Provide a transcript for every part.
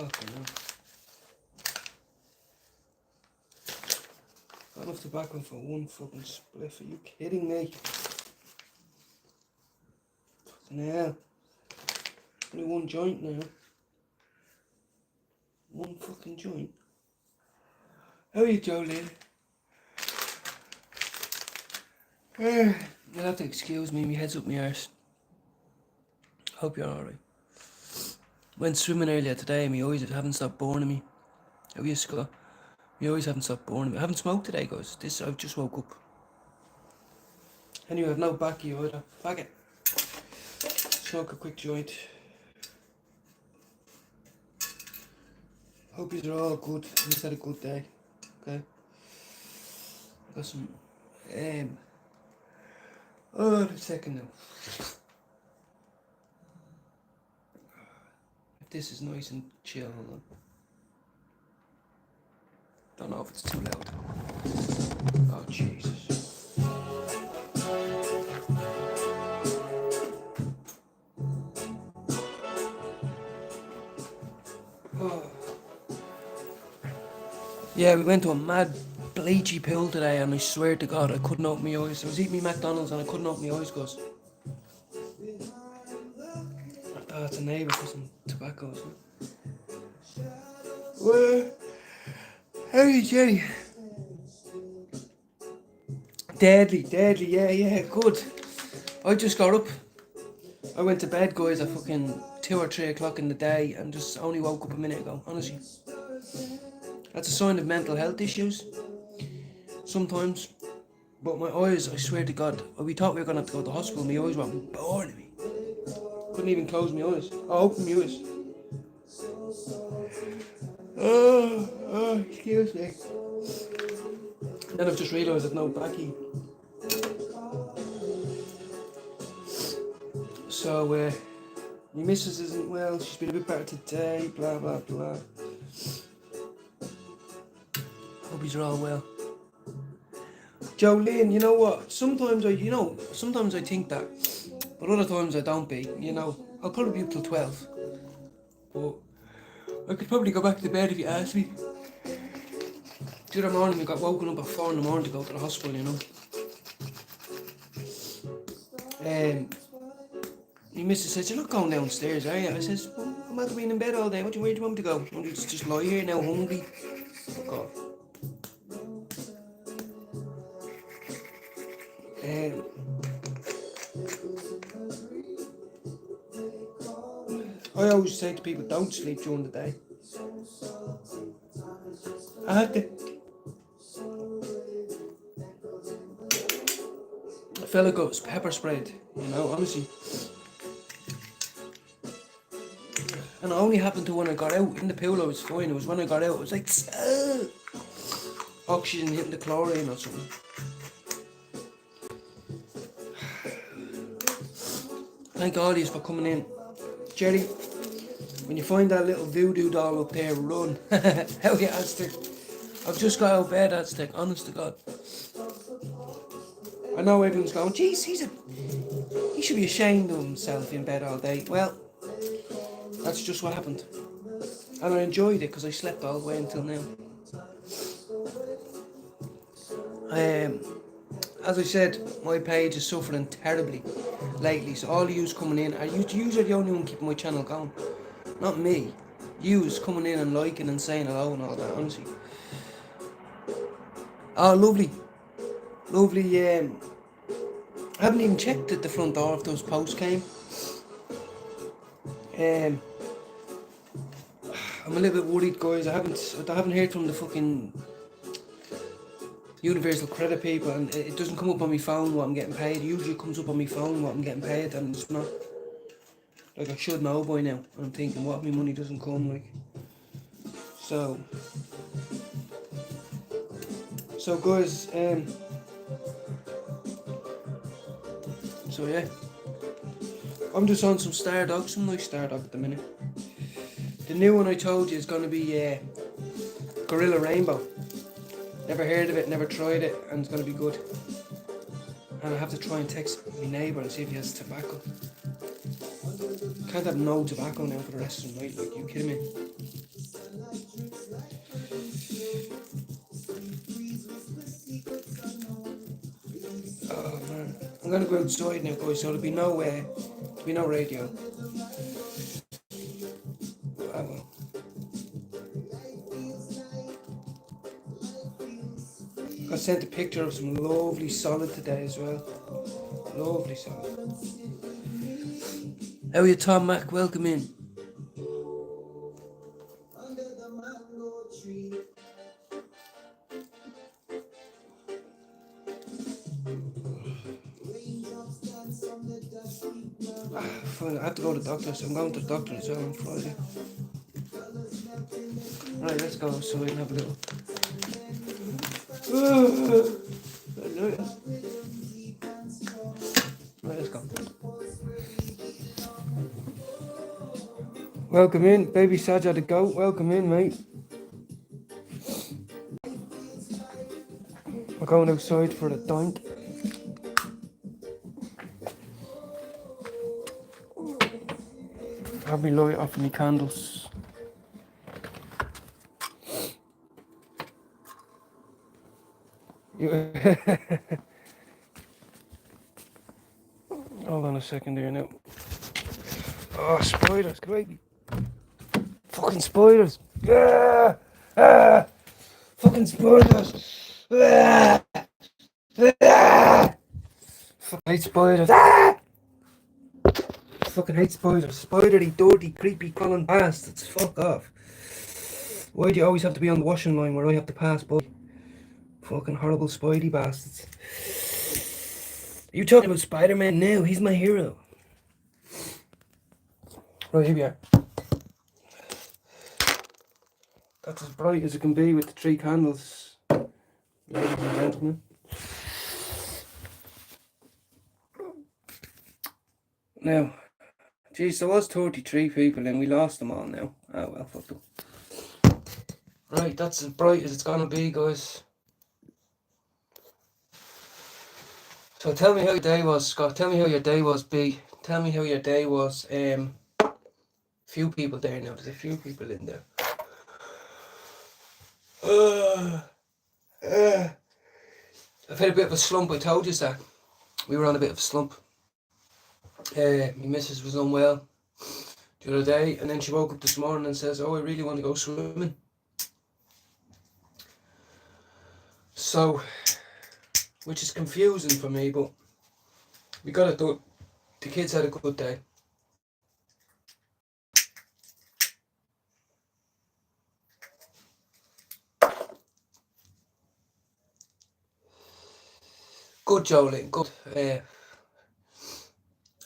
Fucking hell. Got enough tobacco for one fucking spliff. Are you kidding me? Fucking hell. Only one joint now. One fucking joint. How are you, Jolene? You'll have to excuse me, my head's up my arse. Hope you're alright. Went swimming earlier today, my eyes haven't stopped burning me. How are you, Scott? My eyes haven't stopped burning me. I haven't smoked today, guys. I've just woke up. Anyway, I've no backy either. Bag it. Smoke a quick joint. Hope you're all good. You just had a good day. Okay. Got some oh, a second now. If this is nice and chill, hold on. Don't know if it's too loud. Oh Jesus. Oh. Yeah, we went to a mad bleachy pool today, and I swear to God I couldn't open my eyes. I was eating my McDonald's and I couldn't open my eyes, cause I thought it's a neighbour for some tobacco. So. Well, how are you, Jenny? Deadly, yeah, good. I just got up. I went to bed, guys, at fucking 2 or 3 o'clock in the day, and just only woke up a minute ago, honestly. That's a sign of mental health issues, sometimes. But my eyes, I swear to God, we thought we were going to have to go to the hospital, my eyes were boring me. Couldn't even close my eyes. Open my eyes. Oh, excuse me. Then I've just realised I've no backy. So, my missus isn't well, she's been a bit better today, blah, blah, blah. Hope you're all well. Jolene, you know what? Sometimes I think that, but other times I don't be, you know. I'll probably be up till 12. But I could probably go back to bed if you asked me. The other morning we got woken up at 4 in the morning to go to the hospital, you know. My missus said, "You're not going downstairs, are you?" I says, "Well, I'm after being in bed all day. Where do you want me to go? Want me to just lie here now, hungry?" Fuck off. I always say to people, don't sleep during the day. I had to. I felt like I was pepper sprayed, you know, honestly. And it only happened to when I got out. In the pool I was fine. It was when I got out, it was like oxygen hitting the chlorine or something. Thank all yous for coming in. Jerry, when you find that little voodoo doll up there, run. Hell yeah, Aztec. I've just got out of bed, Aztec, honest to God. I know everyone's going, "Jeez, he should be ashamed of himself in bed all day." Well, that's just what happened. And I enjoyed it because I slept all the way until now. As I said, my page is suffering terribly lately, so all yous coming in, yous are the only one keeping my channel going. Not me. Yous coming in and liking and saying hello and all that, honestly. Oh, lovely. Lovely, I haven't even checked at the front door if those posts came. I'm a little bit worried, guys. I haven't heard from the fucking Universal Credit people, and it doesn't come up on my phone what I'm getting paid. It usually comes up on my phone what I'm getting paid, and it's not. Like, I should know by now. I'm thinking, what if my money doesn't come, like. So guys, so yeah. I'm just on some Stardog, some nice Stardog at the minute. The new one I told you is going to be Gorilla Rainbow. Never heard of it, never tried it, and it's going to be good. And I have to try and text my neighbour and see if he has tobacco. Can't have no tobacco now for the rest of the night, like, you kidding me? Oh man, I'm gonna go outside now, guys. So there'll be no radio. Oh well. I sent a picture of some lovely solid today as well. Lovely solid. How are you, Tom Mac? Welcome in. Fine, I have to go to the doctor, so I'm going to the doctor as well on Friday. Right, let's go outside and have a little. Right, let's go. Welcome in, baby Sajja the goat. Welcome in, mate. We're going outside for a dink. Have me light off my candles. Hold on a second here now. Oh, spiders, crazy. Fucking spiders. Fucking spiders. Fucking hate spiders. Fucking hate spiders. Spidery, dirty, creepy, crawling bastards. Fuck off. Why do you always have to be on the washing line where I have to pass by? Fucking horrible spidey bastards. Are you talking about Spider-Man now? He's my hero. Right, here we are. That's as bright as it can be with the 3 candles, ladies and gentlemen. Now, geez, there was 33 people and we lost them all now. Oh well, fuck them. Right, that's as bright as it's gonna be, guys. So tell me how your day was, Scott. Tell me how your day was, B. Tell me how your day was. Few people there now. There's a few people in there. I've had a bit of a slump. I told you that. We were on a bit of a slump. My missus was unwell the other day, and then she woke up this morning and says, "Oh, I really want to go swimming." So, which is confusing for me, but we got it done. The kids had a good day. Good, Jolene, good.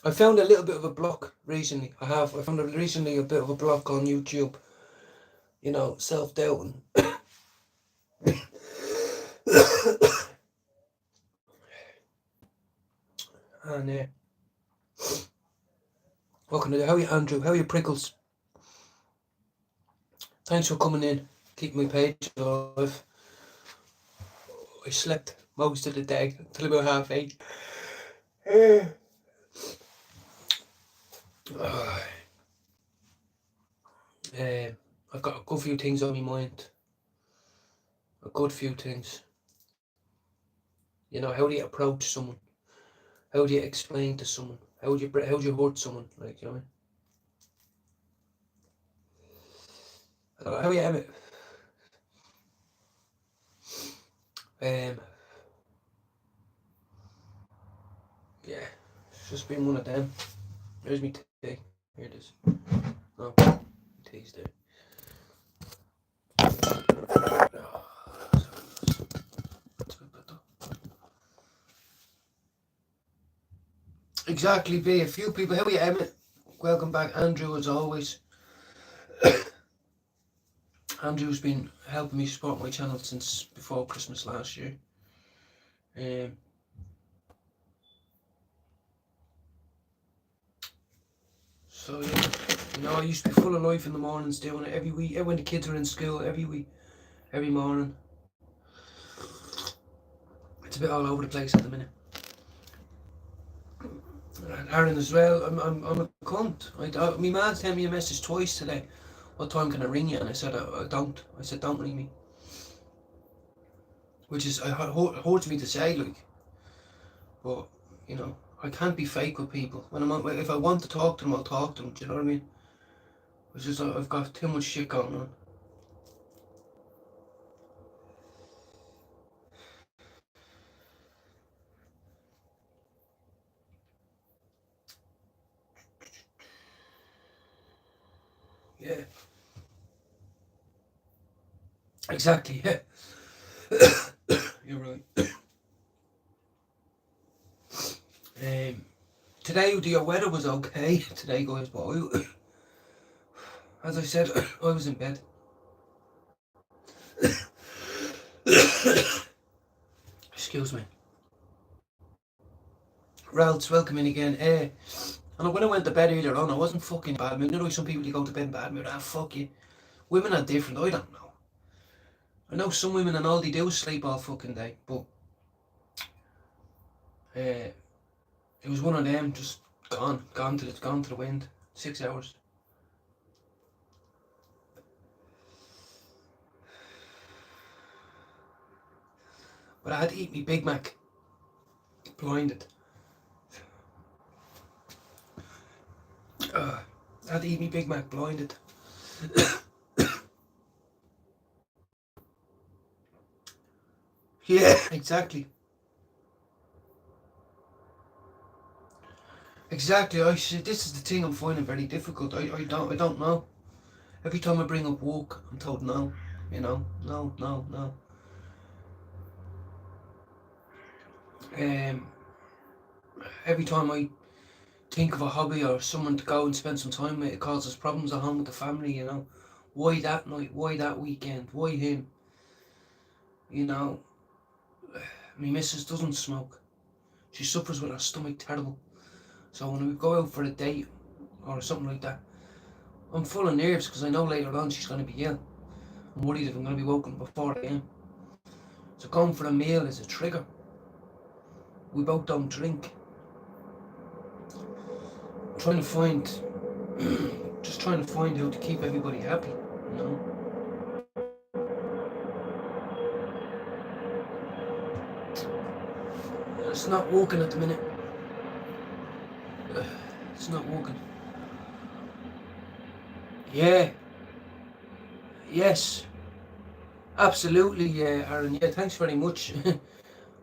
I found a little bit of a block recently. I found recently a bit of a block on YouTube. You know, self-doubting. And what can I do? How are you, Andrew? How are you, Prickles? Thanks for coming in. Keep my page alive. I slept most of the day until about 8:30. I've got a good few things on my mind. A good few things. You know, how do you approach someone? How do you explain to someone? How do you hurt someone? Like, you know what I mean? How you have it? Yeah, it's just been one of them. There's me tea. Here it is. Oh, tea's there. Exactly, B. A few people. How are you, Emmett? Welcome back, Andrew, as always. Andrew's been helping me support my channel since before Christmas last year. So yeah, you know, I used to be full of life in the mornings, doing it every week. When the kids were in school, every week, every morning. It's a bit all over the place at the minute. And Aaron as well. I'm a cunt. My man sent me a message twice today. What time can I ring you? And I said I don't. I said don't ring me. Which is hurts me to say, like. But, you know, I can't be fake with people. If I want to talk to them, I'll talk to them. Do you know what I mean? It's just I've got too much shit going on. Yeah. Exactly, yeah. You're right. Today the weather was okay today, guys, but as I said, I was in bed. Excuse me. Ralph's welcome in again. And when I went to bed earlier on, I wasn't fucking bad mood. You know, some people, you go to bed in bad mood. Ah, fuck you. Women are different. I don't know. I know some women and all they do is sleep all fucking day, but it was one of them just gone to the wind. 6 hours. But I had to eat me Big Mac. Blinded. I had to eat me Big Mac blinded. Yeah, exactly. Exactly. This is the thing I'm finding very difficult. I don't know. Every time I bring up work, I'm told no. You know, no, no, no. Um, every time I think of a hobby or someone to go and spend some time with, it causes problems at home with the family. You know, why that night? Why that weekend? Why him? You know, my missus doesn't smoke. She suffers with her stomach terrible. So when we go out for a date or something like that, I'm full of nerves because I know later on she's going to be ill. I'm worried if I'm going to be woken before I am. So going for a meal is a trigger. We both don't drink. I'm trying to find, just trying to find how to keep everybody happy, you know. It's not working at the minute. It's not working. Yeah. Yes. Absolutely, yeah, Aaron. Yeah, thanks very much.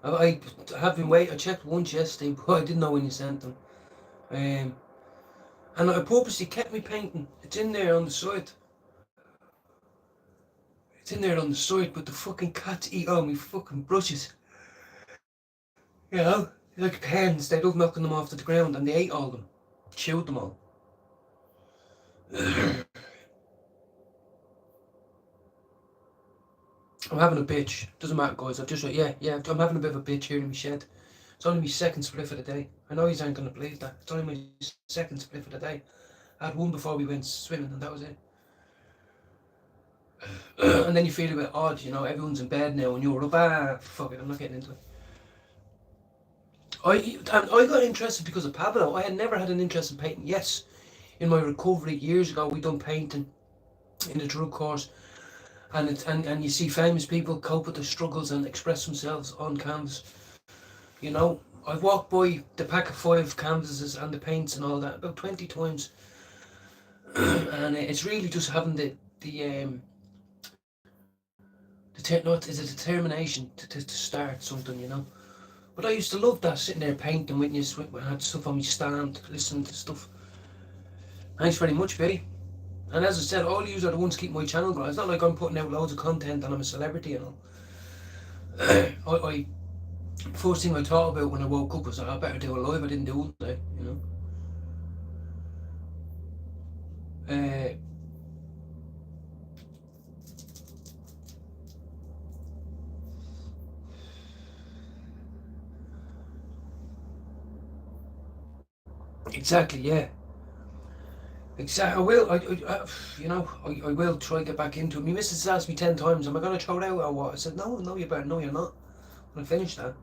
I have been waiting. I checked once yesterday, but I didn't know when you sent them. Um, and I purposely kept me painting. It's in there on the side. It's in there on the side, but the fucking cats eat all my fucking brushes. You know? Like pens, they love knocking them off to the ground, and they ate all of them. Chewed them all. I'm having a bitch. Doesn't matter, guys. I've just yeah. I'm having a bit of a bitch here in my shed. It's only my second spliff of the day. I know you ain't gonna believe that. It's only my second spliff of the day. I had one before we went swimming, and that was it. And then you feel a bit odd, you know. Everyone's in bed now, and you're up. Fuck it. I'm not getting into it. I got interested because of Pablo. I had never had an interest in painting. Yes, in my recovery years ago, we done painting in the drug course, and you see famous people cope with their struggles and express themselves on canvas. You know, I've walked by the pack of 5 canvases and the paints and all that about 20 times, and it's really just having not is a determination to start something, you know. But I used to love that, sitting there painting with you. I had stuff on my stand, listening to stuff. Thanks very much, Betty. And as I said, all you are the ones keeping my channel going. It's not like I'm putting out loads of content and I'm a celebrity, you know. I first thing I thought about when I woke up was I better do a live. I didn't do it today, you know. Uh, exactly, yeah. Exactly. I will. I will try to get back into it. My missus asked me 10 times, "Am I going to throw it out or what?" I said, "No, no, you better. No, you're not. When I finish that."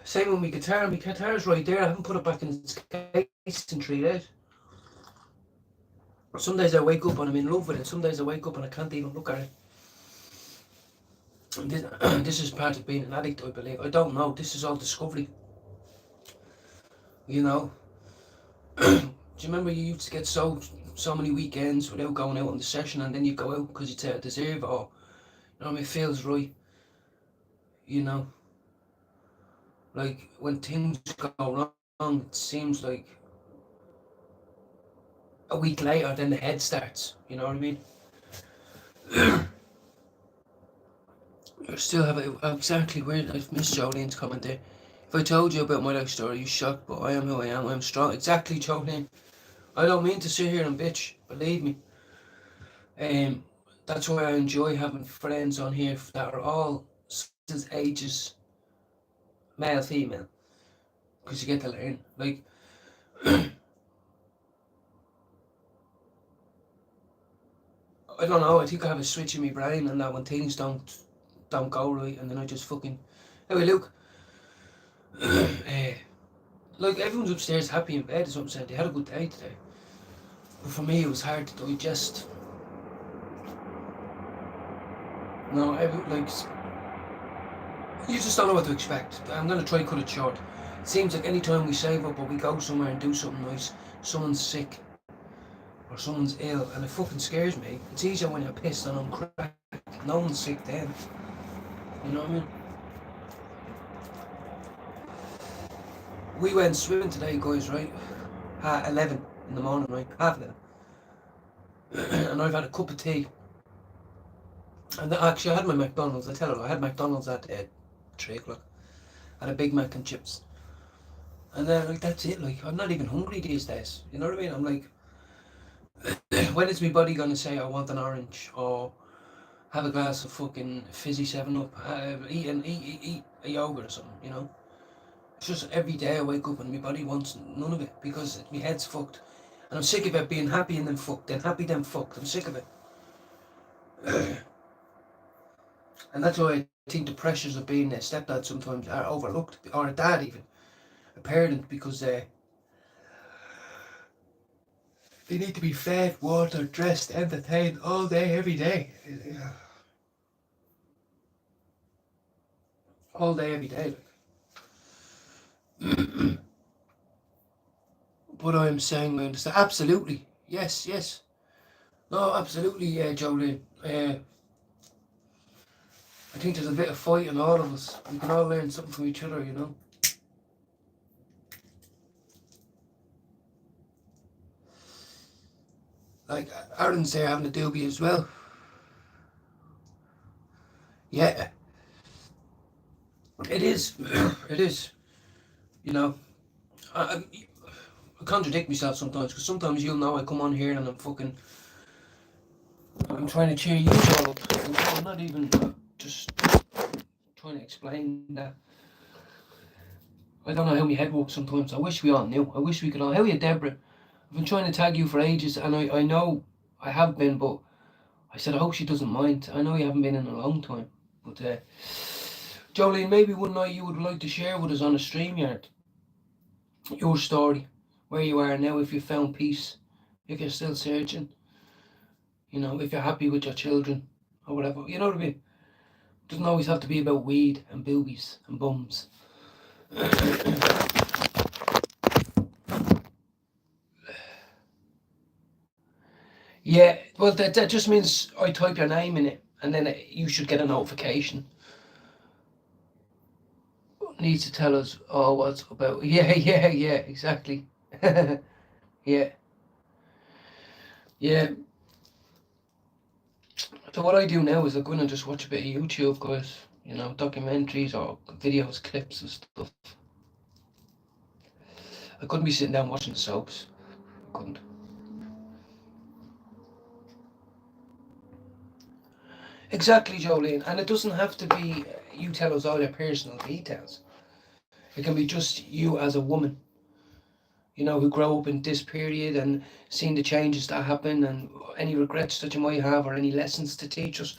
Same with my guitar. My guitar's right there. I haven't put it back in its case in 3 days. Some days I wake up and I'm in love with it. Some days I wake up and I can't even look at it. This is part of being an addict, I believe. I don't know. This is all discovery. You know. Do you remember you used to get so many weekends without going out on the session, and then you go out because you say I deserve it, or you know, it feels right. You know, like when things go wrong, it seems like a week later, then the head starts. You know what I mean? I still have it exactly weird. I've missed Jolene's comment there. If I told you about my life story, you're shocked, but I am who I am. I'm strong. Exactly, Jolene. I don't mean to sit here and bitch. Believe me. Um, that's why I enjoy having friends on here that are all sizes, ages, male, female, because you get to learn. Like, I don't know. I think I have a switch in my brain, and that when things don't go right, and then I just fucking, hey, look, like everyone's upstairs happy in bed. Is what I'm saying. They had a good day today, but for me it was hard to digest. No, like you just don't know what to expect. I'm gonna try cut it short. It seems like any time we save up or we go somewhere and do something nice, someone's sick or someone's ill, and it fucking scares me. It's easier when you're pissed and on crack. No one's sick then. You know what I mean? We went swimming today, guys, right? At 11 in the morning, right? Half 11. And I've had a cup of tea. And actually, I had my McDonald's. I tell you, I had McDonald's at 3 o'clock. I had a Big Mac and chips. And then, like, that's it. Like, I'm not even hungry these days. You know what I mean? I'm like, when is my body going to say I want an orange? Or have a glass of fucking fizzy 7-Up? Eat a yogurt or something, you know? It's just every day I wake up and my body wants none of it because my head's fucked. And I'm sick of it being happy and then fucked, then happy, then fucked. I'm sick of it. And that's why I think the pressures of being a stepdad sometimes are overlooked, or a dad even, a parent, because they need to be fed, watered, dressed, entertained all day, every day. All day, every day. But I'm saying, man, absolutely, yes, yes. No, absolutely, Jolene. I think there's a bit of fight in all of us. We can all learn something from each other, you know. Like, Aaron's there having a doobie as well. Yeah, it is. It is. You know, I contradict myself sometimes, because sometimes you'll know I come on here and I'm trying to cheer you all up. I'm not even just trying to explain that. I don't know how my head works sometimes. I wish we all knew. I wish we could all. How are you, Deborah? I've been trying to tag you for ages, and I know I have been, but I said I hope she doesn't mind. I know you haven't been in a long time, but Jolene, maybe one night you would like to share with us on a StreamYard your story, where you are now, if you found peace, if you're still searching, you know, if you're happy with your children or whatever. You know what I mean? It doesn't always have to be about weed and boobies and bums. Yeah, well, that just means I type your name in it, and then you should get a notification. Needs to tell us, oh, what's about. Yeah, yeah, exactly. Yeah, yeah. So what I do now is I go in and just watch a bit of YouTube, guys. You know, documentaries or videos, clips and stuff. I couldn't be sitting down watching the soaps. I couldn't. Exactly, Jolene. And it doesn't have to be you tell us all your personal details. It can be just you as a woman, you know, who grow up in this period and seen the changes that happen and any regrets that you might have or any lessons to teach us,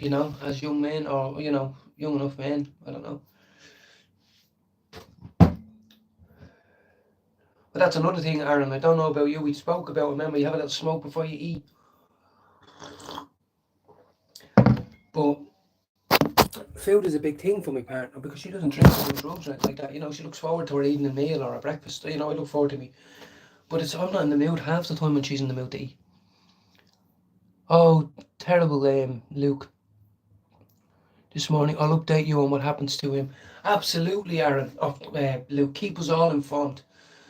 you know, as young men or, you know, young enough men. I don't know. But that's another thing, Aaron. I don't know about you. We spoke about, remember, you have a little smoke before you eat. But food is a big thing for my partner because she doesn't drink or do drugs or anything like that. You know, she looks forward to her eating a meal or a breakfast. You know, I look forward to me. But I'm not in the mood half the time when she's in the mood to eat. Oh, terrible, Luke. This morning, I'll update you on what happens to him. Absolutely, Aaron. Oh, Luke, keep us all informed.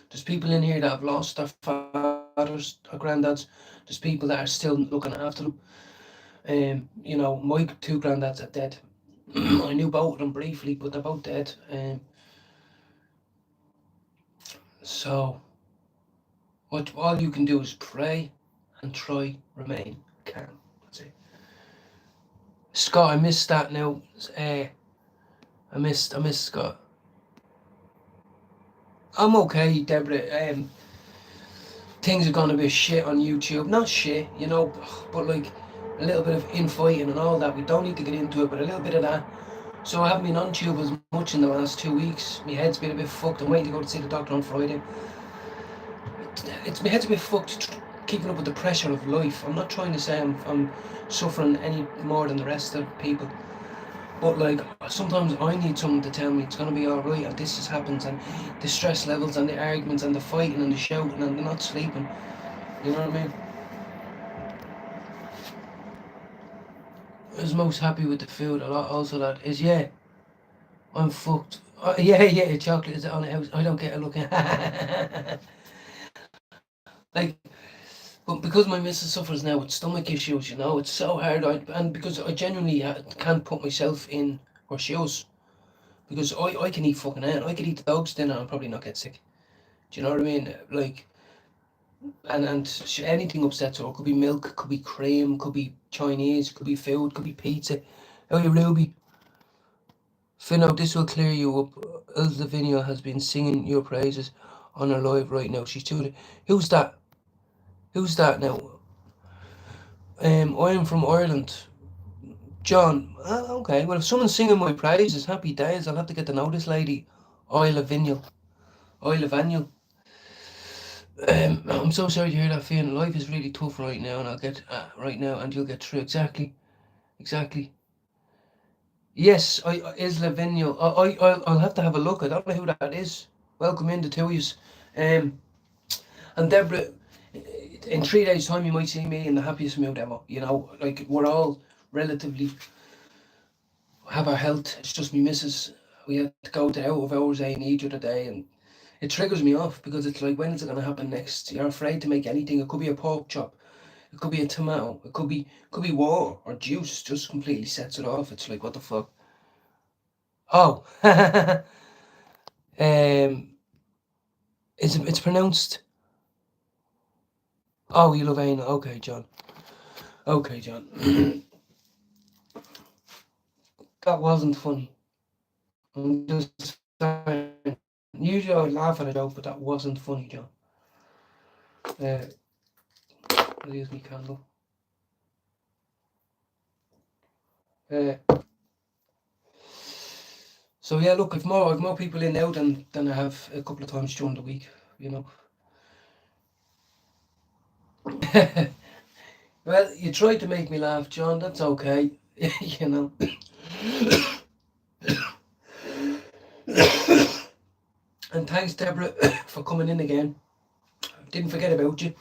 There's people in here that have lost their fathers or granddads. There's people that are still looking after them. You know, my two granddads are dead. I knew both of them briefly, but they're both dead. So, what all you can do is pray and try remain calm. That's it. Scott, I missed that now. I missed Scott. I'm okay, Deborah. Things are gonna be shit on YouTube. Not shit, you know, but like a little bit of infighting and all that. We don't need to get into it, but a little bit of that. So I haven't been on tube as much in the last 2 weeks. My head's been a bit fucked. I'm waiting to go to see the doctor on Friday. My head's a bit fucked keeping up with the pressure of life. I'm not trying to say I'm suffering any more than the rest of people. But like sometimes I need someone to tell me it's gonna be alright and this just happens and the stress levels and the arguments and the fighting and the shouting and the not sleeping. You know what I mean? I was most happy with the food. A lot also that is I'm fucked. Chocolate is on the house. I don't get a look at like, but because my missus suffers now with stomach issues, you know, it's so hard. And because I genuinely can't put myself in her shoes. Because I can eat fucking anything. I could eat the dog's dinner and probably not get sick. Do you know what I mean? Like, and anything upsets her. It could be milk, could be cream, could be Chinese, could be food, could be pizza. Oh, you Ruby. Finno, this will clear you up. Ilse Lavinia has been singing your praises on her live right now. She's doing it. Who's that? Who's that now? I am from Ireland. John. Okay. Well, if someone's singing my praises, happy days. I'll have to get to know this lady. Isla Vinyl. I'm so sorry to hear that, Fionn. Life is really tough right now, and I'll get right now, and you'll get through. Exactly. Yes, Isla Vinyl. I'll have to have a look. I don't know who that is. Welcome in, the two of yous. And Deborah, in 3 days' time, you might see me in the happiest mood ever. You know, like we're all relatively have our health. It's just me missus. We had to go to out of hours A&E the other day, and it triggers me off because it's like, when is it going to happen next? You're afraid to make anything. It could be a pork chop, it could be a tomato, it could be water or juice. Just completely sets it off. It's like, what the fuck? Oh, it's pronounced. Oh, you love anal. Okay, John. That wasn't funny. I'm just saying. Usually I would laugh at a joke, but that wasn't funny, John. I'll use my candle. So yeah, look, I've more people in now than I have a couple of times during the week, you know. Well, you tried to make me laugh, John. That's okay, you know. And thanks, Deborah, for coming in again. Didn't forget about you.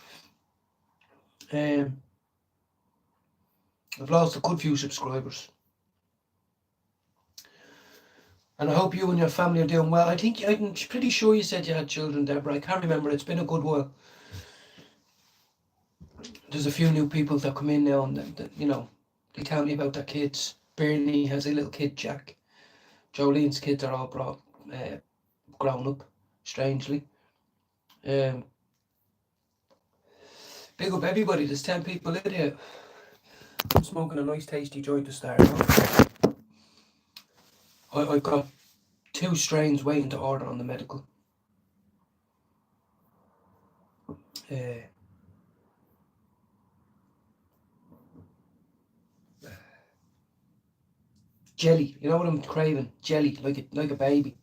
I've lost a good few subscribers. And I hope you and your family are doing well. I'm pretty sure you said you had children, Deborah. I can't remember. It's been a good while. There's a few new people that come in now, and that you know, they tell me about their kids. Bernie has a little kid, Jack. Jolene's kids are all grown up, strangely. Big up everybody. There's 10 people in here. I'm smoking a nice tasty joint to start off. I've got 2 strains waiting to order on the medical. Jelly, you know what I'm craving? Jelly, like a baby.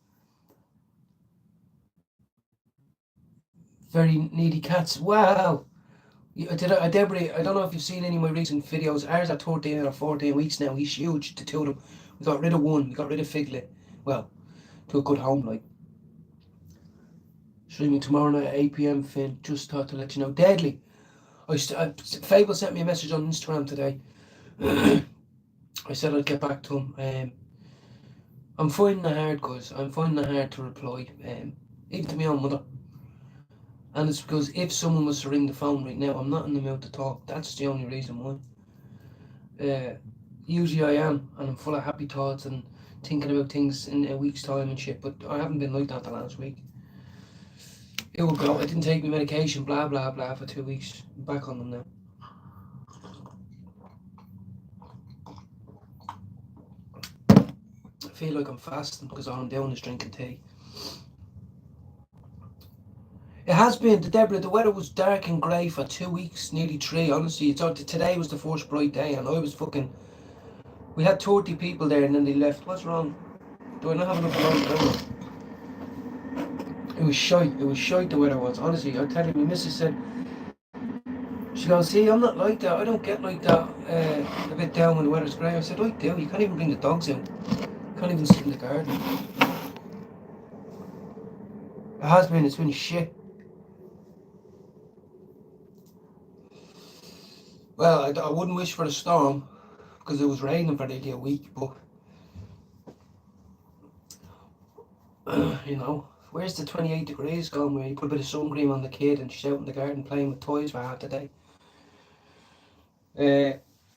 Very needy cats. Wow. Deborah, I don't know if you've seen any of my recent videos. Ours at 13 or 14 weeks now. He's huge, the two of them. We got rid of one. We got rid of Figlet. Well, to a good home, like. Streaming tomorrow night at 8 p.m. Phil. Just thought to let you know. Deadly. Fable sent me a message on Instagram today. I said I'd get back to him. I'm finding it hard, guys. I'm finding it hard to reply, even to my own mother. And it's because if someone was to ring the phone right now, I'm not in the mood to talk. That's the only reason why. Usually I am, and I'm full of happy thoughts and thinking about things in a week's time and shit, but I haven't been like that the last week. It will go. I didn't take my medication, blah, blah, blah, for 2 weeks. I'm back on them now. I feel like I'm fasting because all I'm doing is drinking tea. It has been, Deborah, the weather was dark and grey for 2 weeks, nearly 3, honestly. Today was the first bright day and I was fucking... We had 30 people there and then they left. What's wrong? Do I not have enough around? It was shite the weather was, honestly. I tell you, my missus said... She goes, see, I'm not like that. I don't get like that, a bit down when the weather's grey. I said, I do. You can't even bring the dogs out. You can't even sit in the garden. It has been, it's been shit. Well, I wouldn't wish for a storm because it was raining for nearly a week, but you know, where's the 28 degrees gone where you put a bit of sun cream on the kid and she's out in the garden playing with toys for half the day?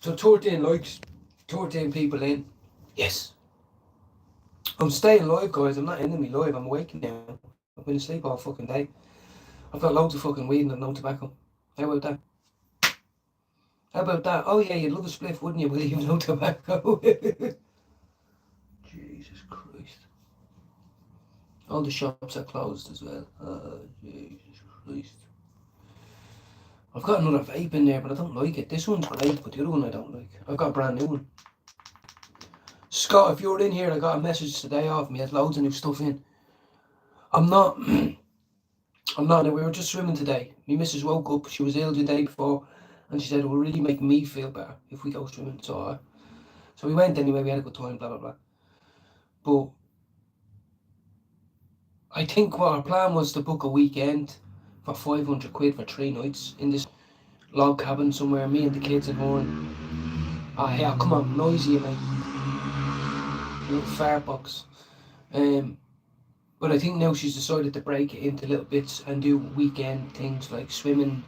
So 13 likes, 13 people in. Yes. I'm staying live, guys. I'm not ending me live. I'm awake now. I've been asleep all fucking day. I've got loads of fucking weed and no tobacco. How about that? How about that? Oh yeah, you'd love a spliff, wouldn't you? But you have no tobacco. Jesus Christ. All the shops are closed as well. Oh, Jesus Christ. I've got another vape in there, but I don't like it. This one's great, but the other one I don't like. I've got a brand new one. Scott, if you're in here, I got a message today off me. There's loads of new stuff in. I'm not. We were just swimming today. My missus woke up. She was ill the day before, and she said it will really make me feel better if we go swimming. So we went anyway. We had a good time. Blah blah blah. But I think what our plan was to book a weekend for 500 quid for 3 nights in this log cabin somewhere. Me and the kids at home. Ah, yeah, come on, noisy, mate. A little fart box. But I think now she's decided to break it into little bits and do weekend things like swimming,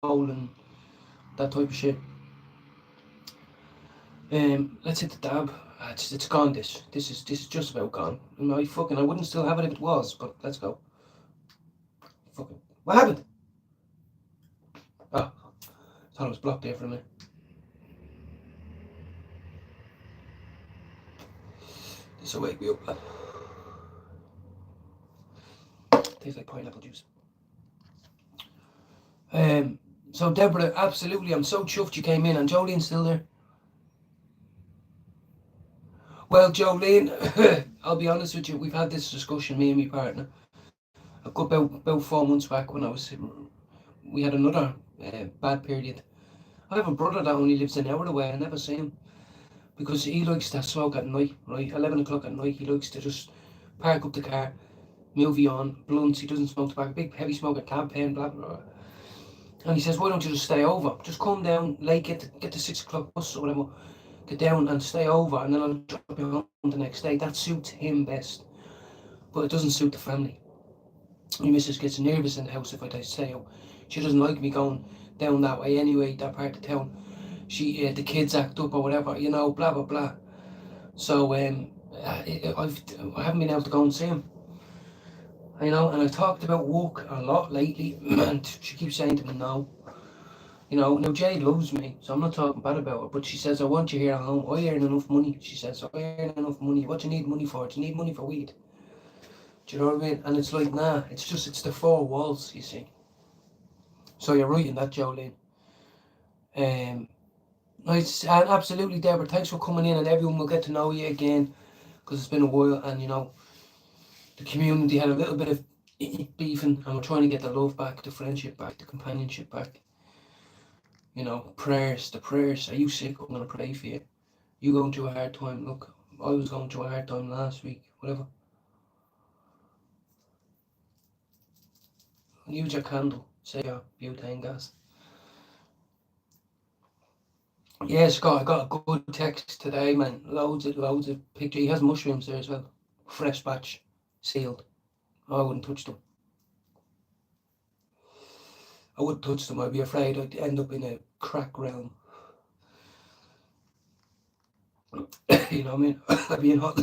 bowling, that type of shit. Let's hit the dab. It's gone. This is just about gone. I wouldn't still have it if it was. But let's go. Fucking what happened? Oh, I thought it was blocked there for a minute. This will wake me up. Tastes like pineapple juice. So Deborah, absolutely, I'm so chuffed you came in, and Jolene's still there. Well, Jolene, I'll be honest with you, we've had this discussion, me and my partner, about 4 months back when we had another bad period. I have a brother that only lives an hour away. I never see him because he likes to smoke at night, right? 11 o'clock at night, he likes to just park up the car, movie on, blunts. He doesn't smoke tobacco, big heavy smoker, campaign, blah blah blah. And he says, why don't you just stay over? Just come down late, get the 6 o'clock bus or whatever, get down and stay over, and then I'll drop you home the next day. That suits him best, but it doesn't suit the family. My missus gets nervous in the house if I stay out. She doesn't like me going down that way anyway, that part of town. The kids act up or whatever, blah blah blah. So I haven't been able to go and see him. And I've talked about work a lot lately, and she keeps saying to me no. Now Jade loves me, so I'm not talking bad about her, but she says, I want you here at home. I earn enough money. She says, I earn enough money. What do you need money for? Do you need money for weed? Do you know what I mean? And it's like, nah, it's the 4 walls, you see. So you're right in that, Jolene. Nice, and absolutely, Deborah, thanks for coming in, and everyone will get to know you again, because it's been a while, and the community had a little bit of beefing, and we're trying to get the love back, the friendship back, the companionship back. The prayers. Are you sick? I'm going to pray for you. You going through a hard time? Look, I was going through a hard time last week. Whatever. Use your candle. Say your butane gas. Yeah, Scott, I got a good text today, man. Loads of pictures. He has mushrooms there as well. Fresh batch, sealed. I wouldn't touch them. I wouldn't touch them. I'd be afraid I'd end up in a crack realm. You know what I mean? I'd be in hot.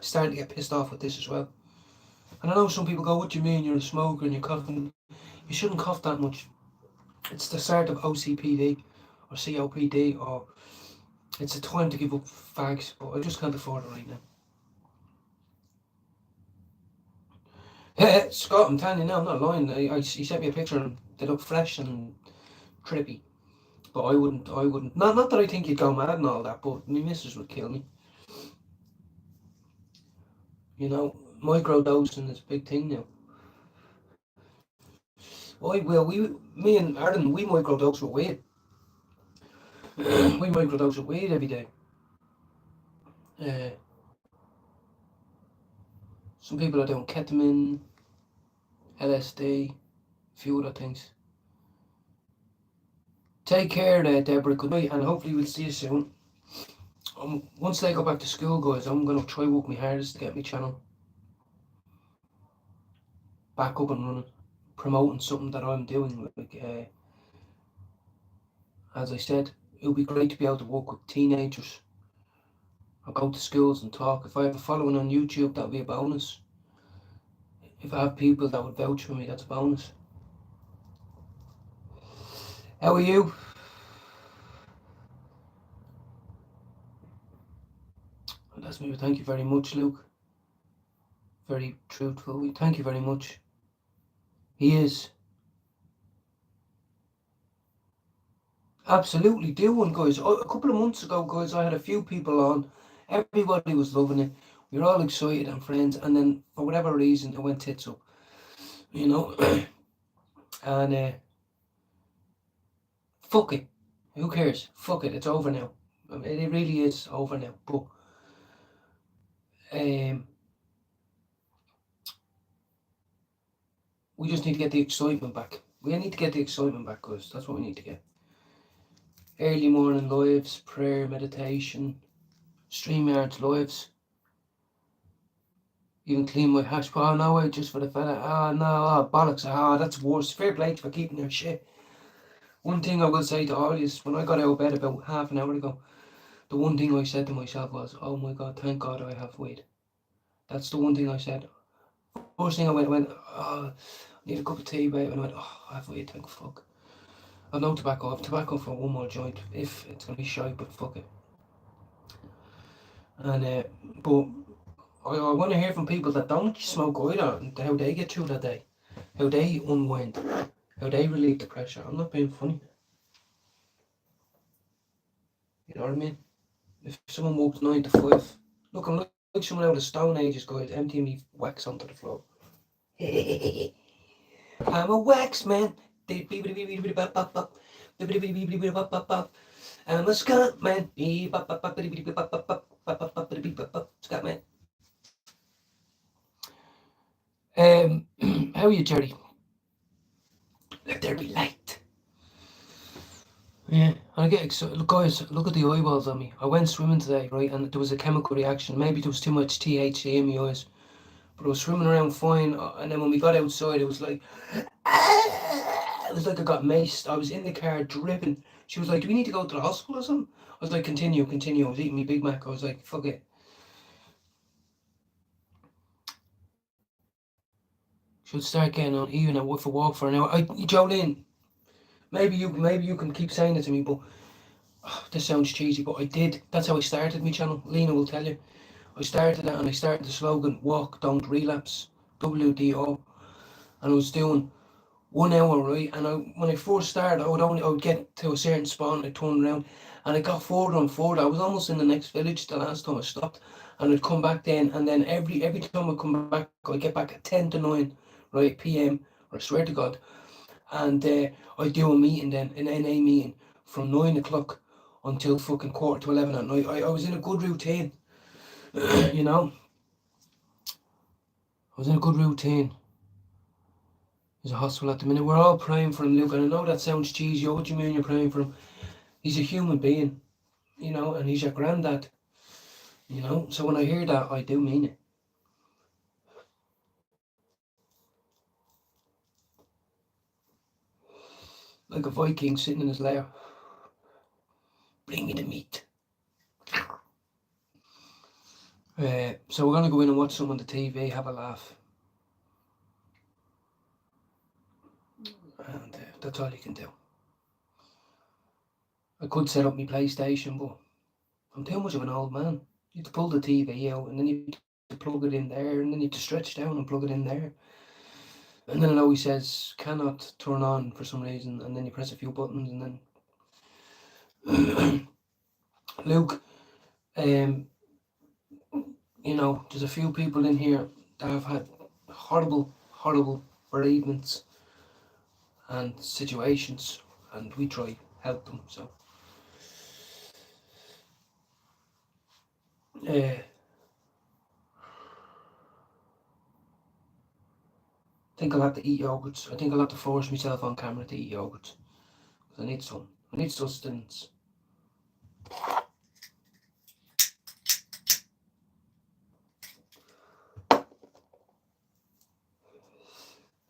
Starting to get pissed off with this as well. And I know some people go, what do you mean, you're a smoker and you're coughing? You shouldn't cough that much. It's the start of OCPD or COPD, or it's a time to give up fags, but I just can't afford it right now. Yeah, Scott, I'm telling you now, I'm not lying. He sent me a picture and they look fresh and trippy. But I wouldn't. Not that I think you'd go mad and all that, but my missus would kill me. You know, microdosing is a big thing now. Me and Aaron, we microdose with weed. We microdose with weed every day. Some people are doing ketamine, LSD, a few other things. Take care there, Deborah. Good night, and hopefully we'll see you soon. Once they go back to school, guys, I'm going to try work my hardest to get my channel back up and running, promoting something that I'm doing. Like, as I said, it would be great to be able to work with teenagers. I'll go to schools and talk. If I have a following on YouTube, that would be a bonus. If I have people that would vouch for me, that's a bonus. How are you? That's me. Thank you very much, Luke. Very truthful. Thank you very much. He is. Absolutely do one, guys. A couple of months ago, guys, I had a few people on. Everybody was loving it. We were all excited and friends, and then for whatever reason, it went tits up. You know? And fuck it. Who cares? Fuck it. It's over now. I mean, it really is over now. But we just need to get the excitement back. We need to get the excitement back, guys. That's what we need to get. Early morning lives, prayer, meditation, StreamYards lives. Even clean my hash. Oh no, wait, just for the fella. Oh no, bollocks. That's worse. Fair play for keeping their shit. One thing I will say to all is, when I got out of bed about half an hour ago, the one thing I said to myself was, oh my God, thank God I have weed. That's the one thing I said. First thing I went, oh, I need a cup of tea, babe. And I went, oh, I have weed, thank fuck. I've no tobacco. I have tobacco for one more joint, if it's going to be shy, but fuck it. And, but I want to hear from people that don't smoke either, and how they get through that day, how they unwind, how they relieve the pressure. I'm not being funny. You know what I mean? If someone works 9 to 5, look, I'm like someone out of Stone Ages, guys, emptying me wax onto the floor. I'm a wax man. I'm a Scott man. Scott man. How are you, Jerry? Let there be light. Yeah, I get excited. Look, guys, look at the eyeballs on me. I went swimming today, right, and there was a chemical reaction. Maybe there was too much THC in my eyes, but I was swimming around fine. And then when we got outside, it was like, it was like I got maced. I was in the car dripping. She was like, "Do we need to go to the hospital or something?" I was like, "Continue." I was eating my Big Mac. I was like, "Fuck it." Should start getting on even a walk for an hour. Jolene, maybe you can keep saying it to me, but this sounds cheesy, but I did. That's how I started my channel. Lena will tell you. I started it and I started the slogan, "Walk, don't relapse." WDO. And I was doing 1 hour, right? And when I first started, I would get to a certain spot and I'd turn around And it got further and further. I was almost in the next village the last time I stopped, and I'd come back then, and then every time I come back, I'd get back at 10 to 9, right, PM, I swear to God, and I'd do a meeting then, an NA meeting, from 9 o'clock until fucking quarter to 11 at night. I was in a good routine, you know? I was in a good routine. He's a hospital at the minute. We're all praying for him, Luke, and I know that sounds cheesy. What do you mean you're praying for him? He's a human being, you know, and he's your granddad, you know? So when I hear that, I do mean it. Like a Viking sitting in his lair. Bring me the meat. So we're going to go in and watch some on the TV, have a laugh. And that's all you can do. I could set up my PlayStation, but I'm too much of an old man. You have to pull the TV out, and then you have to plug it in there, and then you have to stretch down and plug it in there. And then it always says, cannot turn on for some reason, and then you press a few buttons, and then... Luke, you know, there's a few people in here that have had horrible, horrible bereavements and situations, and we try help them, so... I think I'll have to eat yogurts. I think I'll have to force myself on camera to eat yogurts. I need some. I need sustenance.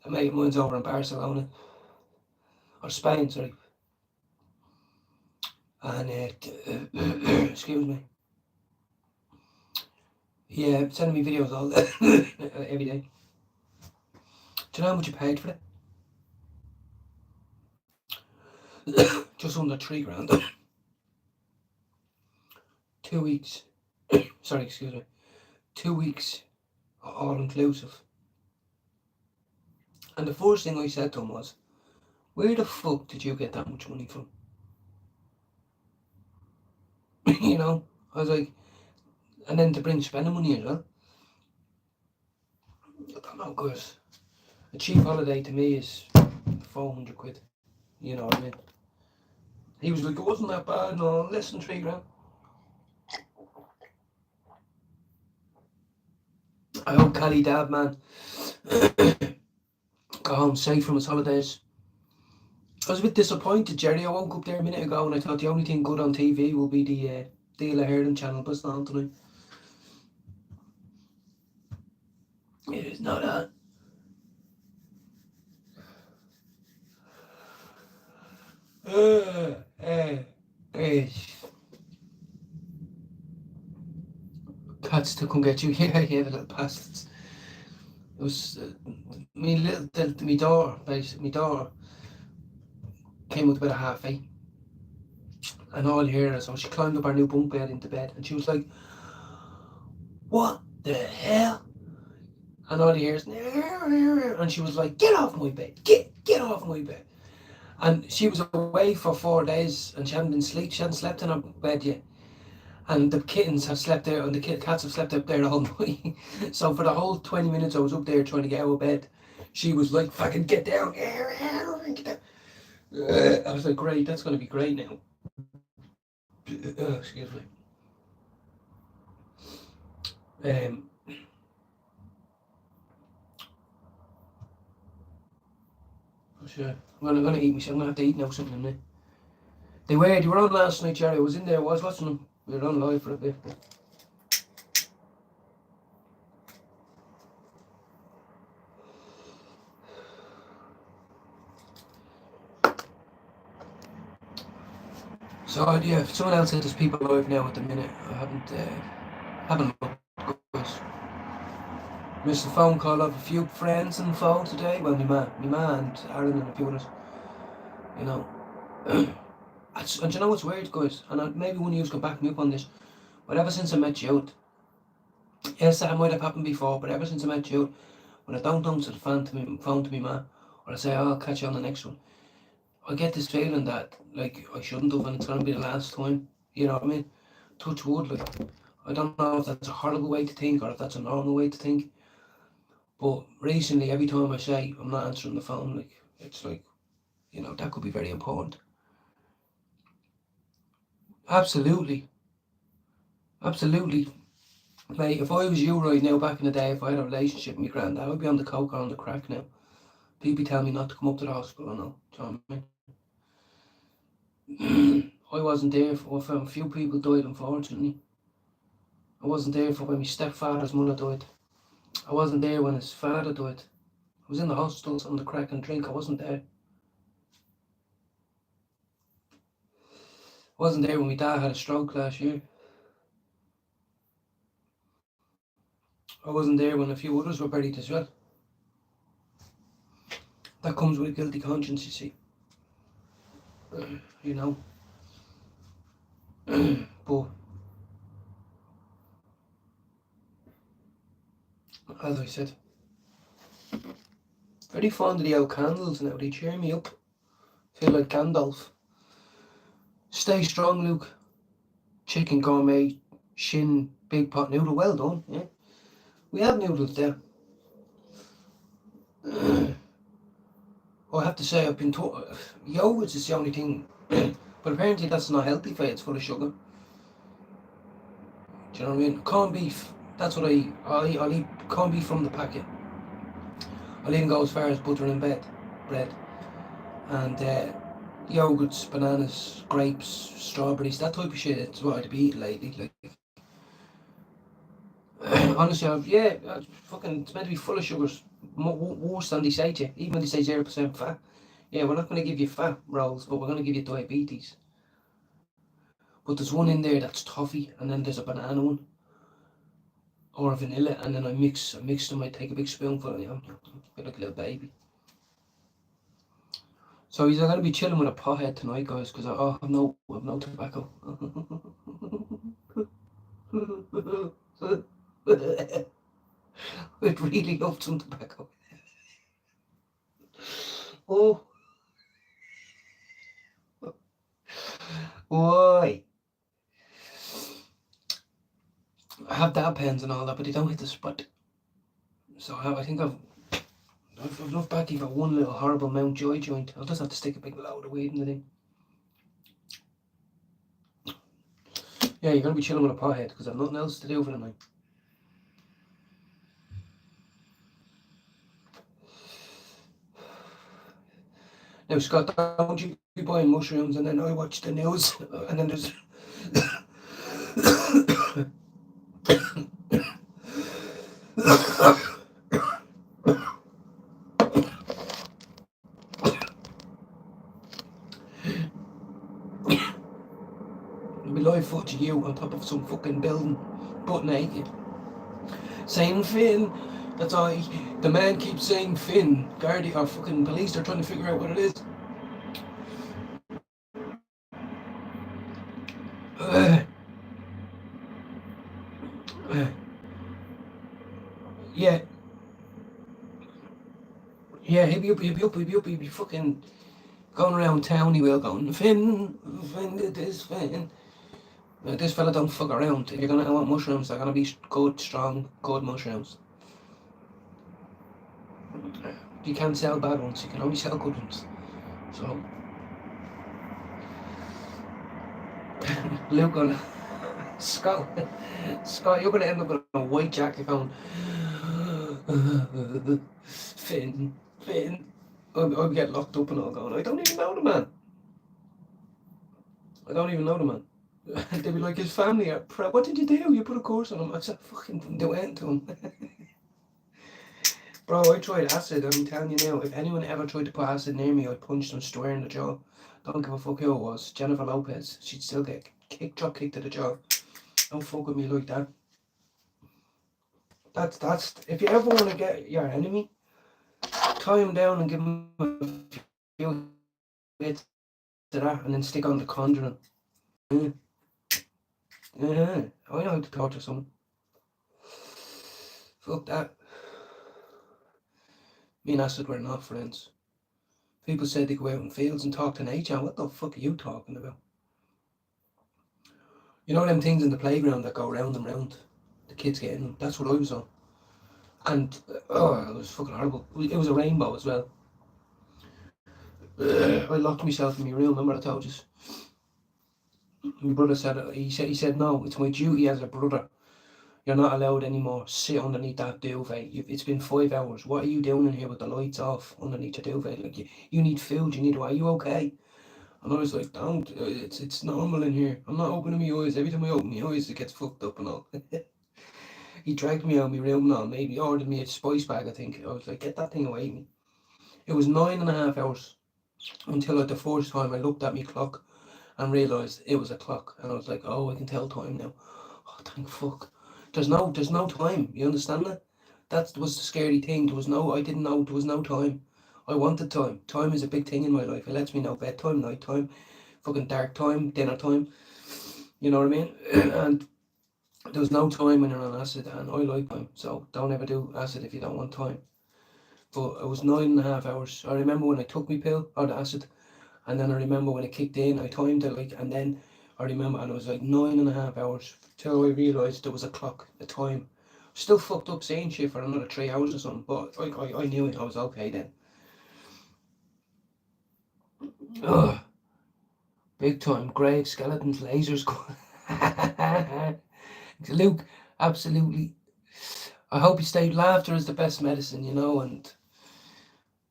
A mate of mine's over in Barcelona. Or Spain, sorry. And, excuse me. Yeah, sending me videos all every day. Do you know how much you paid for it? Just under £3,000. 2 weeks. Sorry, excuse me. 2 weeks, all inclusive. And the first thing I said to him was, where the fuck did you get that much money from? You know, I was like, and then to bring spending money as well. I don't know, because a cheap holiday to me is 400 quid. You know what I mean? He was like, it wasn't that bad, no, less than £3,000. I hope Cali Dad, man, got home safe from his holidays. I was a bit disappointed, Jerry. I woke up there a minute ago and I thought the only thing good on TV will be the Deal of Heard channel, but it's not on tonight. It is not that. Cats to come get you. Yeah, the little bastards. It was my daughter, basically. My daughter came up about 8:30, and all you hear is, so she climbed up our new bunk bed into bed, and she was like, "What the hell?" And all you hear is, and she was like, "Get off my bed! Get off my bed!" And she was away for 4 days, and she hadn't slept in her bed yet. And the kittens have slept there, and the cats have slept up there the whole night. So for the whole 20 minutes I was up there trying to get out of bed, she was like, "Fucking get down, get down." I was like, great, that's going to be great now. Excuse me. Sure. I'm gonna eat myself. I'm gonna have to eat now something, innit? They were on last night, Jerry. I was in there, I was watching them. We were on live for a bit. So yeah, someone else said there's people live now at the minute. I haven't looked, guys. Missed a phone call of a few friends on the phone today. Well, my ma and Aaron and a few others. You know. And you know what's weird, guys? And maybe one of you can back me up on this. But ever since I met you out, yes, that might have happened before, but ever since I met you out, when I don't answer the phone to me ma, or I say, "Oh, I'll catch you on the next one," I get this feeling that, like, I shouldn't have, and it's going to be the last time. You know what I mean? Touch wood, like, I don't know if that's a horrible way to think or if that's a normal way to think. But recently, every time I say I'm not answering the phone, like, it's like, you know, that could be very important. Absolutely. Absolutely. Mate, if I was you right now back in the day, if I had a relationship with my granddad, I would be on the coke or on the crack now. People tell me not to come up to the hospital, I know. Do you know what I mean? I wasn't there for when a few people died, unfortunately. I wasn't there for when my stepfather's mother died. I wasn't there when his father died. I was in the hospitals on the crack and drink. I wasn't there. I wasn't there when my dad had a stroke last year. I wasn't there when a few others were buried as well. That comes with a guilty conscience, you see. You know. But as I said, very fond of the old candles now. They cheer me up. Feel like Gandalf. Stay strong, Luke. Chicken gourmet, shin, big pot noodle. Well done. Yeah, we have noodles there. I have to say, I've been told yogurt is the only thing, but apparently that's not healthy for you. It's full of sugar. Do you know what I mean? Corned beef. That's what I eat. I'll eat corned beef from the packet. I'll even go as far as butter and bread, and yogurts, bananas, grapes, strawberries, that type of shit. It's what I'd be eating lately. Like, honestly, it's meant to be full of sugars, worse than they say to you. Even when they say 0% fat. Yeah, we're not going to give you fat rolls, but we're going to give you diabetes. But there's one in there that's toffee, and then there's a banana one, or a vanilla, and then I mix them. I take a big spoonful, you know, like a little baby. So he's going to be chilling with a pothead tonight, guys, because I have no tobacco. I'd really love some tobacco. Oh, why? I have dab pens and all that, but they don't hit the spot. So I think I've enough backy for one little horrible Mount Joy joint. I'll just have to stick a big load of weed in the thing. Yeah, you're going to be chilling with a pothead because I've nothing else to do for the night. Now, Scott, don't you be buying mushrooms and then I watch the news and then there's... There'll be live footage of you on top of some fucking building, butt naked, saying Finn. That's all. The man keeps saying Finn. Guardy or fucking police are trying to figure out what it is. Yeah. Yeah, he'll be fucking going around town, he will, going, Finn did this, Finn. This fella don't fuck around. If you're gonna want mushrooms, they're gonna be good, strong, good mushrooms. You can't sell bad ones, you can only sell good ones. So, Luke on Scott, you're gonna end up with a white jacket going, Finn. I'd get locked up and all going, I don't even know the man. They'd be like, his family are what did you do? You put a course on him. I said, fucking didn't do anything to him. Bro, I tried acid. I'm telling you now, if anyone ever tried to put acid near me, I'd punch them square in the jaw. Don't give a fuck who it was. Jennifer Lopez. She'd still get drop kicked to the jaw. Don't fuck with me like that. That's if you ever want to get your enemy, tie him down and give him a few hits to that, and then stick on the Conjuring. Yeah, I know how to torture someone. Fuck that. Me and acid were not friends. People said they go out in fields and talk to nature. What the fuck are you talking about? You know them things in the playground that go round and round? The kids getting them. That's what I was on. And, it was fucking horrible. It was a rainbow as well. I locked myself in my room, remember I told you? My brother said, he said, no, it's my duty as a brother. You're not allowed anymore. Sit underneath that duvet. It's been 5 hours. What are you doing in here with the lights off underneath your duvet? Like, you need food. You need, are you okay? And I was like, don't. It's normal in here. I'm not opening my eyes. Every time I open my eyes, it gets fucked up and all. He dragged me out of my room and all. Maybe ordered me a spice bag, I think. I was like, get that thing away from me. It was 9.5 hours until the first time I looked at my clock and realised it was a clock. And I was like, oh, I can tell time now. Oh, thank fuck. There's no time. You understand that? That was the scary thing. I didn't know there was no time. I wanted time. Time is a big thing in my life. It lets me know bedtime, night time, fucking dark time, dinner time. You know what I mean? And there was no time when you're on acid, and I like time. So don't ever do acid if you don't want time. But it was 9.5 hours. I remember when I took my pill, or the acid, and then I remember when it kicked in, I timed it, and then I remember, and it was 9.5 hours till I realised there was a clock, a time. Still fucked up saying shit for another 3 hours or something, but I knew it, I was okay then. Ugh. Big time, graves, skeletons, lasers. Luke, absolutely. I hope you stayed. Laughter is the best medicine, and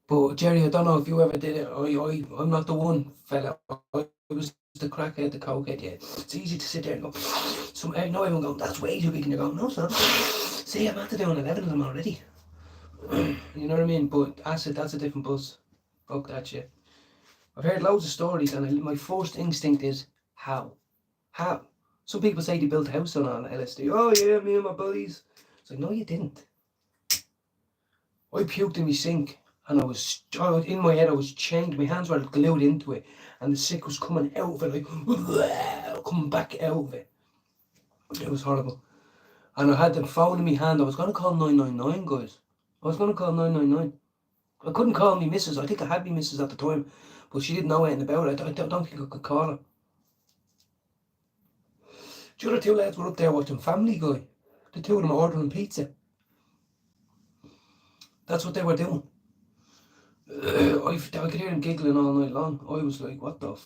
but Jerry, I don't know if you ever did it. I'm not the one fella. I was the crackhead, the cokehead. Yeah, it's easy to sit there and go. Everyone going, that's way too big, and you're going, no, it's not. See, I'm after doing 11 of them already. You know what I mean? But acid, that's a different buzz. Fuck that shit. I've heard loads of stories, and my first instinct is how. Some people say they built a house on LSD. Oh yeah, me and my buddies. It's like, no, you didn't. I puked in my sink, and in my head I was chained. My hands were glued into it, and the sick was coming out of it, like coming back out of it. It was horrible. And I had the phone in my hand. I was going to call 999, guys. I was going to call 999. I couldn't call me missus. I think I had me missus at the time, but she didn't know anything about it. I don't think I could call her. The other two lads were up there watching Family Guy. The two of them were ordering pizza. That's what they were doing. I could hear them giggling all night long. I was like, what the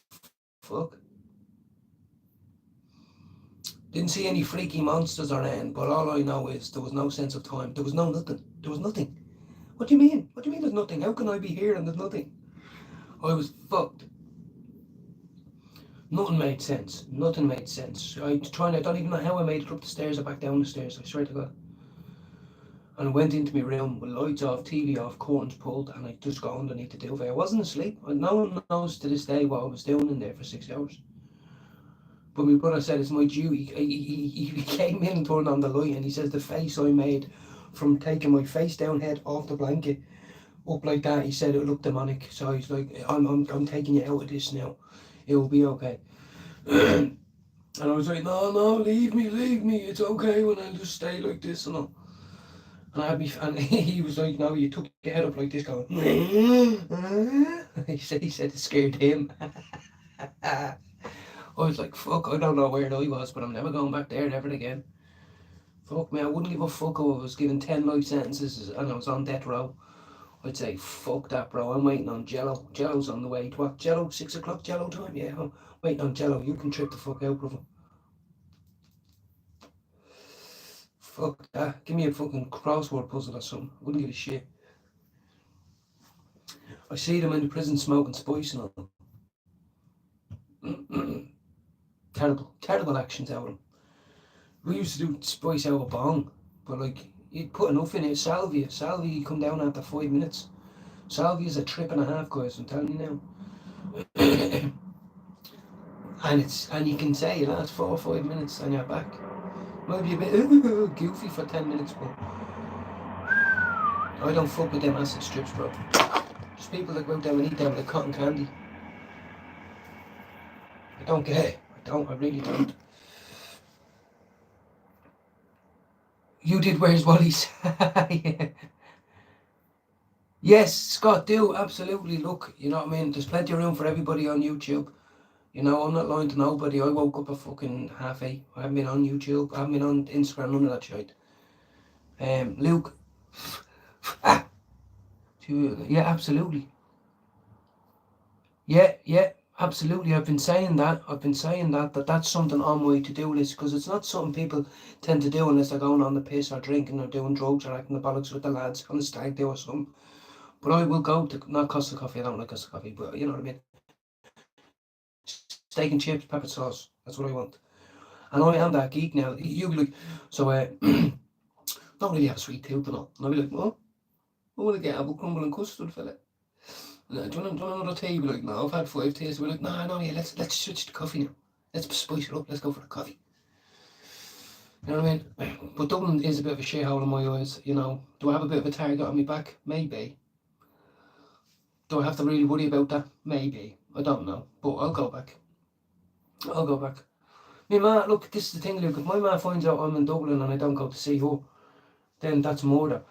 fuck? Didn't see any freaky monsters or anything, but all I know is there was no sense of time. There was nothing. There was nothing. What do you mean? What do you mean there's nothing? How can I be here and there's nothing? I was fucked. Nothing made sense. Nothing made sense. I don't even know how I made it up the stairs or back down the stairs, I swear to God. And I went into my room with lights off, TV off, curtains pulled, and I just got underneath the duvet. I wasn't asleep. No one knows to this day what I was doing in there for 6 hours. But my brother said it's my duty. He came in and turned on the light, and he says the face I made from taking my face down head off the blanket up like that, he said it looked demonic. So he's like, I'm taking you out of this now. It will be okay. And I was like, no, leave me. It's okay when I just stay like this and all. And I had me, and he was like, no, you took your head up like this, going. He said it scared him. I was like, fuck, I don't know where I was, but I'm never going back there, never again. Fuck me, I wouldn't give a fuck if I was given 10 life sentences and I was on death row. I'd say, fuck that, bro. I'm waiting on Jello. Jello's on the way. To what? Jello? 6 o'clock Jello time? Yeah, I'm waiting on Jello. You can trip the fuck out, brother. Fuck that. Give me a fucking crossword puzzle or something. I wouldn't give a shit. I see them in the prison smoking spice and all. Terrible actions out of them. We used to do spice out of bong, but you'd put enough in it. Salvia, you come down after 5 minutes. Salvia is a trip and a half, guys, I'm telling you now. and you can say it lasts 4 or 5 minutes and you're back. Might be a bit goofy for 10 minutes, but I don't fuck with them acid strips, bro. There's people that go out there and eat them like cotton candy. I don't get it. I really don't. You did Where's Wally's? Yeah. Yes, Scott, do absolutely look. You know what I mean? There's plenty of room for everybody on YouTube. You know, I'm not lying to nobody. I woke up at fucking 8:30. I haven't been on YouTube. I haven't been on Instagram. None of that shit. Luke. Ah, yeah, absolutely. Yeah, absolutely. I've been saying that. That's something on my to-do list because it's not something people tend to do unless they're going on the piss or drinking or doing drugs or acting the bollocks with the lads on a stag do or something. But I will go to, not Costa Coffee. I don't like Costa Coffee, but you know what I mean. Steak and chips, pepper sauce. That's what I want. And I am that geek now. You'll be like, so don't really have a sweet tooth and all. And I'll be like, well, I want to get apple crumble and custard, fella. Do you want another tea? Be like, no, I've had 5 teas. We're like, no, yeah, let's switch to coffee now. Let's spice it up. Let's go for the coffee. You know what I mean? But Dublin is a bit of a shithole in my eyes. You know, do I have a bit of a target on my back? Maybe. Do I have to really worry about that? Maybe. I don't know. But I'll go back. I'll go back. My ma, look, this is the thing, Luke. If my ma finds out I'm in Dublin and I don't go to see her, then that's murder.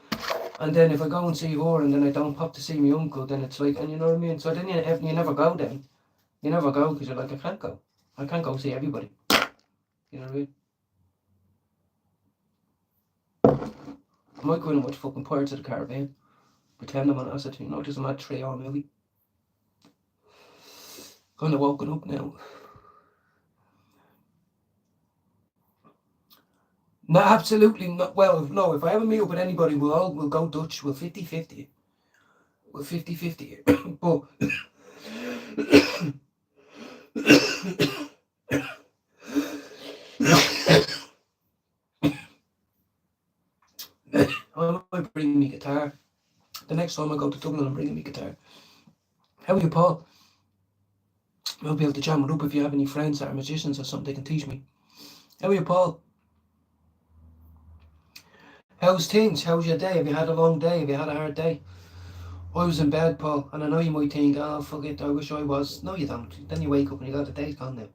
And then if I go and see her and then I don't pop to see my uncle, then it's like, and you know what I mean? So then you never go then. You never go because you're like, I can't go. I can't go see everybody. You know what I mean? I might go in and watch fucking Pirates of the Caribbean. Pretend I'm on acid, you know, just a mad 3 hour movie. Kind of woken up now. No, absolutely not. Well, no, if I ever meet up with anybody, we'll go Dutch. We'll 50-50. We're 50-50. But I might bring me guitar. The next time I go to Dublin, I'm bringing me guitar. How are you, Paul? I'll be able to jam it up if you have any friends that are musicians or something they can teach me. How are you, Paul? How's things? How's your day? Have you had a long day? Have you had a hard day? I was in bed, Paul, and I know you might think, oh, fuck it, I wish I was. No, you don't. Then you wake up and you got the day's gone now.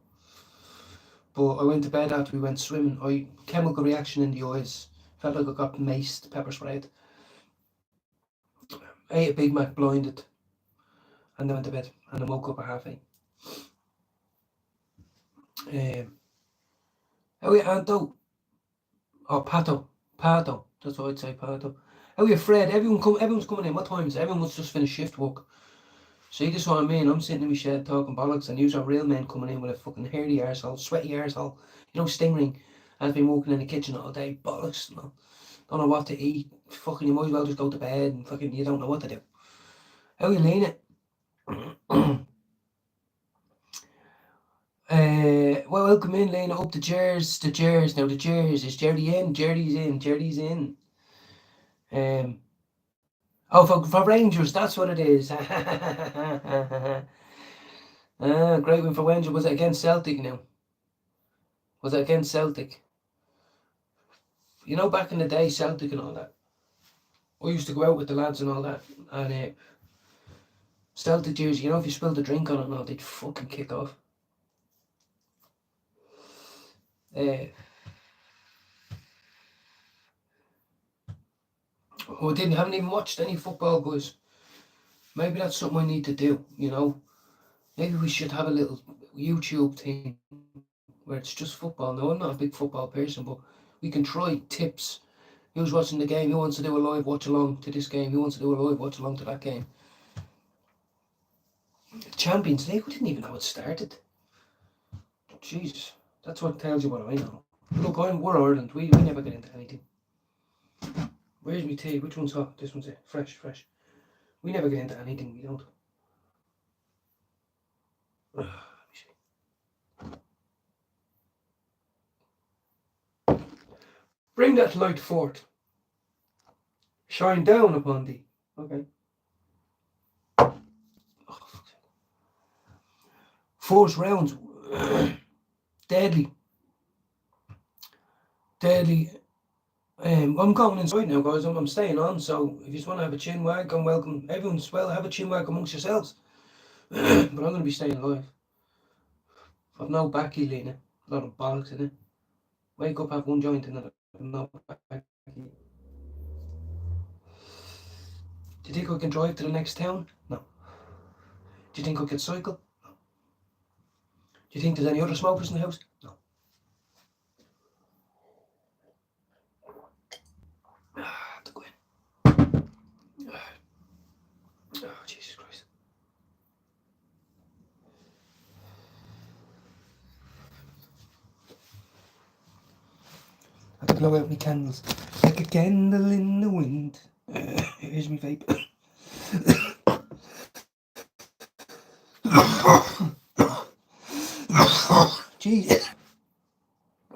But I went to bed after we went swimming. Chemical reaction in the eyes. Felt like I got maced, pepper sprayed. Ate a Big Mac blinded, and then went to bed. And then woke up at 8:30. How are you, Anto? Oh, Pato. That's what I'd say, Pato. How are you, Fred? Everyone's coming in. What time is it? Everyone must just finish shift work. See, this is what I mean. I'm sitting in my shed talking bollocks, and you're real men coming in with a fucking hairy arsehole, sweaty arsehole, you know, stingray. Has been working in the kitchen all day, bollocks. You know. Don't know what to eat. Fucking, you might as well just go to bed and fucking, you don't know what to do. How are you, Lena? Well, welcome in, Lena. Up the chairs. Now the chairs. Is Jerry in? Jerry's in. Oh, for Rangers, that's what it is. Great win for Rangers. Was it against Celtic now? Was it against Celtic? You know, back in the day, Celtic and all that. I used to go out with the lads and all that. And Celtic jersey, you know, if you spilled a drink on it and all, they'd fucking kick off. I haven't even watched any football, guys. Maybe that's something I need to do, you know. Maybe we should have a little YouTube thing where it's just football. No, I'm not a big football person, but we can try tips. Who's watching the game? Who wants to do a live watch along to this game? Who wants to do a live watch along to that game? Champions League? We didn't even know it started. Jesus, that's what tells you what I know. Look, we're Ireland. We never get into anything. Where's my tea? Which one's hot? This one's it. Fresh. We never get into anything. We don't. Bring that light forth. Shine down upon thee. Okay. Oh, Fourth rounds. Deadly. I'm going inside now, guys. I'm staying on. So if you just want to have a chin wag, I'm welcome. Everyone's well. Have a chin wag amongst yourselves. But I'm going to be staying alive. I've no backy, Lena. A lot of bollocks in it. Wake up, have one joint, and then no backy. Do you think I can drive to the next town? No. Do you think I can cycle? No. Do you think there's any other smokers in the house? No. I have to go in. Oh, Jesus Christ. I have to blow out my candles. Like a candle in the wind. Here's my vape. Jeez.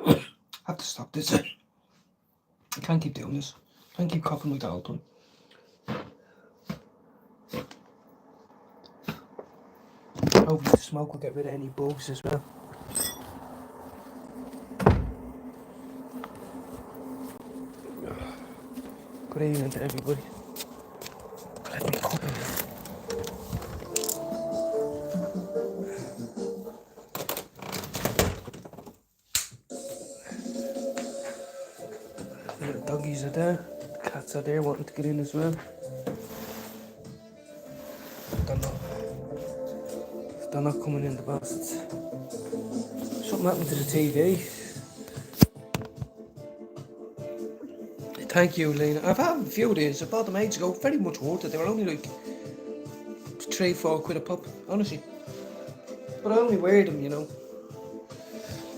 I have to stop this. I can't keep doing this. I can't keep coughing like that all the time. Hopefully the smoke will get rid of any bugs as well. Good evening to everybody. Let me cup in here. The doggies are there. The cats are there wanting to get in as well. Don't know. They're not coming in, the bastards. Something happened to the TV. Thank you, Lena. I've had a few of these. I bought them ages ago. Very much worth it. They were only like 3-4 quid a pop, honestly. But I only wear them, you know.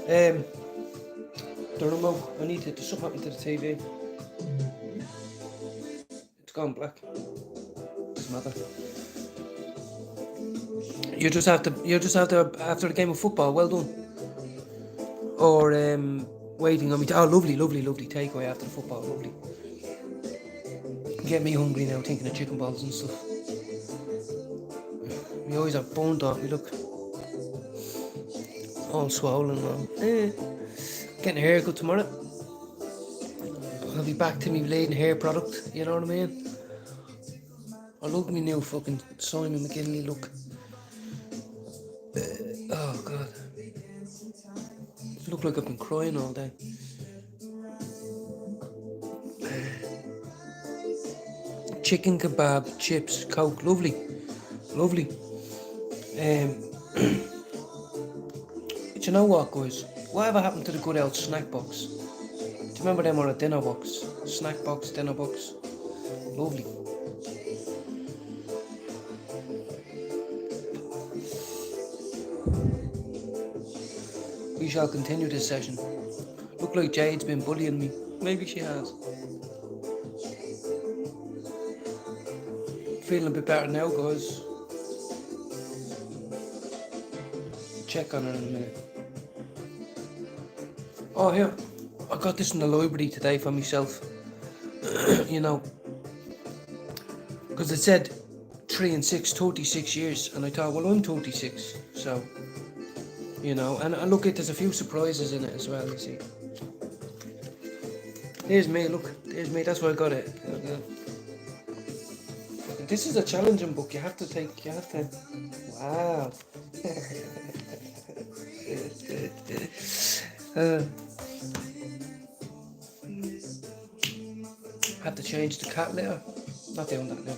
The remote. I need to. There's something happened to the TV. It's gone black. Doesn't matter. You just have to after the game of football. Well done. Or waiting on me. Oh, lovely takeaway after the football. Lovely. Get me hungry now, thinking of chicken balls and stuff. My eyes are boned off. Me look all swollen and getting a haircut tomorrow. I'll be back to me bleeding hair product. You know what I mean? I love me new fucking Simon McGinley look. Oh God. Look like I've been crying all day. Chicken kebab, chips, Coke, lovely. But you know what, guys? Whatever happened to the good old snack box? Do you remember them on a dinner box? Snack box, dinner box. Lovely. We shall continue this session. Look like Jade's been bullying me. Maybe she has. Feeling a bit better now, guys. Check on her in a minute. Oh, here. I got this in the library today for myself. You know. Because it said 3 and 6, 36 years. And I thought, well, I'm 36. So, you know. And look, there's a few surprises in it as well, you see. Here's me, look. There's me. That's why I got it. This is a challenging book. You have to. Wow. Have to change the cat litter. Not doing that now.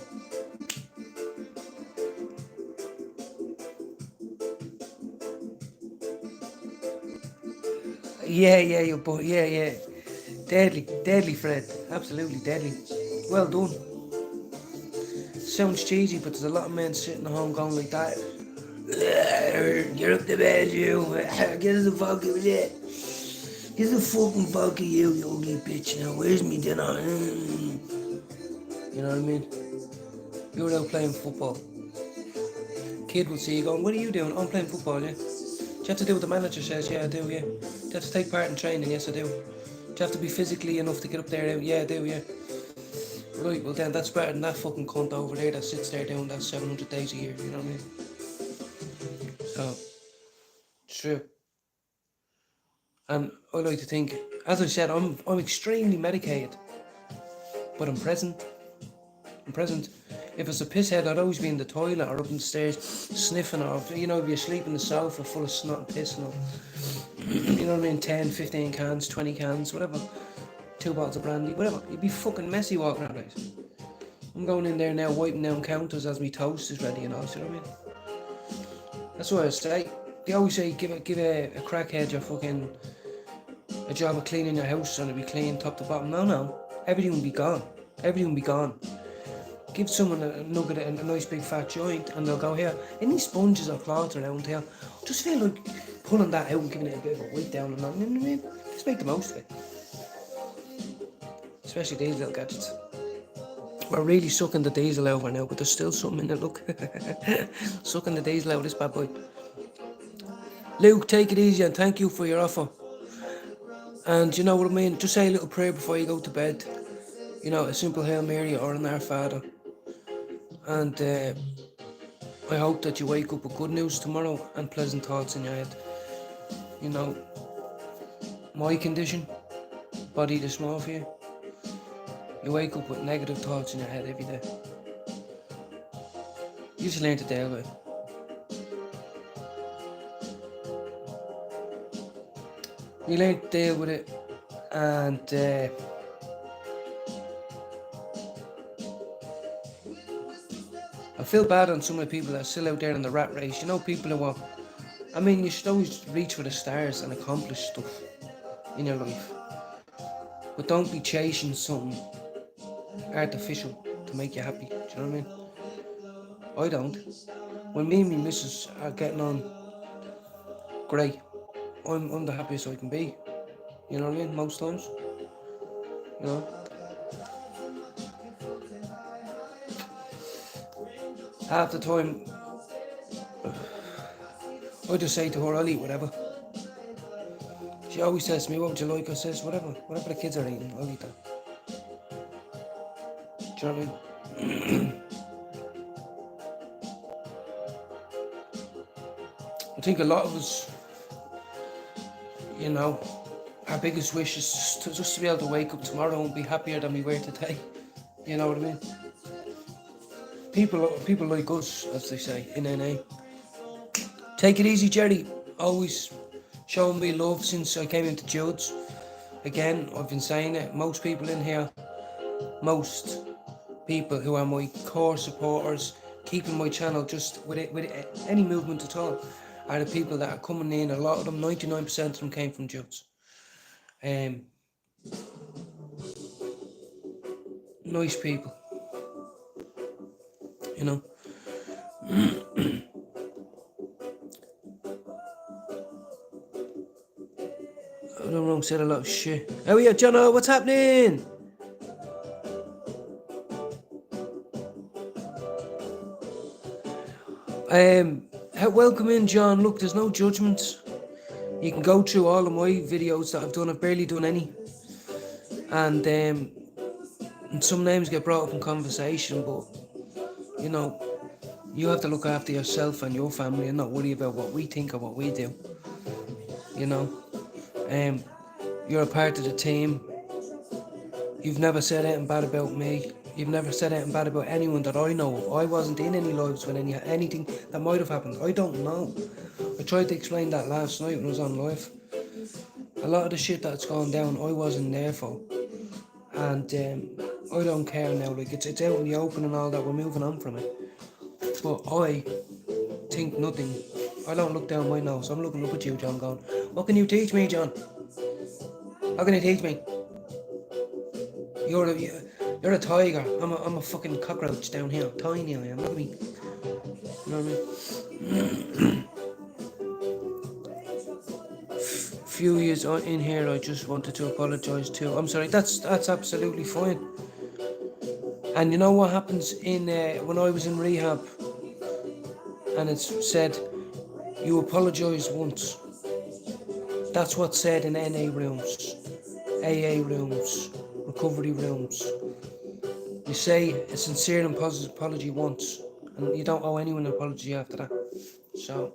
Yeah, you but yeah. Deadly, Fred. Absolutely deadly. Well done. Sounds cheesy, but there's a lot of men sitting at home going like that. Get up to bed, you. Get the fuck of it. Get the fucking fuck of you ugly bitch. Now, where's me dinner? You know what I mean? You're out playing football. Kid will see you going, what are you doing? I'm playing football, yeah. Do you have to do what the manager says? Yeah, I do, yeah. Do you have to take part in training? Yes, I do. Do you have to be physically enough to get up there? Yeah, I do, yeah. Right, well then that's better than that fucking cunt over there that sits there doing that 700 days a year, you know what I mean? So, it's true. And I like to think, as I said, I'm extremely medicated, but I'm present. If it's a pisshead, I'd always be in the toilet or up in the stairs sniffing, or, you know, be asleep on the sofa full of snot and piss and all. You know what I mean? 10, 15 cans, 20 cans, whatever. 2 bottles of brandy, whatever. You'd be fucking messy walking around, right? I'm going in there now, wiping down counters as my toast is ready and all. See what I mean? That's what I say. They always say give a crackhead your fucking a job of cleaning your house and it'll be clean top to bottom. No, everything will be gone. Everything will be gone. Give someone a nugget, a nice big fat joint, and they'll go here. Any sponges or cloths around here, just feel like pulling that out and giving it a bit of a wipe down and all. You know what I mean? Just make the most of it. Especially these little gadgets. We're really sucking the diesel out now, but there's still something in it. Look, sucking the diesel out of this bad boy. Luke, take it easy and thank you for your offer. And you know what I mean? Just say a little prayer before you go to bed. You know, a simple Hail Mary or an Our Father. And I hope that you wake up with good news tomorrow and pleasant thoughts in your head. You know, my condition, body too small for you. You wake up with negative thoughts in your head every day. You just learn to deal with it. You learn to deal with it, and I feel bad on some of the people that are still out there in the rat race. You know, people who are, I mean, you should always reach for the stars and accomplish stuff in your life. But don't be chasing something artificial to make you happy. Do you know what I mean? I don't. When me and my missus are getting on great, I'm the happiest I can be. You know what I mean? Most times. You know? Half the time, I just say to her, I'll eat whatever. She always says to me, what would you like? I says, whatever the kids are eating, I'll eat that. Do you know what I mean? I think a lot of us, you know, our biggest wish is just to be able to wake up tomorrow and be happier than we were today. You know what I mean? People like us, as they say in NA. Take it easy, Jerry. Always showing me love since I came into Jude's. Again, I've been saying it. Most people in here, most people who are my core supporters, keeping my channel just with any movement at all, are the people that are coming in. A lot of them, 99% of them, came from Jude's. Nice people, you know. I don't know, said a lot of shit. Oh yeah, Jono, what's happening? Welcome in, John. Look, there's no judgments. You can go through all of my videos that I've done. I've barely done any. And some names get brought up in conversation, but, you know, you have to look after yourself and your family and not worry about what we think or what we do. You know, you're a part of the team. You've never said anything bad about me. You've never said anything bad about anyone that I know of. I wasn't in any lives when anything that might have happened. I don't know. I tried to explain that last night when I was on live. A lot of the shit that's gone down, I wasn't there for. And I don't care now. Like, it's out in the open and all that. We're moving on from it. But I think nothing. I don't look down my nose. I'm looking up at you, John, going, what can you teach me, John? How can you teach me? You're a tiger. I'm a fucking cockroach down here. Tiny I am. Look at me. You know what I mean? Few years in here, I just wanted to apologise too. I'm sorry. That's absolutely fine. And you know what happens in when I was in rehab, and it's said you apologise once. That's what's said in NA rooms, AA rooms, recovery rooms. You say a sincere and positive apology once, and you don't owe anyone an apology after that. So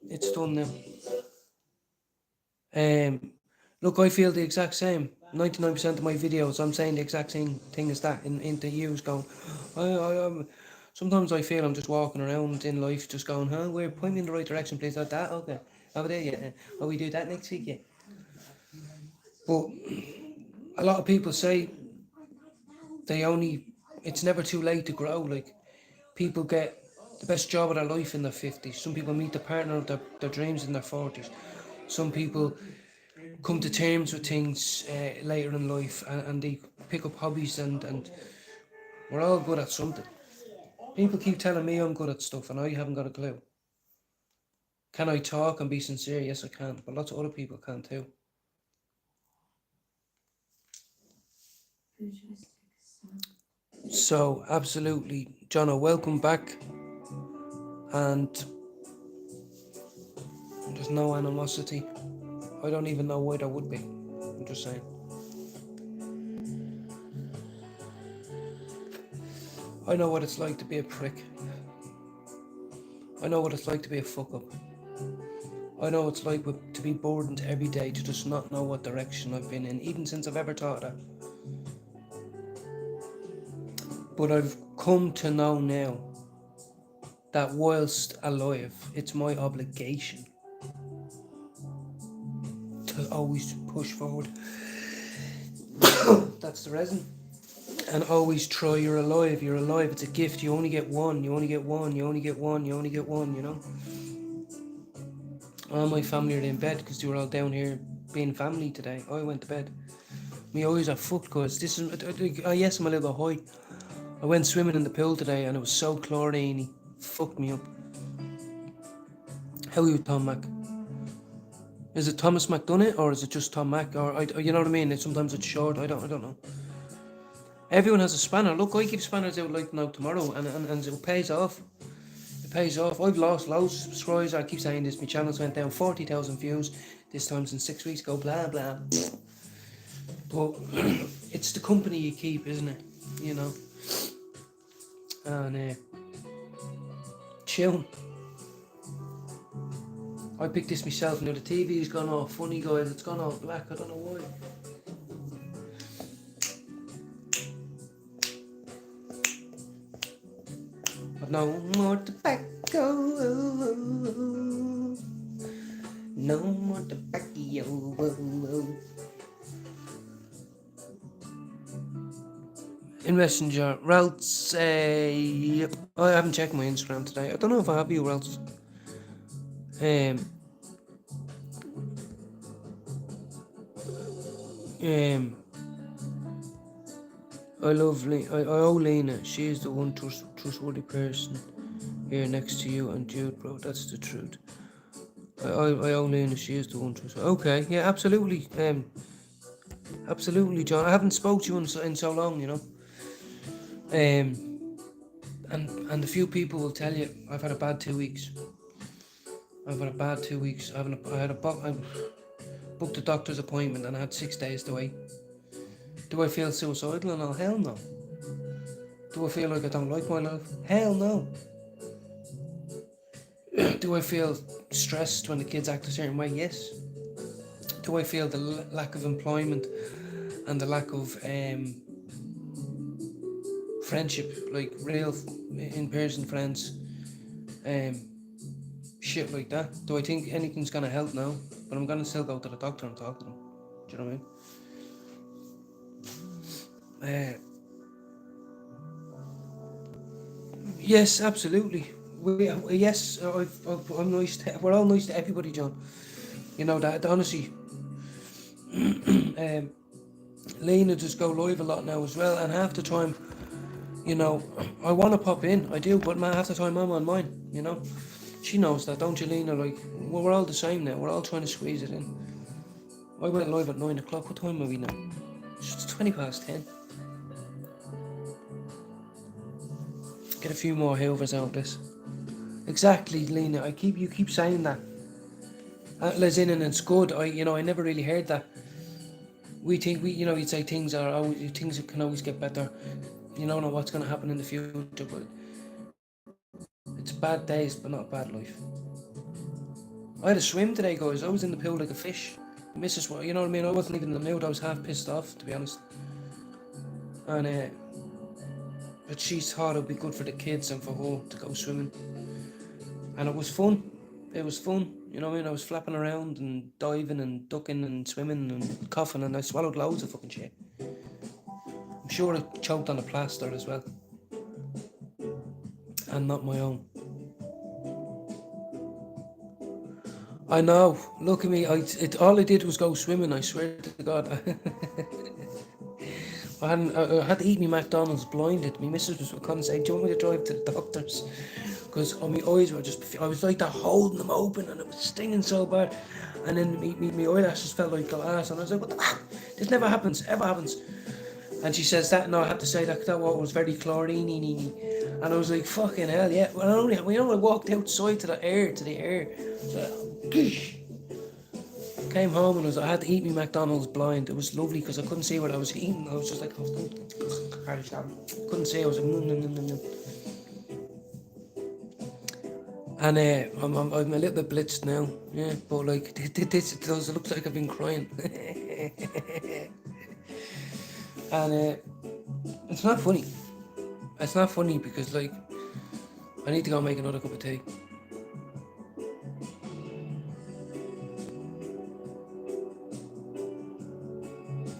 it's done now. Look, I feel the exact same. 99% of my videos, I'm saying the exact same thing as that into use going. Sometimes I feel I'm just walking around in life, just going, where, point me in the right direction, please. Like that, okay. Over there, yeah. Oh, we do that next week, yeah. But a lot of people say they only it's never too late to grow. Like, people get the best job of their life in their 50s. Some people meet the partner of their dreams in their 40s. Some people come to terms with things later in life, and they pick up hobbies, and we're all good at something. People keep telling me I'm good at stuff and I haven't got a clue. Can I talk and be sincere? Yes, I can, but lots of other people can too. So, absolutely, Jono, welcome back. And there's no animosity. I don't even know why there would be. I'm just saying. I know what it's like to be a prick. I know what it's like to be a fuck up. I know what it's like to be burdened every day to just not know what direction I've been in, even since I've ever thought that. But I've come to know now that whilst alive, it's my obligation to always push forward. That's the resin. And always try. You're alive, you're alive. It's a gift. You only get one, you only get one, you only get one, you only get one, you know? All my family are in bed because they were all down here being family today. I went to bed. My eyes are fucked, guys. This is, yes, I'm a little bit high. I went swimming in the pool today and it was so chloriney. Fucked me up. How are you, Tom Mac? Is it Thomas Mac done it, or is it just Tom Mac? Or you know what I mean? Sometimes it's short. I don't know. Everyone has a spanner. Look, I keep spanners out like now tomorrow, and it pays off. It pays off. I've lost loads of subscribers. I keep saying this. My channel's went down 40,000 views this time since 6 weeks ago. Blah blah. But it's the company you keep, isn't it? You know. And chill. I picked this myself. Now the TV's gone all funny, guys. It's gone all black. I don't know why. But no more tobacco. No more tobacco. In Messenger, Ralts, I haven't checked my Instagram today. I don't know if I have you, Ralts. I love I owe Lena. She is the one trustworthy person here next to you and Jude, bro. That's the truth. I owe Lena. She is the one trustworthy. Okay, yeah, absolutely. Absolutely, John. I haven't spoke to you in so long, you know. And a few people will tell you I've had a bad 2 weeks. I booked a doctor's appointment and I had 6 days to wait. Do I feel suicidal and all? Hell no. Do I feel like I don't like my life? Hell no. Do I feel stressed when the kids act a certain way? Yes. Do I feel the lack of employment and the lack of friendship, like real in-person friends, shit like that? Do I think anything's gonna help? No. But I'm gonna still go to the doctor and talk to them. Do you know what I mean? Yes, absolutely. Yes, I'm nice. We're all nice to everybody, John. You know that. Honestly, Lena does go live a lot now as well, and half the time, you know, I want to pop in. I do, but half the time I'm on mine. You know, she knows that, don't you, Lena? Like, well, we're all the same now. We're all trying to squeeze it in. I went live at 9 o'clock. What time are we now? It's 10:20. Get a few more hoovers out of this. Exactly, Lena. You keep saying that. As in, and it's good. I never really heard that. We think you'd say things can always get better. You don't know what's going to happen in the future, but it's bad days, but not bad life. I had a swim today, guys. I was in the pool like a fish. Mrs. You know what I mean? I wasn't even in the mood. I was half pissed off, to be honest. And but she thought it'd be good for the kids and for her to go swimming, and it was fun. It was fun, you know what I mean? I was flapping around and diving and ducking and swimming and coughing, and I swallowed loads of fucking shit. I'm sure it choked on the plaster as well. And not my own. I know. Look at me. All I did was go swimming. I swear to God. I had to eat me McDonald's blinded. My missus was kind of saying, "Do you want me to drive to the doctors?" Because my eyes were I was like that, holding them open, and it was stinging so bad. And then my eyelashes felt like glass, and I was like, "What the fuck? This never happens. Ever happens." And she says that, no, I had to say that water was very chlorine. And I was like, fucking hell, yeah. Well, I walked outside to the air. So, came home and I had to eat me McDonald's blind. It was lovely because I couldn't see what I was eating. I was just like, couldn't see. I was like, no. And I'm a little bit blitzed now, yeah. But like, it looks like I've been crying. And it's not funny. It's not funny because, like, I need to go make another cup of tea.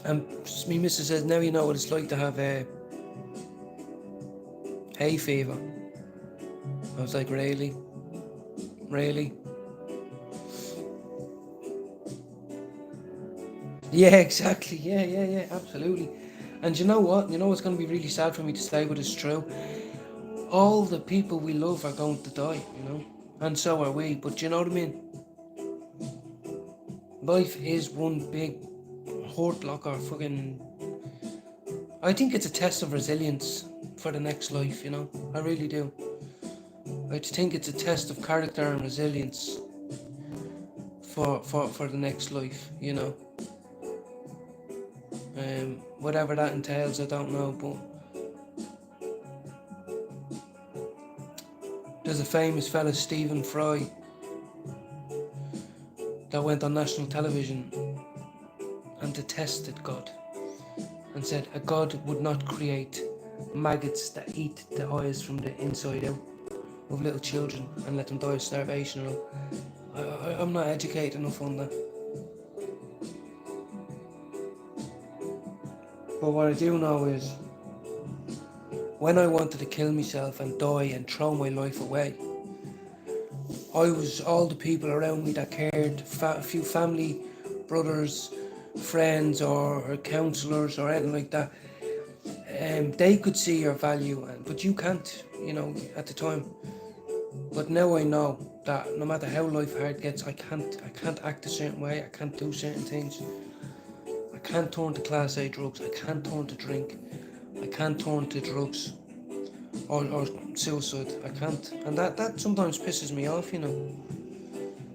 And me missus says, now you know what it's like to have hay fever. I was like, really? Really? Yeah, exactly. Yeah, absolutely. And you know what? You know what's going to be really sad for me to say, but it's true. All the people we love are going to die, you know? And so are we. But you know what I mean? Life is one big hurt locker fucking... I think it's a test of resilience for the next life, you know? I really do. I think it's a test of character and resilience for the next life, you know? Whatever that entails, I don't know, but there's a famous fella, Stephen Fry, that went on national television and detested God and said a God would not create maggots that eat the eyes from the inside out of little children and let them die of starvation. I'm not educated enough on that. But what I do know is, when I wanted to kill myself and die and throw my life away, I was all the people around me that cared, a few family, brothers, friends, or counsellors, or anything like that. They could see your value, but you can't, you know, at the time. But now I know that no matter how life hard gets, I can't act a certain way. I can't do certain things. I can't turn to Class A drugs. I can't turn to drink. I can't turn to drugs or suicide. I can't. And that sometimes pisses me off, you know.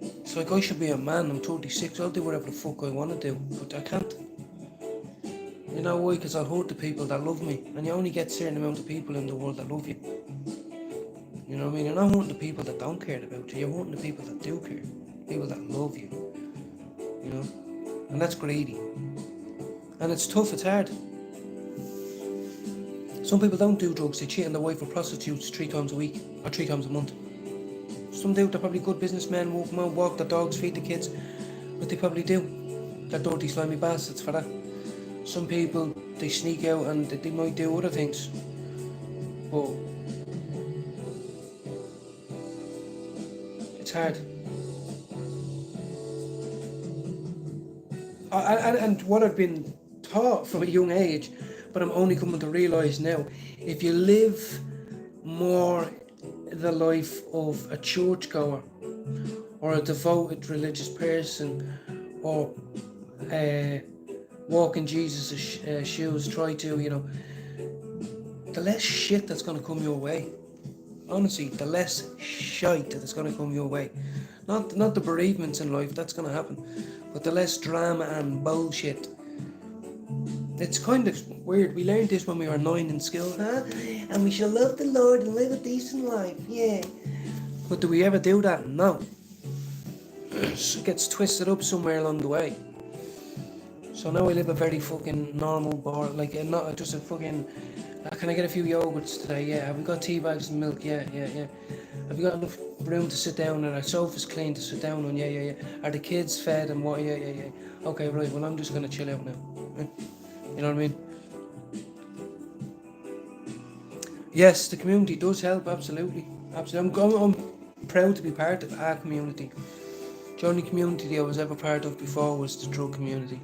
It's like, I should be a man. I'm 36. I'll do whatever the fuck I want to do. But I can't. You know why? Because I'll hurt the people that love me. And you only get a certain amount of people in the world that love you. You know what I mean? You're not hurting the people that don't care about you. You're hurting the people that do care. People that love you. You know? And that's greedy. And it's tough, it's hard. Some people don't do drugs. They cheat on their wife or prostitutes 3 times a week. Or 3 times a month. Some do. They're probably good businessmen. Walk their dogs, feed the kids. But they probably do. They're dirty, slimy bastards for that. Some people, they sneak out and they might do other things. But it's hard. And what I've been taught from a young age, but I'm only coming to realise now, if you live more the life of a churchgoer or a devoted religious person, or walk in Jesus' shoes, try to, you know, the less shit that's going to come your way. Honestly, the less shite that's going to come your way. Not the bereavements in life, that's going to happen, but the less drama and bullshit. It's kind of weird. We learned this when we were 9 in school, huh? And we shall love the Lord and live a decent life, yeah. But do we ever do that? No. It gets twisted up somewhere along the way. So now I live a very fucking normal bar, like not just a fucking. Can I get a few yogurts today? Yeah. Have we got tea bags and milk? Yeah. Have we got enough room to sit down and our sofa's clean to sit down on? Yeah. Are the kids fed and what? Yeah. Okay, right. Well, I'm just gonna chill out now. You know what I mean? Yes, the community does help, absolutely. Absolutely. I'm proud to be part of our community. The only community I was ever part of before was the drug community.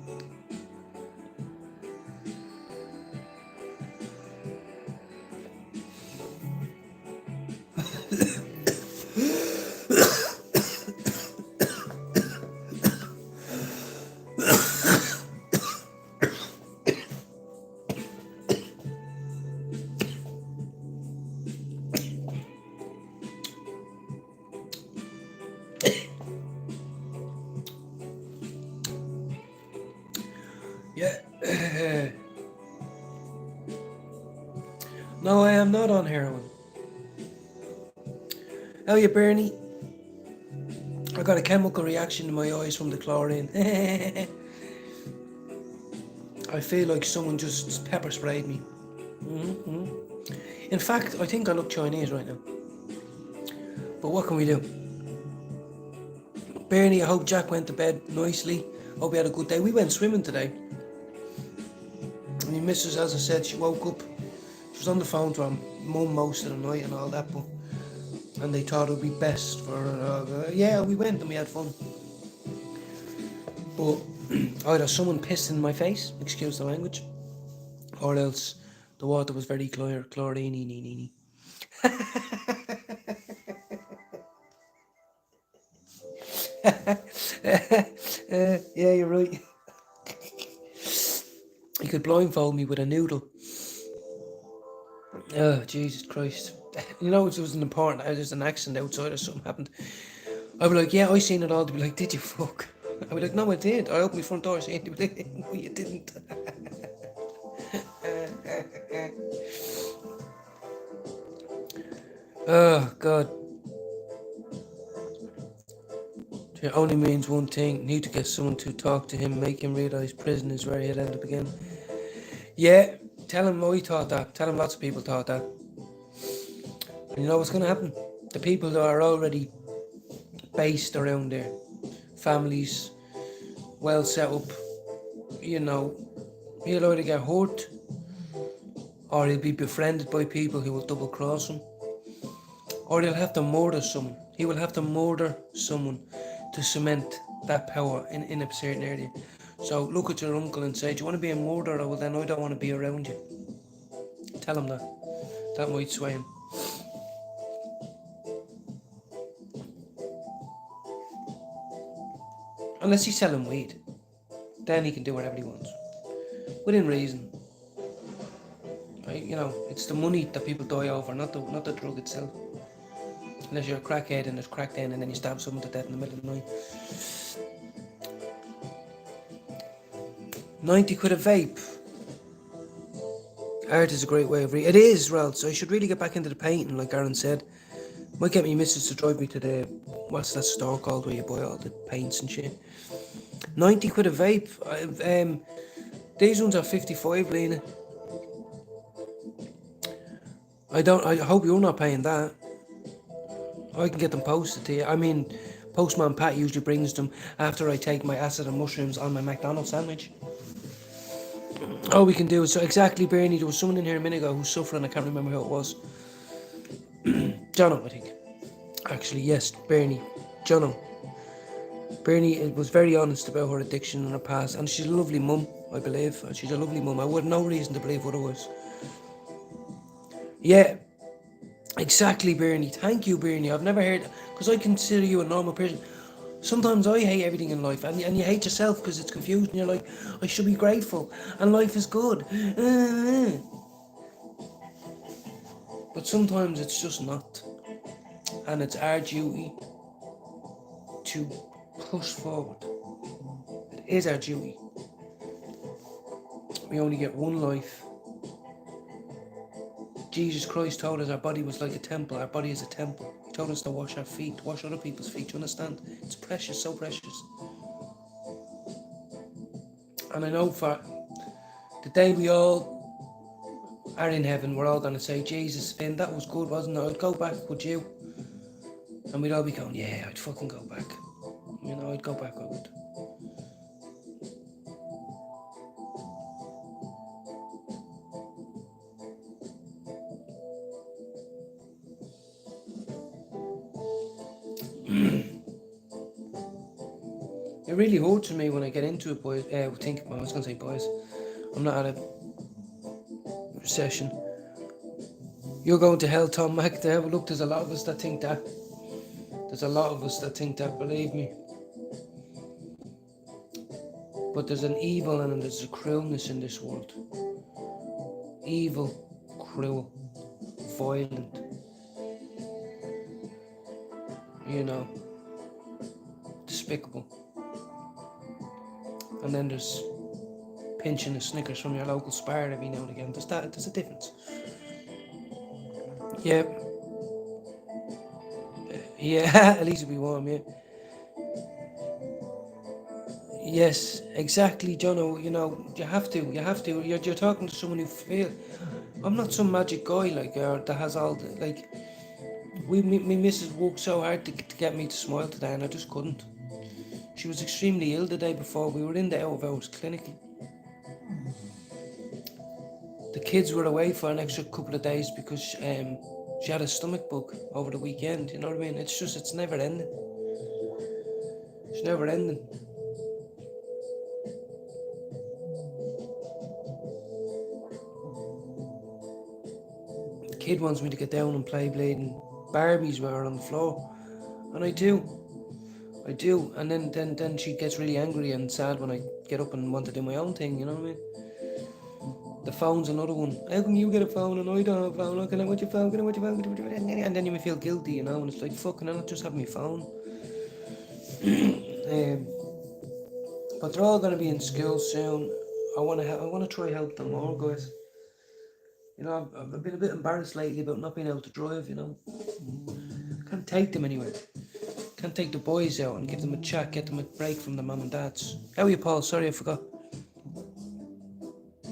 Yeah. No, I am not on heroin. How you, Bernie? I got a chemical reaction in my eyes from the chlorine. I feel like someone just pepper sprayed me. Mm-hmm. In fact, I think I look Chinese right now. But what can we do? Bernie, I hope Jack went to bed nicely. Hope he had a good day. We went swimming today. And my missus, as I said, she woke up. She was on the phone to her mum most of the night and all that. And they thought it would be best for her. Yeah, we went and we had fun. But either someone pissed in my face, excuse the language, or else the water was very chlorine. Yeah, you're right. You could blindfold me with a noodle. Oh, Jesus Christ. You know, it was an important, there's an accident outside or something happened. I'd be like, yeah, I seen it all. They'd be like, did you fuck? I'd be like, no, I did. I opened my front door, saying, they'd be like, no, you didn't. Oh, God. It only means one thing. Need to get someone to talk to him, make him realise prison is where he'll end up again. Yeah, tell him I thought that. Tell him lots of people thought that. And you know what's going to happen? The people that are already based around there, families, well set up, you know, he'll either get hurt or he'll be befriended by people who will double cross him, or he'll have to murder someone. He will have to murder someone to cement that power in a certain area. So look at your uncle and say, do you want to be a murderer? Well, then I don't want to be around you. Tell him that. That might sway him. Unless he's selling weed, then he can do whatever he wants, within reason. You know, it's the money that people die over, not the drug itself. Unless you're a crackhead and there's crack then, and then you stab someone to death in the middle of the night. 90 quid a vape. Art is a great way of it is, Ralph. So I should really get back into the painting, like Aaron said. Might get me missus to drive me to the, what's that store called where you buy all the paints and shit. 90 quid a vape. These ones are 55, Lena. I hope you're not paying that. I can get them posted to you. I mean, Postman Pat usually brings them after I take my acid and mushrooms on my McDonald's sandwich. All we can do is, so exactly, Bernie, there was someone in here a minute ago who's suffering, I can't remember who it was. Jono, I think. Actually, yes, Bernie. Jono. Bernie was very honest about her addiction and her past, and she's a lovely mum, I believe. She's a lovely mum. I would have no reason to believe otherwise. Yeah, exactly, Bernie. Thank you, Bernie. I've never heard, because I consider you a normal person. Sometimes I hate everything in life, and you hate yourself because it's confused, and you're like, I should be grateful, and life is good. But sometimes it's just not. And it's our duty to push forward. It is our duty. We only get one life. Jesus Christ told us our body was like a temple. Our body is a temple. He told us to wash our feet, to wash other people's feet. Do you understand? It's precious, so precious. And I know for the day we all are in heaven, we're all going to say, Jesus, Finn, that was good, wasn't it? I'd go back, would you? And we'd all be going, yeah, I'd fucking go back. You know, I'd go back, I would. It really hurts me when I get into it, boys. I was going to say boys. I'm not at a session. You're going to hell, Tom Mac. There. Look, there's a lot of us that think that. There's a lot of us that think that, believe me. But there's an evil and there's a cruelness in this world. Evil, cruel, violent. You know, despicable. And then there's pinching a Snickers from your local Spar every now and again. There's a difference. Yeah. Yeah, at least it'll be warm, yeah. Yes, exactly, Jono. You know, you have to. You're talking to someone who feel. I'm not some magic guy like that has all the, like. Me missus worked so hard to get me to smile today, and I just couldn't. She was extremely ill the day before. We were in the out of hours clinic. The kids were away for an extra couple of days because she had a stomach bug over the weekend. You know what I mean? It's never ending. It's never ending. The kid wants me to get down and play Blade and Barbies were on the floor, and I do, and then she gets really angry and sad when I get up and want to do my own thing. You know what I mean? The phone's another one. How come you get a phone and I don't have a phone? How can I watch your phone? And then you may feel guilty, you know, and it's like, fucking, I not just have my phone. But they're all going to be in school soon. I want to try help them more, guys. You know, I've been a bit embarrassed lately about not being able to drive, you know. Can't take them anywhere. Can't take the boys out and give them a chat, get them a break from the mum and dads. How are you, Paul? Sorry, I forgot.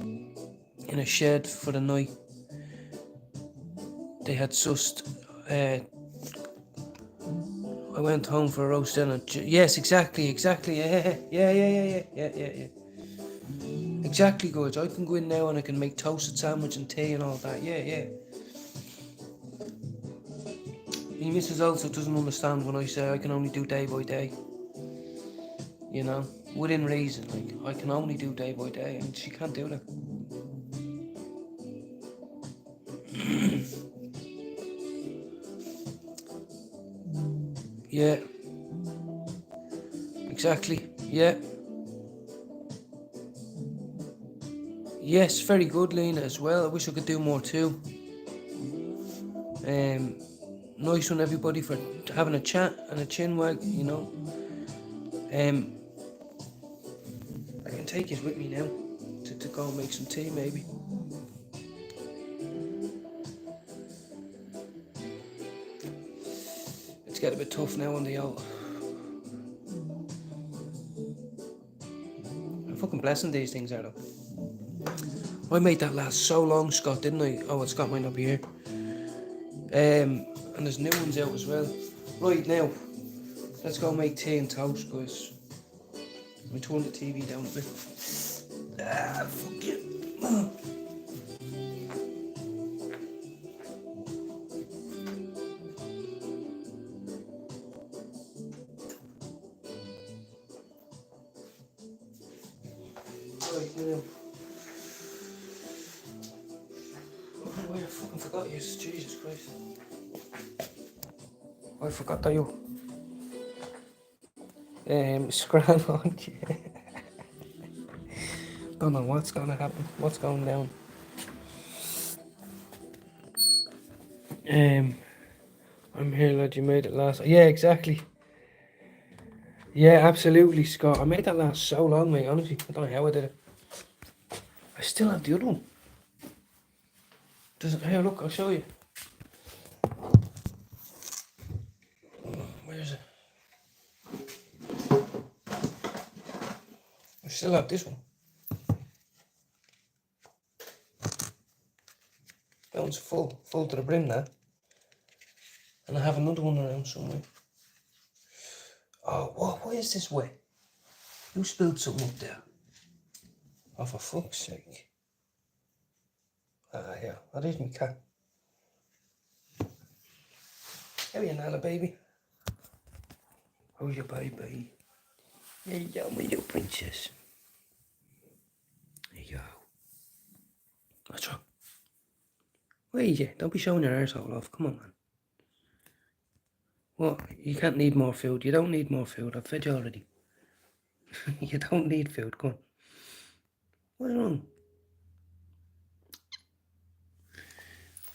In a shed for the night. They had sussed. I went home for a roast dinner. Yes, exactly. Yeah. Exactly, guys. I can go in now and I can make toasted sandwich and tea and all that. Yeah. My missus also doesn't understand when I say I can only do day by day. You know, within reason. Like, I can only do day by day, and she can't do that. Yeah. Exactly. Yeah. Yes, very good, Lena, as well. I wish I could do more too. Nice one, everybody, for having a chat and a chin wag, you know. I can take it with me now to go and make some tea, maybe. It's getting a bit tough now on the old. I'm fucking blessing these things out of. I made that last so long, Scott, didn't I? Oh, Scott might not be here. And there's new ones out as well. Right, now, let's go make tea and toast, guys. Let me turn the TV down a bit. Fuck it. Right, now. I fucking forgot you, Jesus Christ. I forgot that you. Scram on. Don't know what's gonna happen. What's going down? I'm here, lad. You made it last. Yeah, exactly. Yeah, absolutely, Scott. I made that last so long, mate. Honestly, I don't know how I did it. I still have the other one. Here, look, I'll show you. Where is it? I still have this one. That one's full to the brim now. And I have another one around somewhere. Oh, what? Why is this wet? Who spilled something up there? Oh, for fuck's sake. Yeah, that is my cat. How are you, Nala, baby? Oh, your baby. Hello, my little princess. There you go. What's wrong? Where are you? Don't be showing your arsehole off. Come on, man. What? You can't need more food. You don't need more food. I've fed you already. You don't need food. Come on. What's wrong?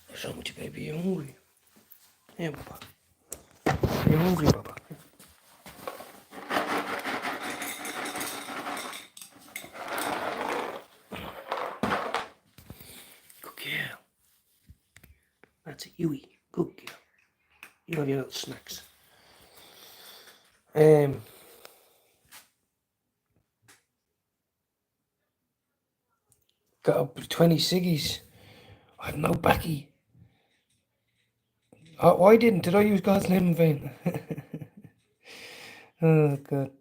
What's wrong with you, baby? You're hungry. Yeah, Papa. You're hungry, Papa. Good girl. That's it. You eat. Good girl. You have your little snacks. Got up 20 ciggies. I have no backy. Oh, why didn't? Did I use God's name in vain? Oh, God.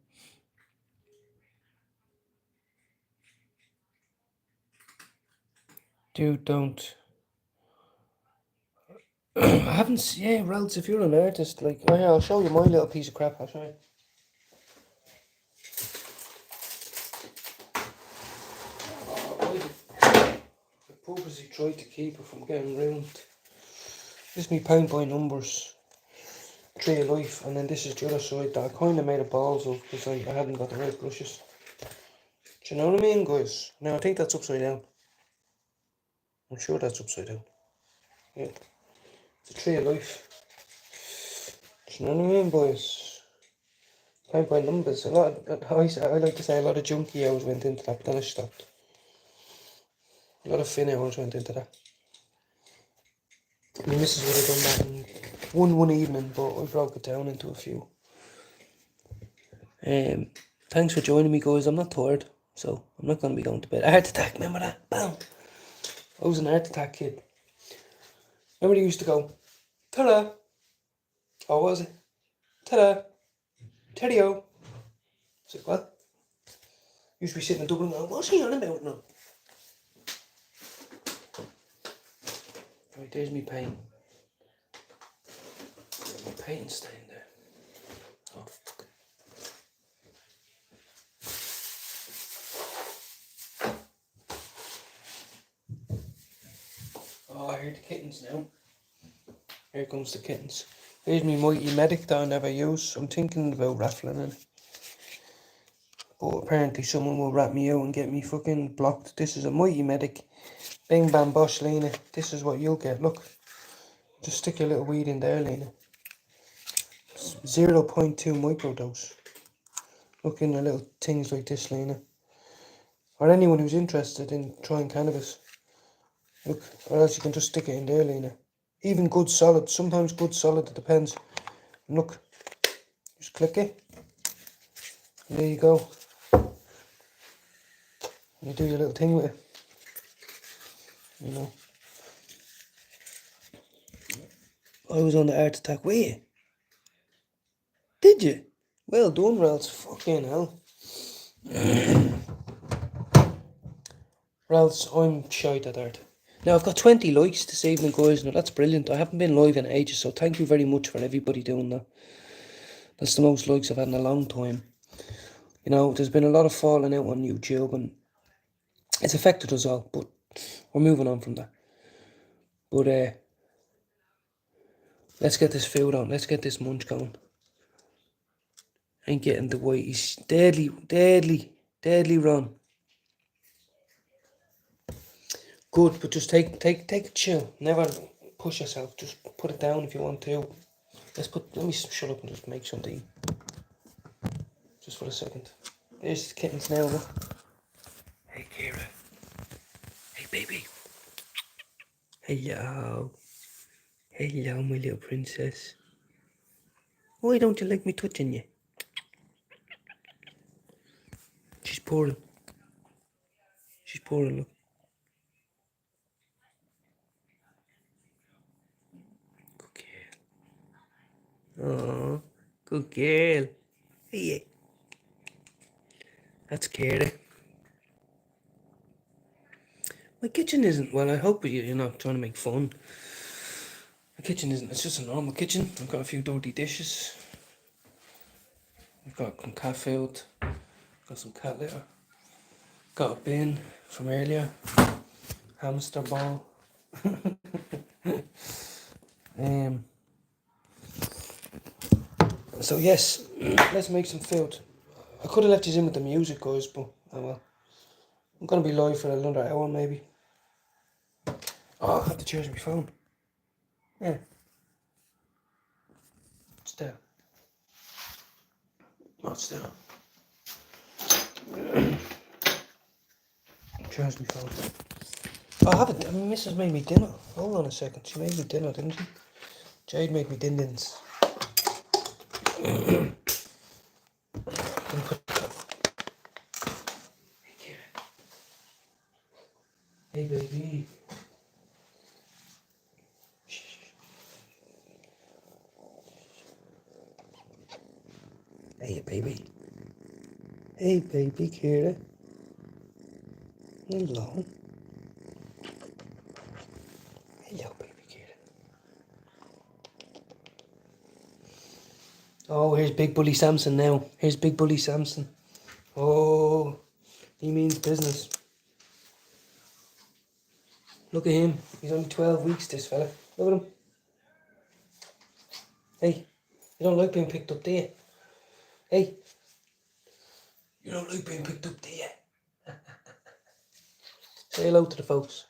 Dude, don't. I haven't. Yeah, Ralph, if you're an artist, like, oh, yeah, I'll show you my little piece of crap. I'll show you. I purposely tried to keep it from getting ruined. This is me paint by numbers. Tree of Life, and then this is the other side that I kind of made a balls of because I hadn't got the right brushes. Do you know what I mean, guys? Now, I think that's upside down. I'm sure that's upside down. Yeah. It's a Tree of Life. Do you know what I mean, boys? Paint by numbers. A lot of, I like to say a lot of junky hours went into that, but then I stopped. A lot of thin hours went into that. My missus would have done that in one evening, but I broke it down into a few. Thanks for joining me, guys. I'm not tired, so I'm not going to be going to bed. Heart attack, remember that? Bam! I was an heart attack kid. Remember they used to go, ta-da! Or was it? Ta-da! Teddy-o! I was like, what? Used to be sitting in Dublin going, what's he on about now? Right, there's me paint. My painting stain there. Oh, fuck. Oh, I hear the kittens now. Here comes the kittens. Here's me Mighty Medic that I never use. I'm thinking about raffling in it. But apparently someone will rat me out and get me fucking blocked. This is a Mighty Medic. Bing bam bosh, Lena. This is what you'll get. Look. Just stick your little weed in there, Lena. 0.2 microdose. Look in the little things like this, Lena. Or anyone who's interested in trying cannabis. Look, or else you can just stick it in there, Lena. Even good solid. Sometimes good solid, it depends. And look. Just click it. And there you go. You do your little thing with it. You know. I was on the heart attack with you. Did you? Well done, Ralph. Fucking hell. Ralph, I'm shite at art. Now, I've got 20 likes this evening, guys. Now, that's brilliant. I haven't been live in ages, so thank you very much for everybody doing that. That's the most likes I've had in a long time. You know, there's been a lot of falling out on YouTube, and it's affected us all, but we're moving on from that. But, let's get this food on. Let's get this munch going. Ain't getting the weight. He's deadly, deadly, deadly wrong. Good, but just take a chill. Never push yourself. Just put it down if you want to. Let me shut up and just make something. Just for a second. There's the kittens now, look. Hey, Kira. Hey, baby. Hello. Hello, my little princess. Why don't you like me touching you? She's pouring. She's pouring, look. Good girl. Oh, good girl. Hey. That's Kira. My kitchen isn't, well, I hope you're not trying to make fun. My kitchen isn't, it's just a normal kitchen. I've got a few dirty dishes. I've got some cat food. Got some cat litter. Got a bin from earlier. Hamster ball. So yes, let's make some food. I could have left you in with the music, guys, but oh well. I'm gonna be live for another hour maybe. Oh, I have to charge my phone. Yeah. It's there. Oh, it's there. Charge my phone. Oh, I haven't. Mrs. made me dinner. Hold on a second. She made me dinner, didn't she? Jade made me din-dins. Hey, baby. Hey, baby. Hey, baby, Kira. Hello. Hello, baby, Kira. Oh, here's Big Bully Samson now. Here's Big Bully Samson. Oh, he means business. Look at him. He's only 12 weeks, this fella. Look at him. Hey, you don't like being picked up, do you? Hey, you don't like being picked up, do you? Say hello to the folks.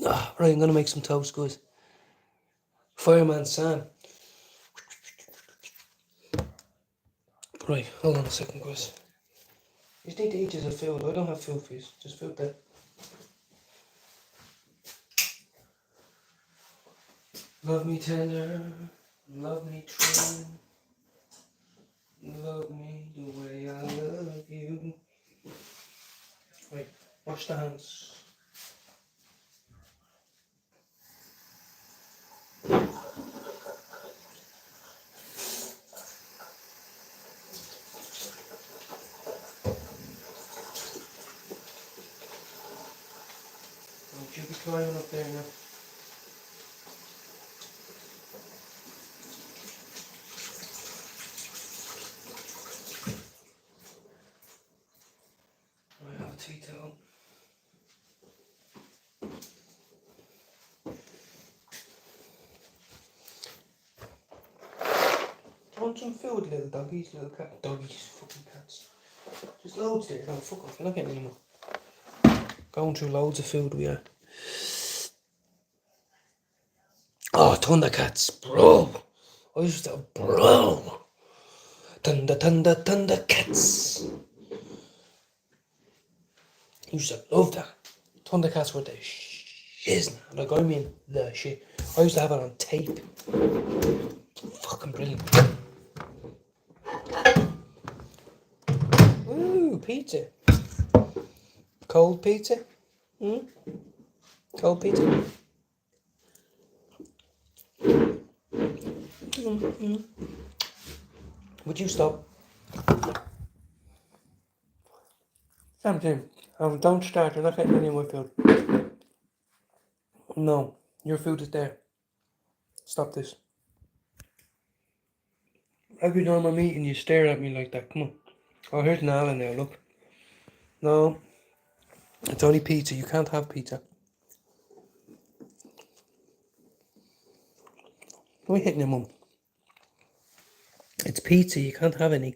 Right, I'm going to make some toast, guys. Fireman Sam. Right, hold on a second, guys. You need to eat as a food. I don't have food for you. Just food there. Love me tender, love me true, love me the way I love you. Right, wash the hands. Don't you be climbing up there now. I have a tea towel. Want some food, little doggies, little cat doggies, fucking cats. There's loads there. No, fuck off. You're not getting any more. Going through loads of food we are. Oh, Thundercats, bro. I used to, bro. Thundercats. I used to love that. Thundercats were the shiznit. Like, I mean, the shit. I used to have it on tape. Fucking brilliant. Ooh, pizza. Cold pizza? Cold pizza? Would you stop? Sam, don't start. You're not getting any of my food. No, your food is there. Stop this. Every time I'm eating, you stare at me like that. Come on. Oh, here's Nala now, look. No, it's only pizza. You can't have pizza. Why are you hitting your mum? It's pizza. You can't have any. You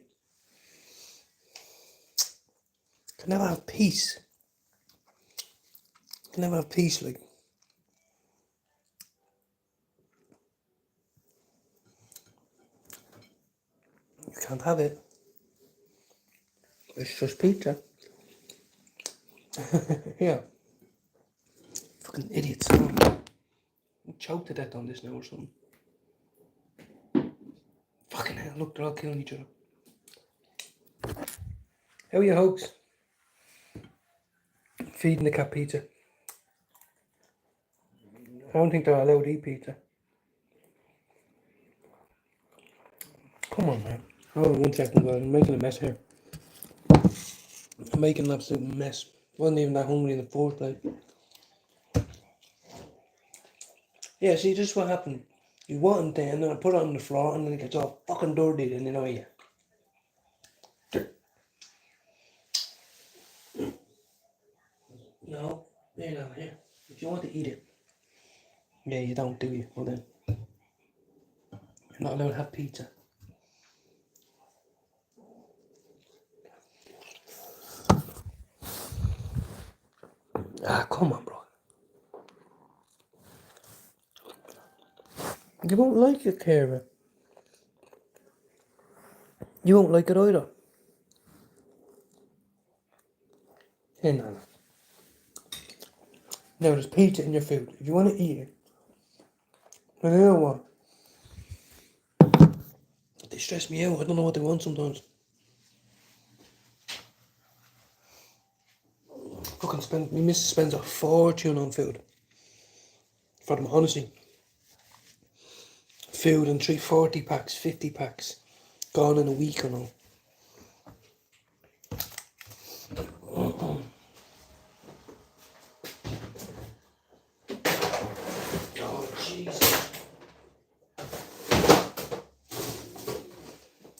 can never have peace. You can never have peace, like. You can't have it. It's just pizza. Yeah. Fucking idiots. Choke to death on this now or something. Fucking hell, look, they're all killing each other. How are you, hoax? Feeding the cat pizza. I don't think they're allowed to eat pizza. Come on, man. Hold on 1 second, guys. I'm making a mess here. I'm making an absolute mess. Wasn't even that hungry in the first place. Yeah, see, this is what happened. You want it there, and then I put it on the floor, and then it gets all fucking dirty, and then you. No, there you go, here. If you want to eat it. Yeah, you don't, do you? Well then. You're not allowed to have pizza. Ah, come on, bro. You won't like it, Kara. You won't like it either. Here, Nana. Now there's pizza in your food. If you want to eat it, but you know what? They stress me out. I don't know what they want sometimes. My missus spends a fortune on food. For them, honestly. Food and 40 packs, 50 packs. Gone in a week or no. Oh, Jesus.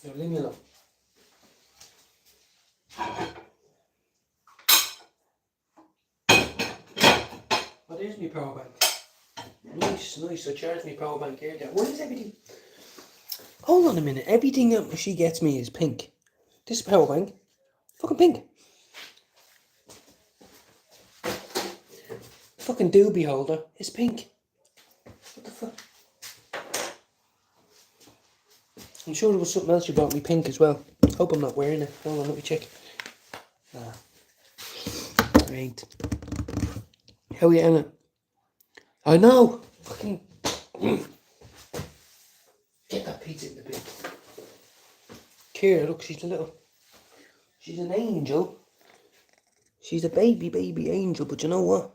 Now, leave me alone. Oh, there's my power bank. Nice. I charged my power bank here. Why is everything... Hold on a minute. Everything that she gets me is pink. This power bank. Fucking pink. Fucking doobie holder is pink. What the fuck? I'm sure there was something else you brought me pink as well. Hope I'm not wearing it. Hold on, let me check. Nah. I ain't. How are you, Anna? I know! Fucking... Get that pizza in the bin. Kira, look, she's an angel. She's a baby angel, but you know what?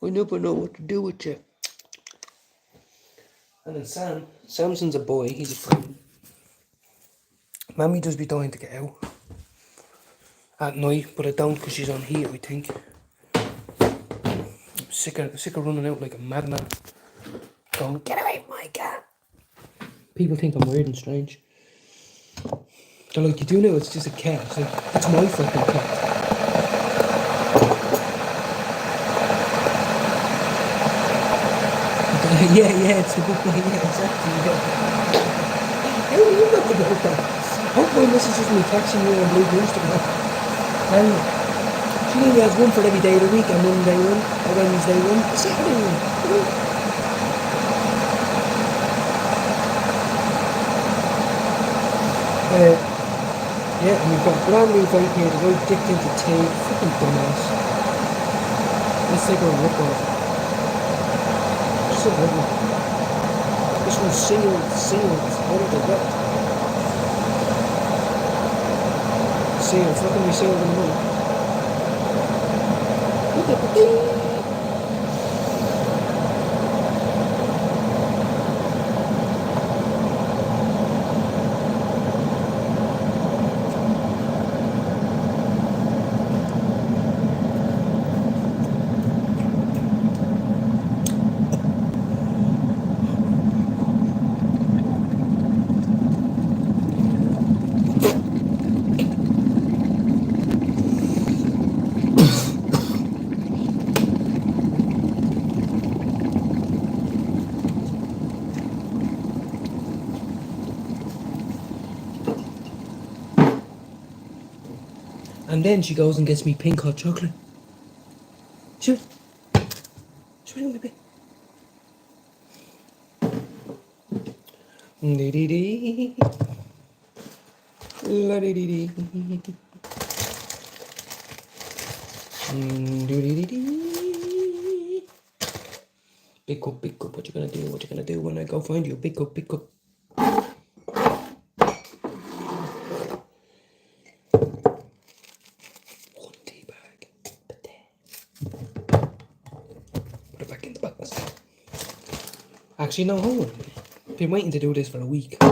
I never know what to do with you. And then Samson's a boy, he's a friend. Mammy does be dying to get out at night, but I don't because she's on heat, I think. I'm sick of running out like a madman. Going, get away from my cat. People think I'm weird and strange. They're like, you do know it's just a cat. It's like, it's my fucking cat. Yeah, it's the book. Yeah, exactly. Yeah. How do you know about that? I hope my missus isn't texting you on Blue Instagram. She only has one for every day of the week, and Monday one, a Wednesday one, a Saturday one. Yeah, and we've got a brand new vape here, the guy dipped into tea. Fucking dumbass. Let's take a look off. So heavy. This one's sealed. What did they get? Sealed, fucking resealed in the money. Look at the And then she goes and gets me pink hot chocolate. Shoot. Shoot me, baby. Dee-dee-dee. La-dee-dee-dee. Dee-dee-dee-dee. Pick up. What you gonna do when I go find you? Pick up. Actually, no, hold on. I've been waiting to do this for a week. I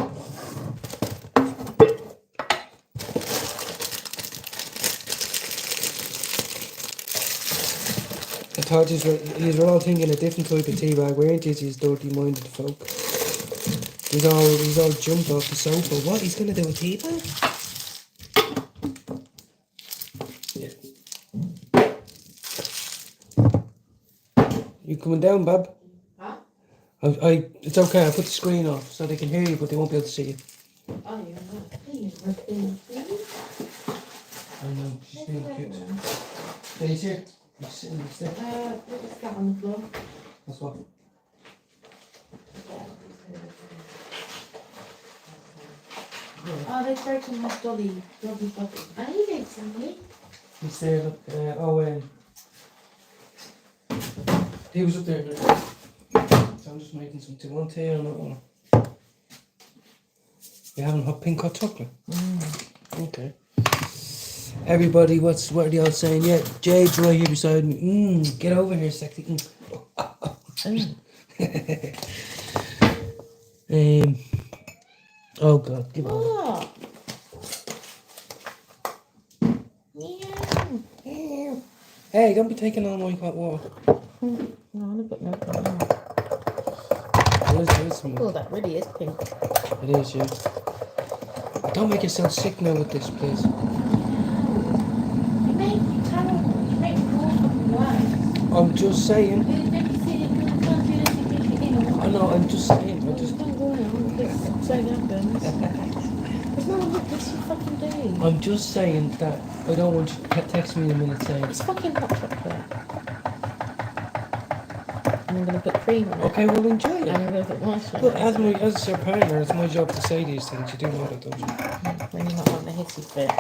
thought you were all thinking a different type of tea bag, weren't you, dirty-minded folk? He's all jumped off the sofa. What? He's gonna do a tea bag? Yeah. You coming down, Bob? Huh? It's okay. I put the screen off so they can hear you, but they won't be able to see you. Oh, you're not. I know. She's being cute. He's here. He's sitting there. Let's get on the floor. That's what. Oh, they've broken my dolly. I need it, somebody. He's there. Look. He was up there. So I'm just making some tea. One tea or not one. You having hot chocolate? Okay. Everybody, what are they all saying? Yeah, Jade's right here beside me. Get over here, sexy. Oh God, give over. What? Hey, don't be taking all my hot water. No, I've got no problem. Oh, that really is pink. It is, yeah. Don't make yourself sick now with this, please. You make me terrible. You make me all fucking worse. I'm just saying. You make me see it, you can't do anything again. I know, I'm just saying. Don't go on, because something happens. There's no one what you fucking do. I'm just saying that I don't want you to text me in a minute saying. It's fucking hot chocolate. And I'm going to put cream on it. Okay, well enjoy it. And I'm going to put marshmallow. Look, as your partner, it's my job to say these things. You do know that, don't you? When you're not on the hissy fit.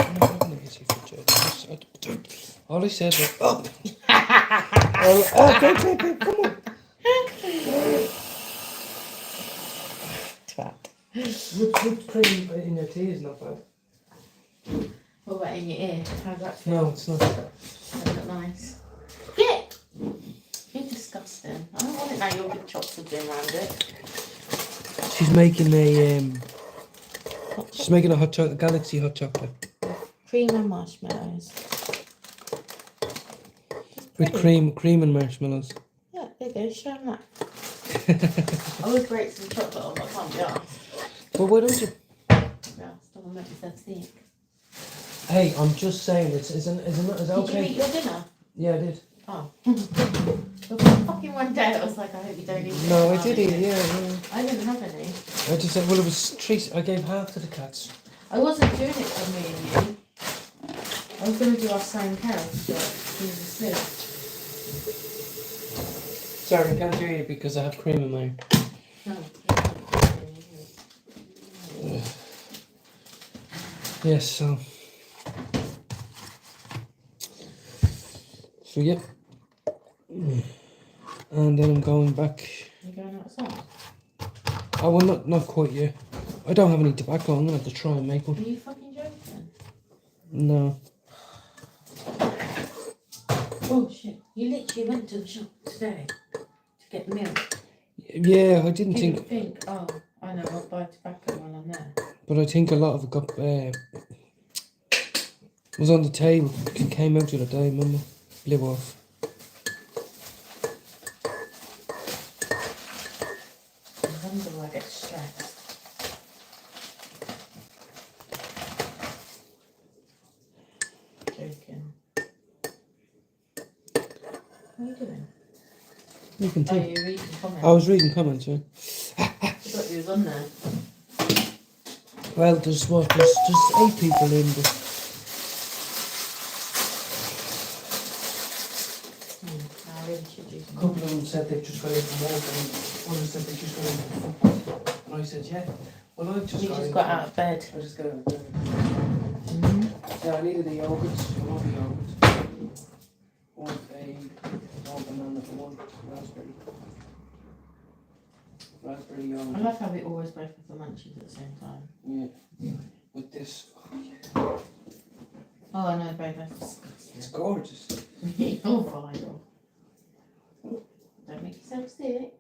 I'm not having a hissy fit, Jade. All I said was, oh! Okay, come on. Twat. Whipped cream in your tea is not bad. What about in your ear? How's that feel? No, it's not. That's not nice. Get! You're disgusting. I don't want it now. Your big chops have been around it. She's making a hot chocolate, Galaxy hot chocolate. Cream and marshmallows. With cream and marshmallows. Yeah, there you go. Show them that. I would break some chocolate on, but I can't be asked. Well, why don't you? Yeah, still gonna make myself sick. Hey, I'm just saying, is that Did you okay? eat your dinner? Yeah, I did. Oh. The fucking one day I was like, I hope you don't eat it. No, I did eat, yeah. I didn't have any. I just said, well, it was treats. I gave half to the cats. I wasn't doing it for me and you. I was going to do our Sam Carol, but she was asleep. Sorry, I can't hear you because I have cream in mine. No. Yes, so yeah. And then I'm going back. You're going outside? Oh, well, not quite yet. I don't have any tobacco. I'm going to have to try and make one. Are you fucking joking? No. Oh shit. You literally went to the shop today to get milk. Yeah, I didn't Didn't think. think, oh, I know, I'll buy tobacco while I'm there. But I think a lot of it was on the table. It came out the other day, remember? Blew off. I wonder why I get stressed. Joking. What are you doing? You can Oh, think. you're reading comments. I was reading comments, yeah. I forgot you was on there. Well, there's 8 people in, but I really should use a couple of them said they just got in from work, and others said they just got in from football. And I said, yeah. Well, I just You got just in got from- out of bed. I just got out of bed. Mm-hmm. Yeah, I needed the yogurts. I want the yogurts. One banana for one raspberry I yogurt. love how we always both have the munchies at the same time. Yeah. With this. Oh, I know, babe, that's disgusting. It's gorgeous. You're vile. Don't make yourself sick.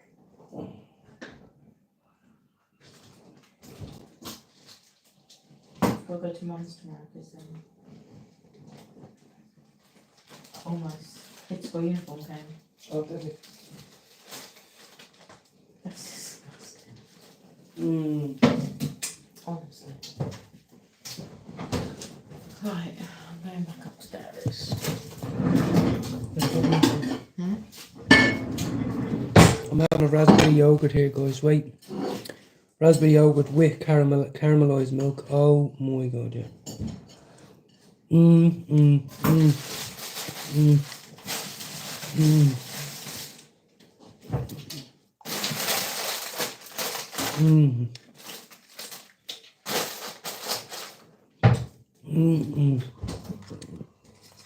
We'll go to Mons tomorrow because almost kids' school uniform came. Oh, did it? That's disgusting. Honestly. Right, I'm going back upstairs. I'm having a raspberry yogurt here, guys. Wait. Raspberry yogurt with caramelized milk. Oh my god, yeah. Mmm, mmm, mmm, mmm, mmm. Mmm. Mmm.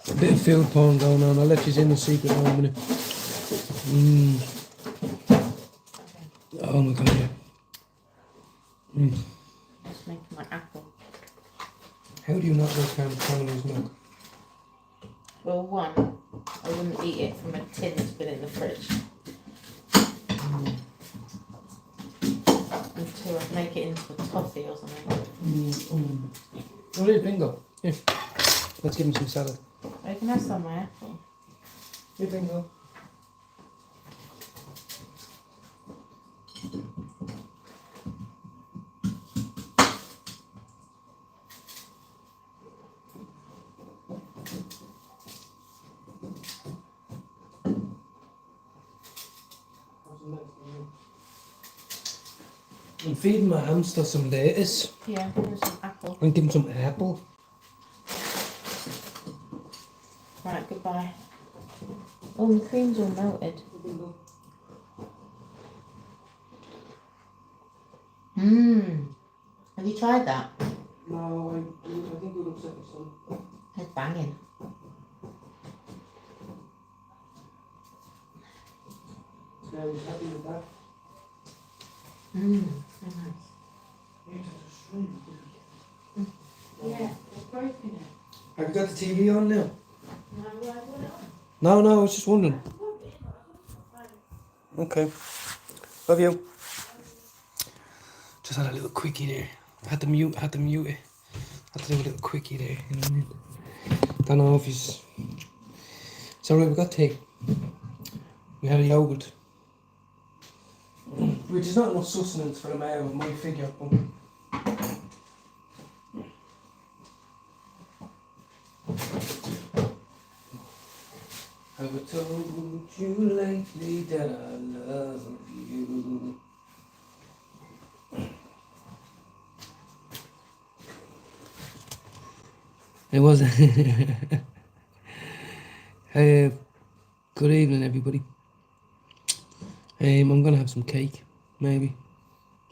A bit of field porn going on. I'll let you in the secret in a minute. Mmm. Oh my god, yeah. Mmm. Just making my apple. How do you not like caramelized milk? Well, one, I wouldn't eat it from a tin that's been in the fridge. And two, I'd make it into a toffee or something. Oh, there's Bingo. Here. Let's give him some salad. I can have some of my apple. Here, Bingo. I'm feeding my hamster some lettuce. Yeah, here's some apple. And give him some apple. Right, goodbye. Oh, the cream's all melted. Have you tried that? No, I think we'll upset my son. It's banging. Yeah, he's happy with that. So nice. Yeah, it's broken it. Have you got the TV on now? No, why would I? No, I was just wondering. Okay. Love you. Just had a little quickie there. Had to mute it. Had to do a little quickie there. You know what I mean? Don't know if he's... It's alright, we got tea. We had a yogurt. Which is not enough sustenance for a male of my figure. But have I told you lately that I love you? It wasn't. Hey, good evening, everybody. I'm gonna have some cake, maybe.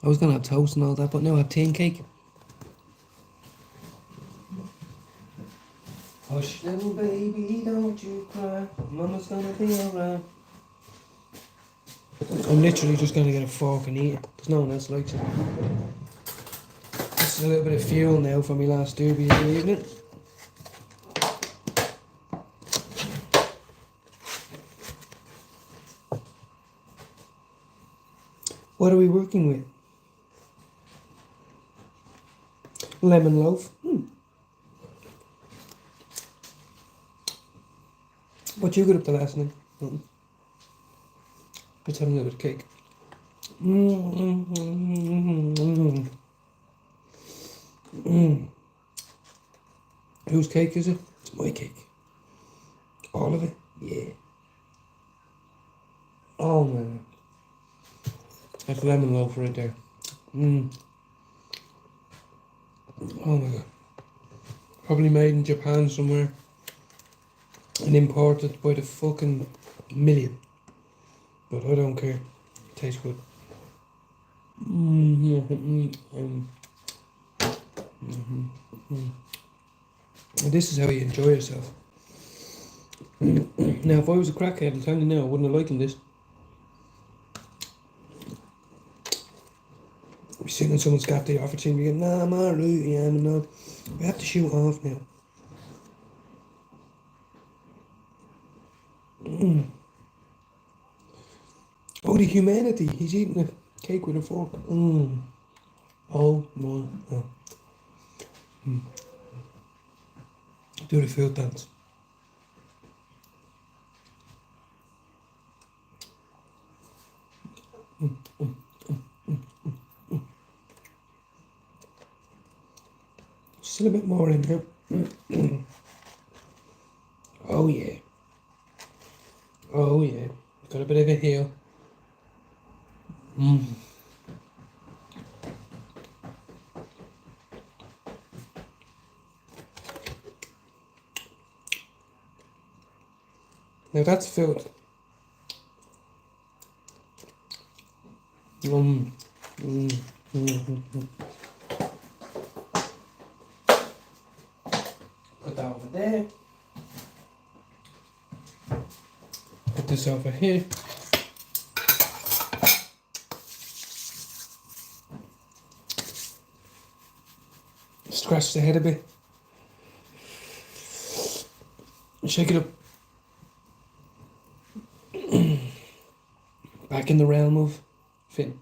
I was gonna have toast and all that, but now I have tea and cake. Hush, little baby, don't you cry. Mama's gonna be alright. I'm literally just gonna get a fork and eat it. There's no one else likes it. This is a little bit of fuel now for my last derby in the evening. What are we working with? Lemon loaf. What you got up to last night? Let's have a little bit of cake. Whose cake is it? It's my cake. All of it? Yeah. Oh man. That's lemon loaf right there. Oh my god. Probably made in Japan somewhere. And imported by the fucking million. But I don't care. It tastes good. And this is how you enjoy yourself. Now, if I was a crackhead, I'm telling you now, I wouldn't have liked this. You're sitting on someone's got the offer team, you go, nah, I'm alright, yeah, I'm not. We have to shoot off now. Oh, the humanity. He's eating a cake with a fork. Oh my god. Do the field dance. Still a bit more in here. Oh yeah. Oh yeah. Got a bit of it here. Now that's food. Put that over there. Put this over here. Scratch the head a bit. Shake it up. Back in the realm of Finn.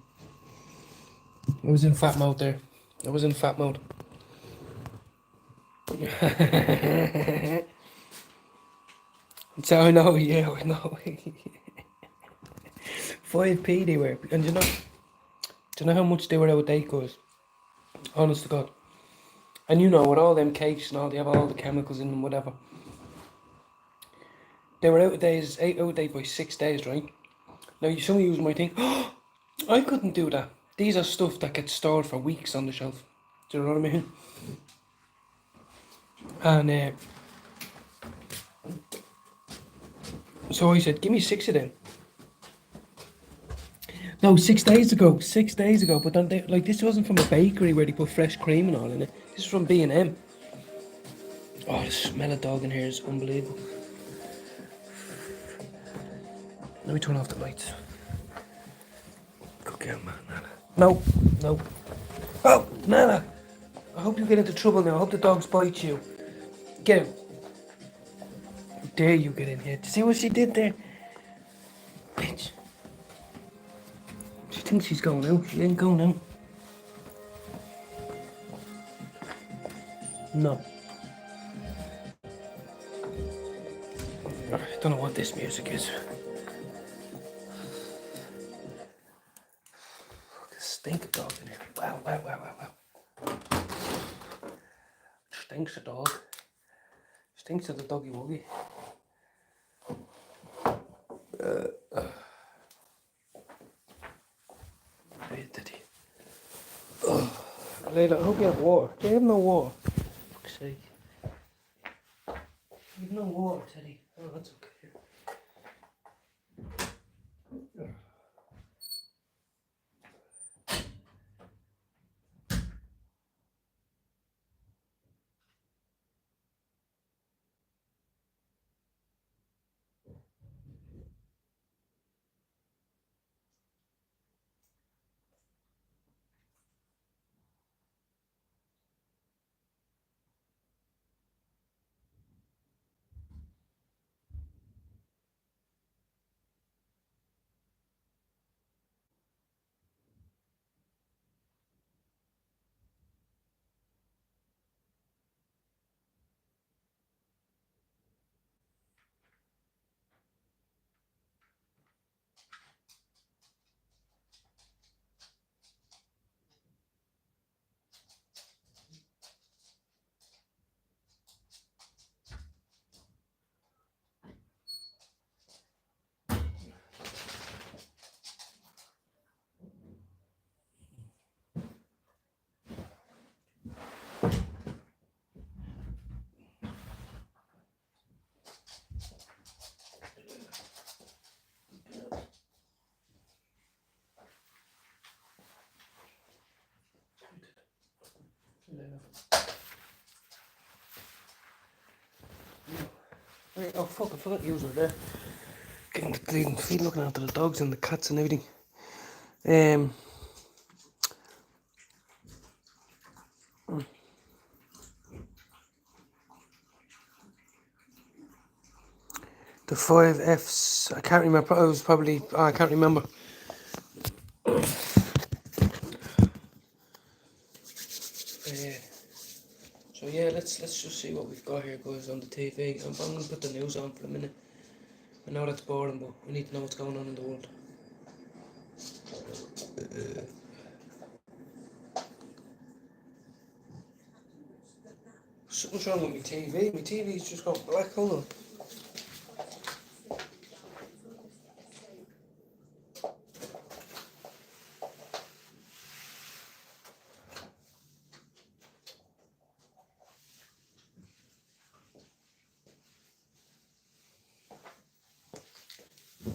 I was in fat mode there. I was in fat mode. So I know, yeah, I know. 5p they were. And do you know how much they were out of date, guys? Honest to God. And you know, with all them cakes and all, they have all the chemicals in them, whatever. They were out of date by 6 days, right? Now, some of you might think, oh, I couldn't do that. These are stuff that gets stored for weeks on the shelf. Do you know what I mean? And so I said, give me 6 of them. No, 6 days ago. 6 days ago. But then, this wasn't from a bakery where they put fresh cream and all in it. This is from B&M. Oh, the smell of dog in here is unbelievable. Let me turn off the lights. Good girl, man, Nana. No, no. Oh, Nana! I hope you get into trouble now. I hope the dogs bite you. Get him. How dare you get in here? See what she did there? Bitch. She thinks she's going out. She ain't going out. No. I don't know what this music is. Stink of dog in here. Wow, wow, wow, wow, wow. Stinks of dog. Stinks of the doggy woggy. Hey, Teddy. Layla, I hope you have water. Do you have no water? For fuck's sake. You have no water, Teddy. Oh, that's okay. Right, oh fuck, I forgot you were there. Getting the bleeding feet, looking after the dogs and the cats and everything. The 5Fs, I can't remember, I was probably, I can't remember. So yeah, let's just see what we've got here, guys, on the TV. I'm going to put the news on for a minute. I know that's boring, but we need to know what's going on in the world. Something's wrong with my TV. My TV's just gone black. Hold on.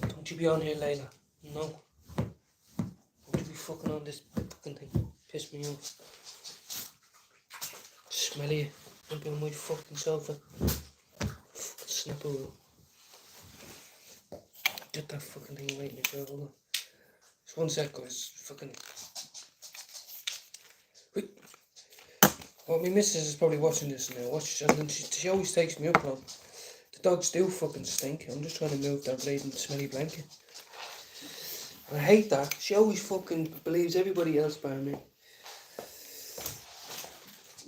Don't you be on here, Layla. No. Don't you be fucking on this fucking thing. Piss me off. Smelly you. Don't be on my fucking sofa. Fucking snap over. Get that fucking thing away in your jaw. Hold on. Just 1 sec, guys. Fucking. Wait. Well, my missus is probably watching this now. Watch, and then she always takes me up on. The dogs do fucking stink. I'm just trying to move that bleeding smelly blanket. I hate that. She always fucking believes everybody else by me.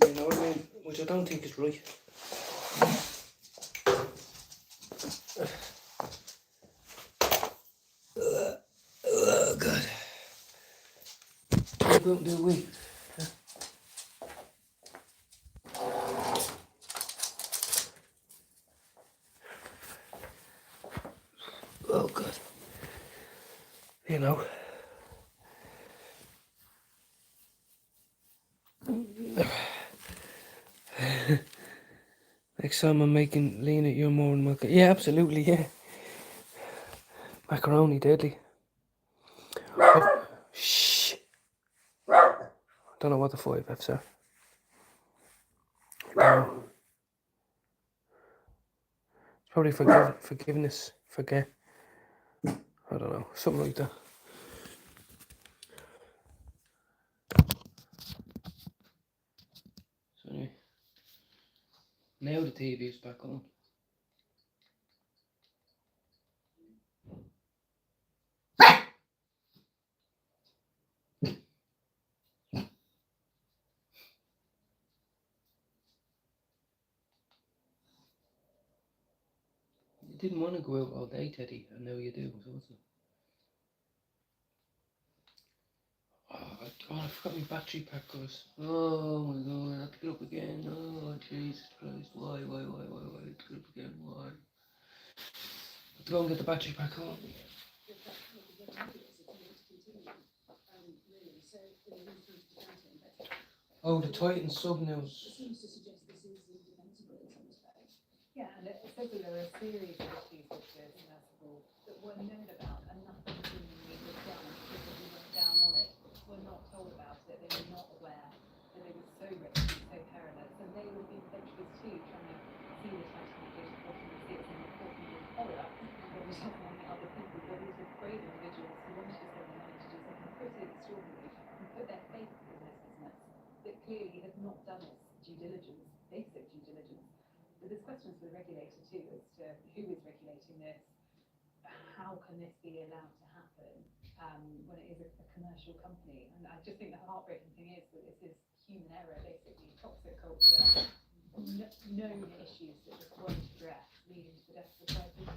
You know what I mean? Which I don't think is right. Oh, God. What about do we? Oh, God. You know. Next time I'm making Lena, you're more than welcome. Yeah, absolutely, yeah. Macaroni, deadly. Oh, shh. Don't know what the 5Fs are. No. It's probably forgiveness, forget. I don't know, something like that. So anyway, now the TV is back on. You didn't want to go out all day, Teddy, and now you do. So what's it? Oh, I forgot my battery pack, guys. Oh my God, I have to get up again. Oh, Jesus Christ. Why? I have to get up again. Why? I have to go and get the battery pack on. Oh, the Titan sub news. Yeah, and it says that there are a series of issues with the submersible that were known about and nothing seemingly was done. People who went down on it were not told about it. They were not aware that it was so risky, so perilous, and they would have been adventurous too, trying to see the Titanic go to the bottom and see its important horror. There was many other people, but also brave individuals who wanted to spend the money to do something pretty extraordinary and put their faith in this business that clearly had not done its due diligence, basic due diligence. But there's questions for the regulator too as to who is regulating this, how can this be allowed to happen when it is a commercial company. And I just think the heartbreaking thing is that this is human error, basically, toxic culture, known issues that just weren't addressed, leading to the death of 5 people.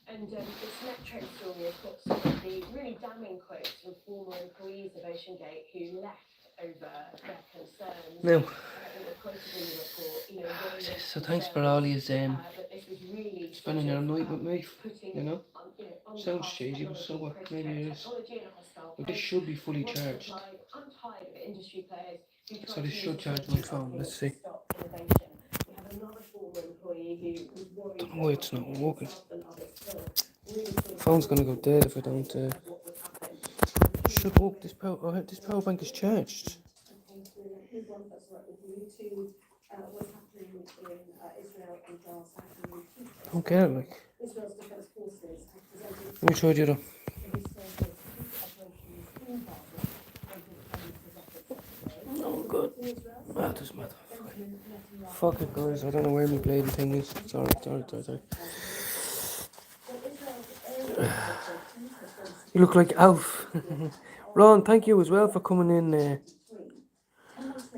And this Metro story has got some of the really damning quotes from former employees of OceanGate who left over their concerns. No. They were quoted in the report, you know, So thanks for all his but this was really spending your night with me, putting, you know. Sounds cheesy, but so what? Maybe it is. But this should be fully charged. I'm tired of industry players who try So to this should use charge my phone. Let's see. stop innovation. We have another former employee who was worried Don't know why it's not working. and others still really Phone's gonna go dead if I don't. what would happen. Should work. This power bank is charged. Here's one that's right with you to what's happening in Israel and Gaza. I don't care, like. Israel's defense forces have presented Let me show you though. his service operations in Gaza. Oh god. Ah, doesn't matter. Fuck it, guys. I don't know where my blading thing is. Sorry. You look like Alf. Ron, thank you as well for coming in.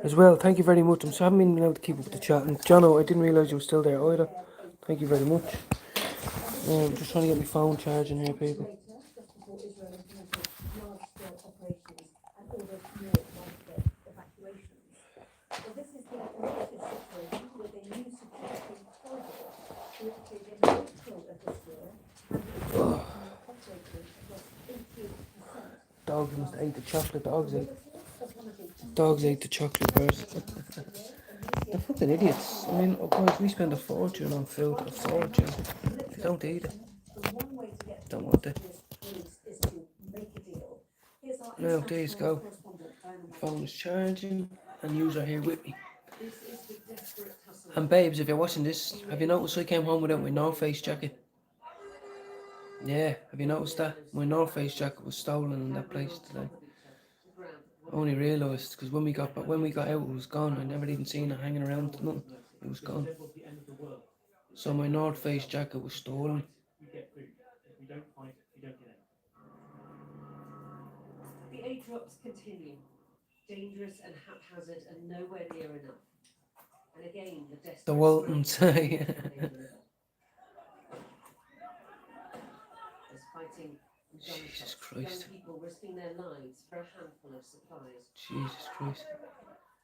As well, thank you very much. I haven't been able to keep up with the chat. And Jono, I didn't realise you were still there either. Thank you very much. Just trying to get my phone charging here, people. This is the situation with the Dogs must eat the chocolate. Dogs ate the chocolate first. They're fucking idiots. I mean, of course, we spend a fortune on food. A fortune. If you don't eat it, don't want it. Now, days go. Phone is charging, and yous are here with me. And babes, if you're watching this, have you noticed I came home without my North Face jacket? Yeah, have you noticed that? My North Face jacket was stolen in that place today. I only realised because when we got out, it was gone. I never even seen it hanging around. Nothing. It was gone. So my North Face jacket was stolen. The 8 drops continue. Dangerous and haphazard and nowhere near enough. And again, the desperate The Waltons. There's fighting and Jesus gunshots. Christ. Young people risking their lives for a handful of supplies. Jesus Christ.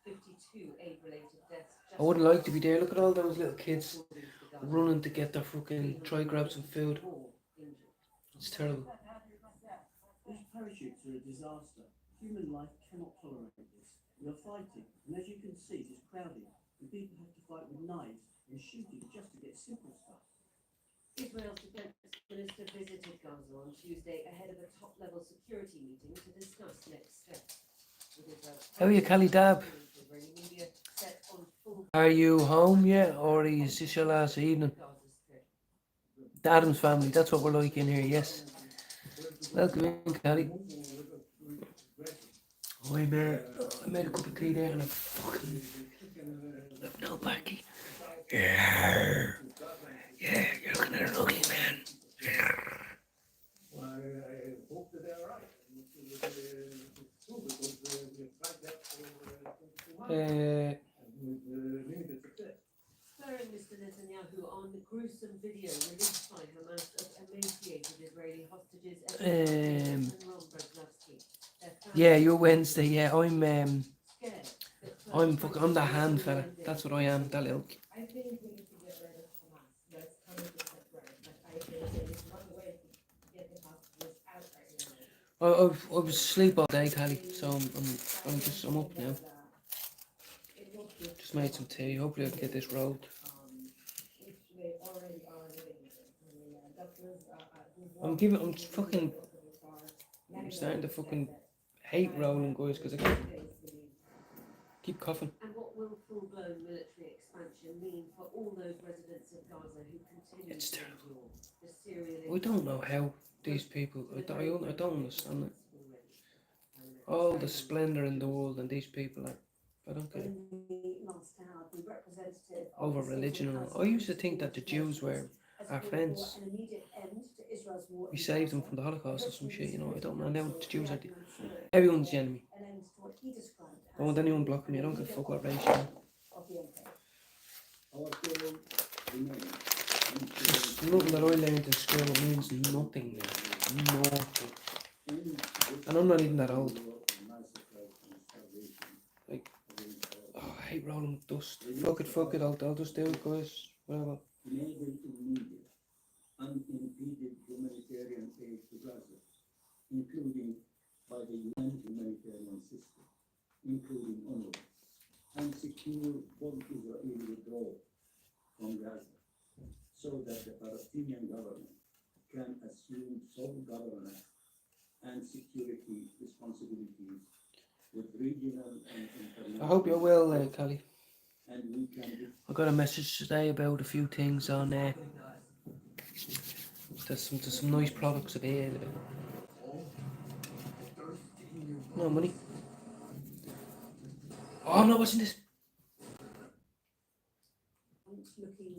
52 aid-related deaths. I wouldn't like to be there. Look at all those little kids running to get their fucking try grab some food. It's terrible. These parachutes are a disaster. Human life cannot tolerate this. We are fighting, and as you can see, it is crowded, and people have to fight with knives and shooting just to get simple stuff. Israel's defense minister visited Gaza on Tuesday ahead of a top-level security meeting to discuss next steps. How are you, Callie Dab? Are you home yet, or is this your last evening? The Adams family, that's what we're like in here, yes. Welcome in, Callie. I made a cup of tea there and I fucking left no backy. Yeah, you're looking at an ugly man. Spurring Mr. Netanyahu on the gruesome video released by Hamas of emaciated Israeli hostages. Yeah, you're Wednesday. Yeah, I'm the hand fella. That's what I am. That little. I think we need to get rid of Hamas. That's 100% right. But I think there is one way to get the hostages out right now. I was asleep all day, Callie. So I'm up now. Just made some tea. Hopefully I can get this rolled. I'm starting to fucking hate rolling, guys, because I keep coughing. And what will full-blown military expansion mean for all those residents of Gaza who continue It's to terrible. endure the serial We don't know how these people. I don't understand it. All the splendour in the world, and these people are. I don't get it. Over religion and all. I used to think that the Jews were our friends. We saved them from the Holocaust or some shit, you know. I don't know. Now the Jews are everyone's the enemy. I don't want anyone blocking me. I don't give a fuck what race you are. It's nothing that I learned in school. It means nothing. Nothing. And I'm not even that old. Like, oh, I hate rolling with dust. Fuck it. I'll just do it, guys. Whatever. Enable immediate, unimpeded humanitarian aid to Gaza, including by the UN humanitarian system, including UNRWA, and secure full Israeli withdrawal from Gaza, so that the Palestinian government can assume sole governance and security responsibilities with regional and international. I hope you're well, Callie. And we can. I got a message today about a few things on there. There's some nice products available. No money. Oh, I'm not watching this.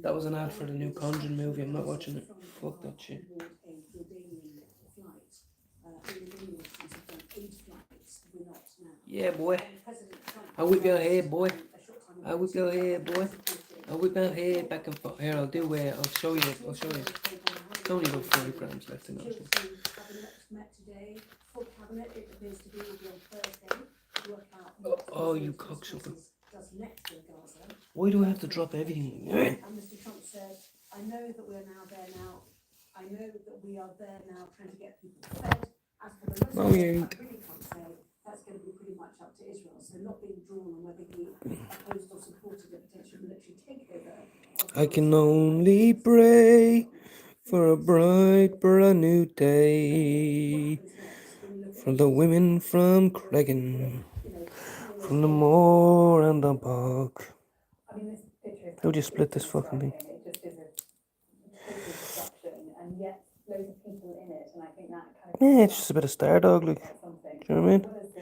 That was an ad for the new Conjuring movie. I'm not watching it. Fuck that shit. Yeah, boy. I whip your hair, boy. I whip your hair, boy. I whip my hair back and forth. Here, I'll show you. It's only about 40 grams left in it. Oh, you cocksucker. Why do I have to drop everything? know that we're now there now. I know that we are there now trying to get people fed. As for the rest No, of you it, I ain't. really can't say. That's going to be pretty much up to Israel. So not being drawn on whether he opposed or supported a potential military takeover. I can only pray for a bright, brand new day. For the women from Cregan, from the moor and the bog. I mean, this picture is How do you split this fucking thing? striking. It just is a total destruction, and yet loads of people in it, and I think that kind of Yeah, it's just a bit of Star Dog, like. like something. Do you know what I mean? What is the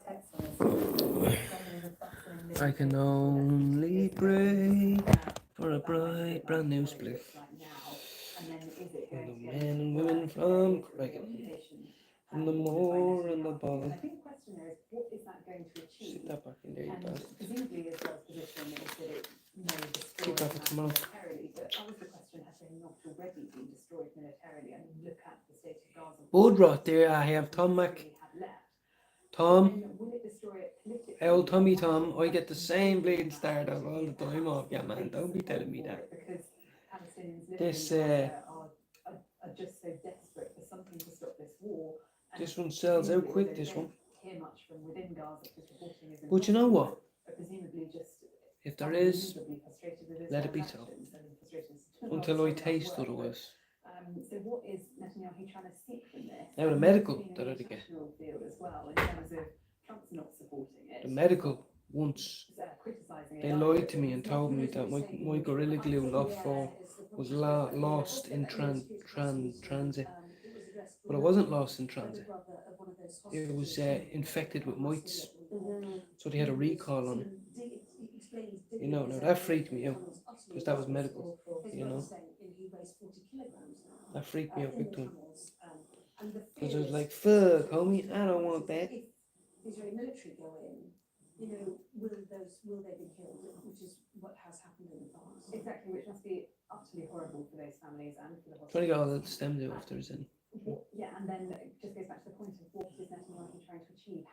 text on this? Something with bustling I can only pray for a bright, brand new spliff. right now, and then is it For going the to get men and worse? women from Cregan, from the moor and the And bog. I think the question there is, what is that going to achieve? Stick that back in there, you And bastard. presumably Israel's position is that it may destroy Keep that for tomorrow. militarily, but that was the question, has they not already been destroyed militarily? I mean, look at the state of Gaza. Woodrot, there I have Tom Mac. Had left. Tom, Then will it destroy it politically? hey, old Tommy Tom, I get the same bleeding Star Dog all the time off. Yeah, man, don't be telling me that. Because Palestinians living This, in Gaza are just so desperate for something to stop this war. And This one sells out presumably quick, they this don't one. hear much from within Gaza because reporting is But you know what? but presumably just If there is, unbelievably frustrated with let it be Israel's so. actions and frustrated Until I with taste work. otherwise. So what is Netanyahu trying to seek from this? Now the And medical there's been that an I'd get. international field as well in terms of Trump's not supporting it. The medical, once Criticising it. they lied to me and told me that my Gorilla Glue Lot 4 was lost in transit. But it wasn't lost in transit. It was infected with mites. So they had a recall on it. You know, now that freaked me out. Because that was medical, you know. That freaked me out big time. Because I was like, fuck, homie, I don't want that. Israeli military go in, will they be killed? Which is what has happened in the past. Exactly, which must be utterly horrible for those families and for the hospitals. Trying to get all the stems out if there is any. Yeah, and then it just goes back to the point of what is Netanyahu trying to achieve?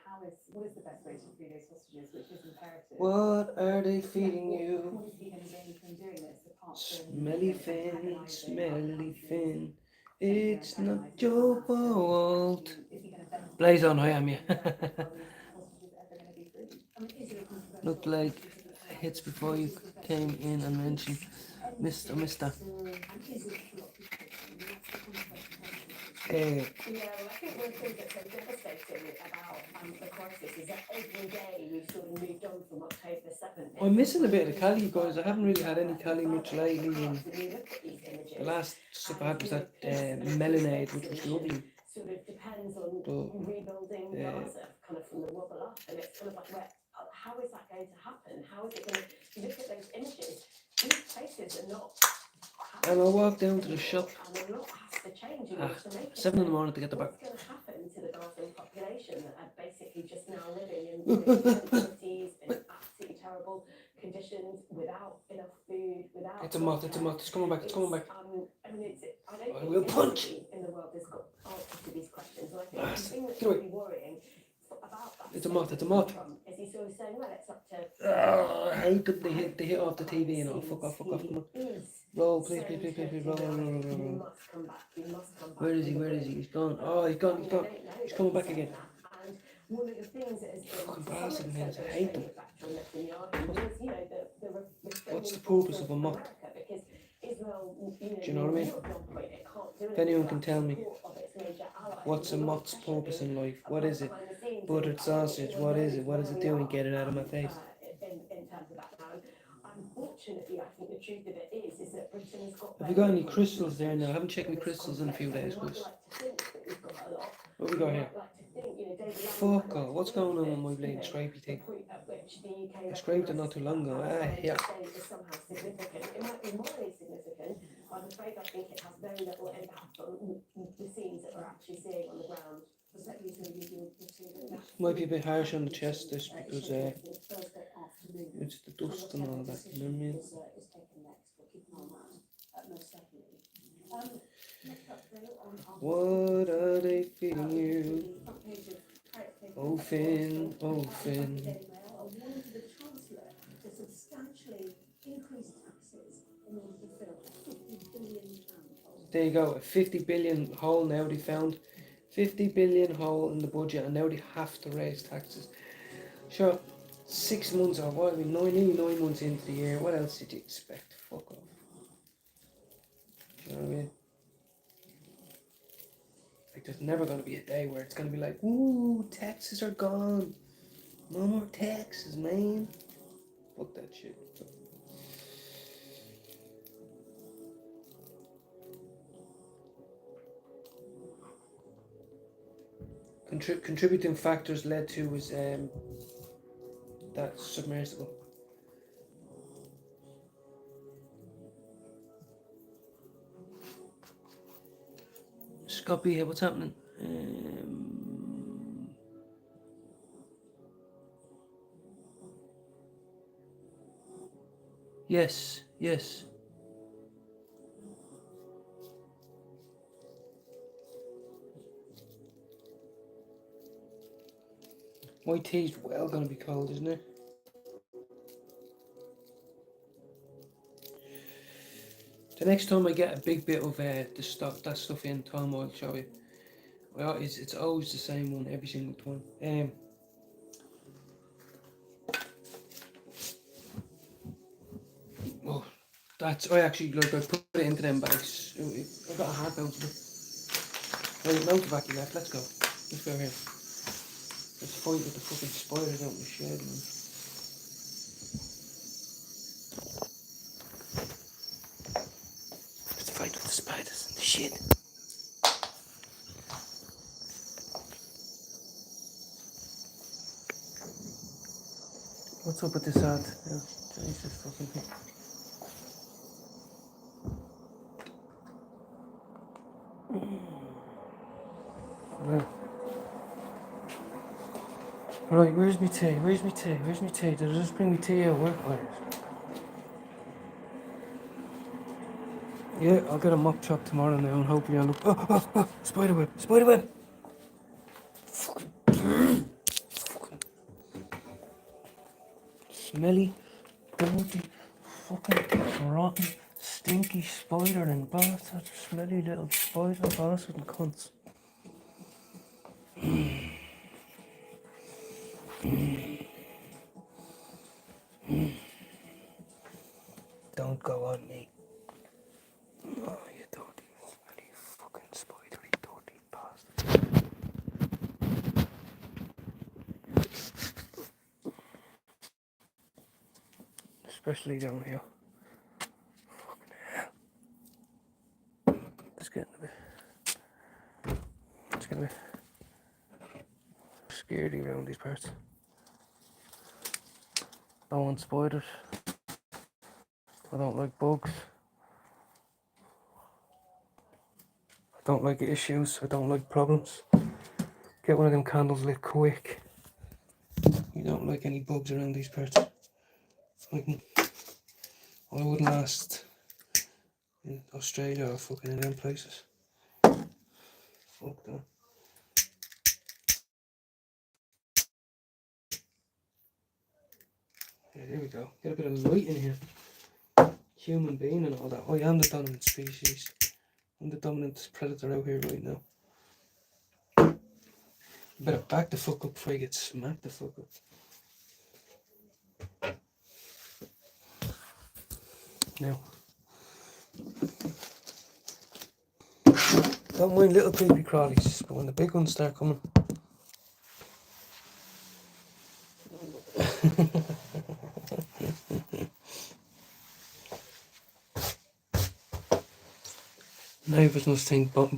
What is the best way to free those hostages, which is imperative? What are they feeding What you? is he going to gain from doing this apart from Smelly fin, smelly fin. It's not your fault. Blaze on, I am, yeah. Looked like hits before you came in and mentioned Mr. Yeah, well, I think one thing that's so devastating about the crisis is that every day we've sort of moved on from October the 7th. I'm missing a bit of Cali, guys. I haven't really had any Cali much lately. And the last stuff I had was that Melanade, which was lovely. Sort of depends on But, rebuilding Gaza, kind of from the wobble up, and it's kind of like, how is that going to happen? How is it going to? You look at those images; these places are not. And I walked down to the shop. And a lot has to change in order to make it. 7 in the morning to get the back. What's going to happen to the Gazan population that are basically just now living in cities in absolutely terrible conditions, without enough food, without. It's a moth. It's coming back. I mean, I don't think We'll punch. anybody in the world has got answers to these questions. And I think the thing that's Get away. really worrying about that It's a moth. is he sort of saying, well, it's up to. I hate that they hit off the TV and all. Fuck off. Come on. Roll, please, roll. You must come back. Where is he? He's gone. Oh, he's gone. He's coming back again. And one of the things that has been Fucking bastard, man. I hate them. What's the the purpose of a moth? Because Israel, Do you know what I mean? If anyone can tell me, what's a moth's purpose in life? What is it? Buttered sausage. What is it? What does it do? And get it out of my face. In terms of that now. Unfortunately, I think the truth of it is that Britain's got. Have you got any crystals there now? I haven't checked my crystals in a few days, guys. What have we got here? Fuck off. What's going on with my bleeding scrapey thing? I scraped it not too long ago. Yeah. It might be morally significant. I'm afraid I think it has very little impact on the scenes that we're actually seeing on the ground. Might be a bit harsh on the chest, this, because it's the dust and all that, you know what I mean? What are they feeding you? Oh Finn, oh Finn. There you go, a 50 billion hole now they found. 50 billion hole in the budget, and now they have to raise taxes. Sure, 6 months or what? I mean, nearly 9 months into the year. What else did you expect? Fuck off. Do you know what I mean? Like, there's never going to be a day where it's going to be like, ooh, taxes are gone. No more taxes, man. Fuck that shit. Contributing factors led to was that submersible. Scotty, what's happening? Yes, yes. My tea's well gonna be cold, isn't it? The next time I get a big bit of that stuff in, Tom, I'll show you. Well, it's always the same one every single time. Oh, I actually I put it into them bags. I got a hard bounce of it. Right, no tobacco left. Let's go. Let's go here. Let's fight with the fucking spiders out in the shed, man. Let's fight with the spiders in the shed. What's up with this ad? Yeah, Jesus fucking thing. Right, where's my tea? Where's my tea? Where's my tea? Did I just bring my tea out? Where is it? Yeah, I'll get a mock chop tomorrow now and hopefully I'll look. Oh, spiderweb! Spiderweb! Fucking smelly, dirty, fucking rotten, stinky spider and bastard. Smelly little spider bastard and cunts. Don't go on me. Oh, you dirty, smelly, fucking spidery, dirty bastard. Especially down here. Fucking hell. It's getting a bit scaredy around these parts. I don't want spiders. I don't like bugs. I don't like issues. I don't like problems. Get one of them candles lit quick. You don't like any bugs around these parts. I wouldn't last in Australia or fucking in them places. Fuck that. Yeah, there we go. Get a bit of light in here. Human being and all that. I am the dominant species. I'm the dominant predator out here right now. You better back the fuck up before you get smacked the fuck up. Now. Don't mind little creepy crawlies, but when the big ones start coming. Neighbours must think, but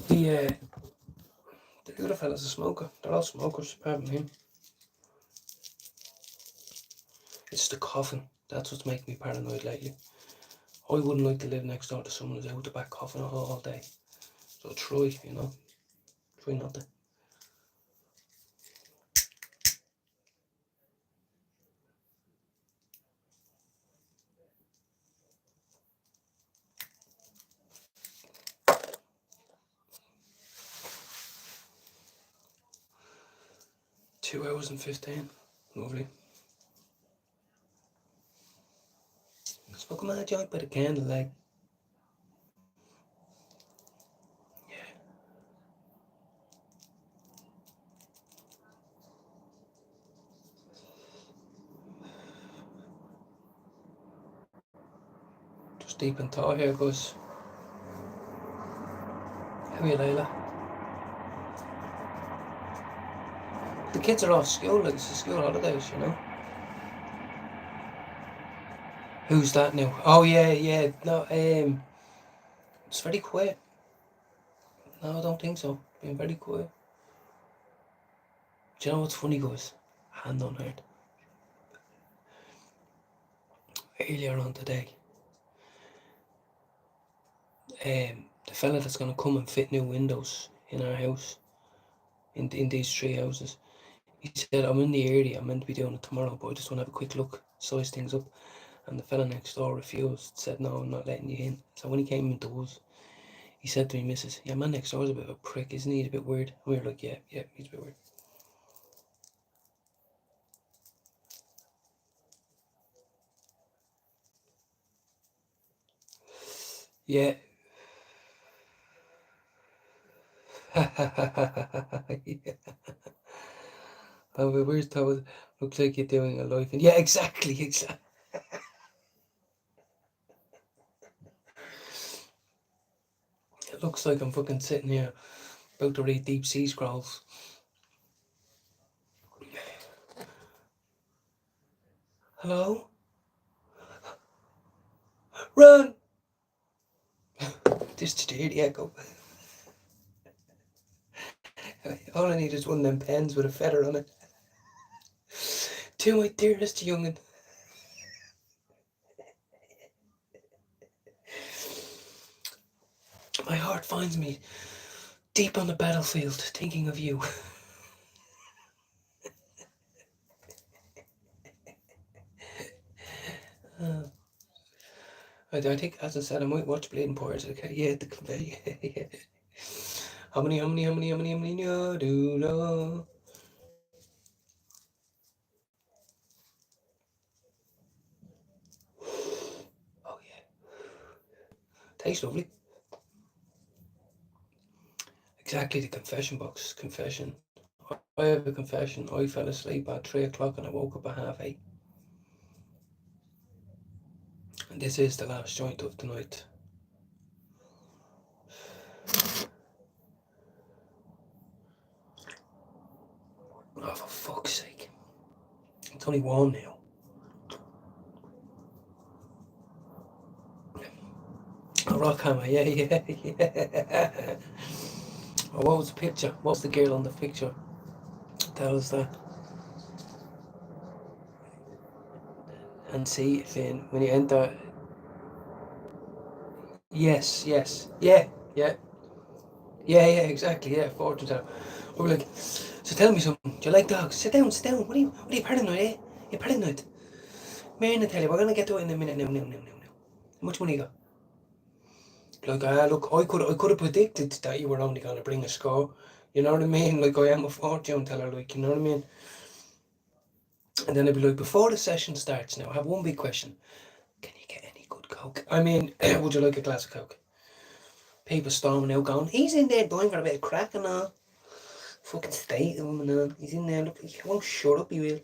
the other fella's a smoker. They're all smokers, apart from him. It's the coughing. That's what's making me paranoid lately. I wouldn't like to live next door to someone who's out the back coughing all day. So try, try not to. Two hours and 15. Lovely. Smoke a mad joint by the candlelight. Just deep in thought here, guys. How are you, Layla? The kids are off school, like it's the school holidays, you know. Who's that now? Oh yeah. No, it's very quiet. No, I don't think so. Being very quiet. Do you know what's funny, guys? Hand on heart. Earlier on today, the fella that's gonna come and fit new windows in our house, in these 3 houses, he said, I'm in the area, I'm meant to be doing it tomorrow, but I just want to have a quick look, size things up. And the fella next door refused, said, no, I'm not letting you in. So when he came into us, he said to me, Mrs. Yeah, man next door's a bit of a prick, isn't he? He's a bit weird. And we were like, yeah, he's a bit weird. Yeah. Yeah. Oh, but where's Thomas? Looks like you're doing a life. Yeah, exactly. It looks like I'm fucking sitting here about to read Deep Sea Scrolls. Hello? Run! Just to hear the echo. All I need is one of them pens with a feather on it. To my dearest young'un. My heart finds me deep on the battlefield, thinking of you. I think, as I said, I might watch Bleeding Pirates. Okay, yeah, the convey. Yeah. How many, no, do, no. Oh, yeah. Tastes lovely. Exactly, the confession box. Confession. I have a confession. I fell asleep at 3 o'clock and I woke up at 8:30. And this is the last joint of the night. Oh, for fuck's sake. It's only 1 now. A rock hammer, yeah. Oh, what was the picture? What was the girl on the picture? Tell us that. And see, Finn, when you enter... Yes. Yeah, exactly, yeah, fortune teller. We were like, so tell me something. Do you like dogs? Sit down. What are you paranoid, eh? You're paranoid. Man, I tell you, we're going to get to it in a minute. No. How much money you got? Like, look, I could have predicted that you were only going to bring a score. You know what I mean? Like, I am a fortune teller, like, you know what I mean? And then I'd be like, before the session starts now, I have one big question. Can you get any good Coke? I mean, would you like a glass of Coke? People storming out going, he's in there dying for a bit of crack and all. Fucking state of him and all. He's in there, look, he won't shut up, he will.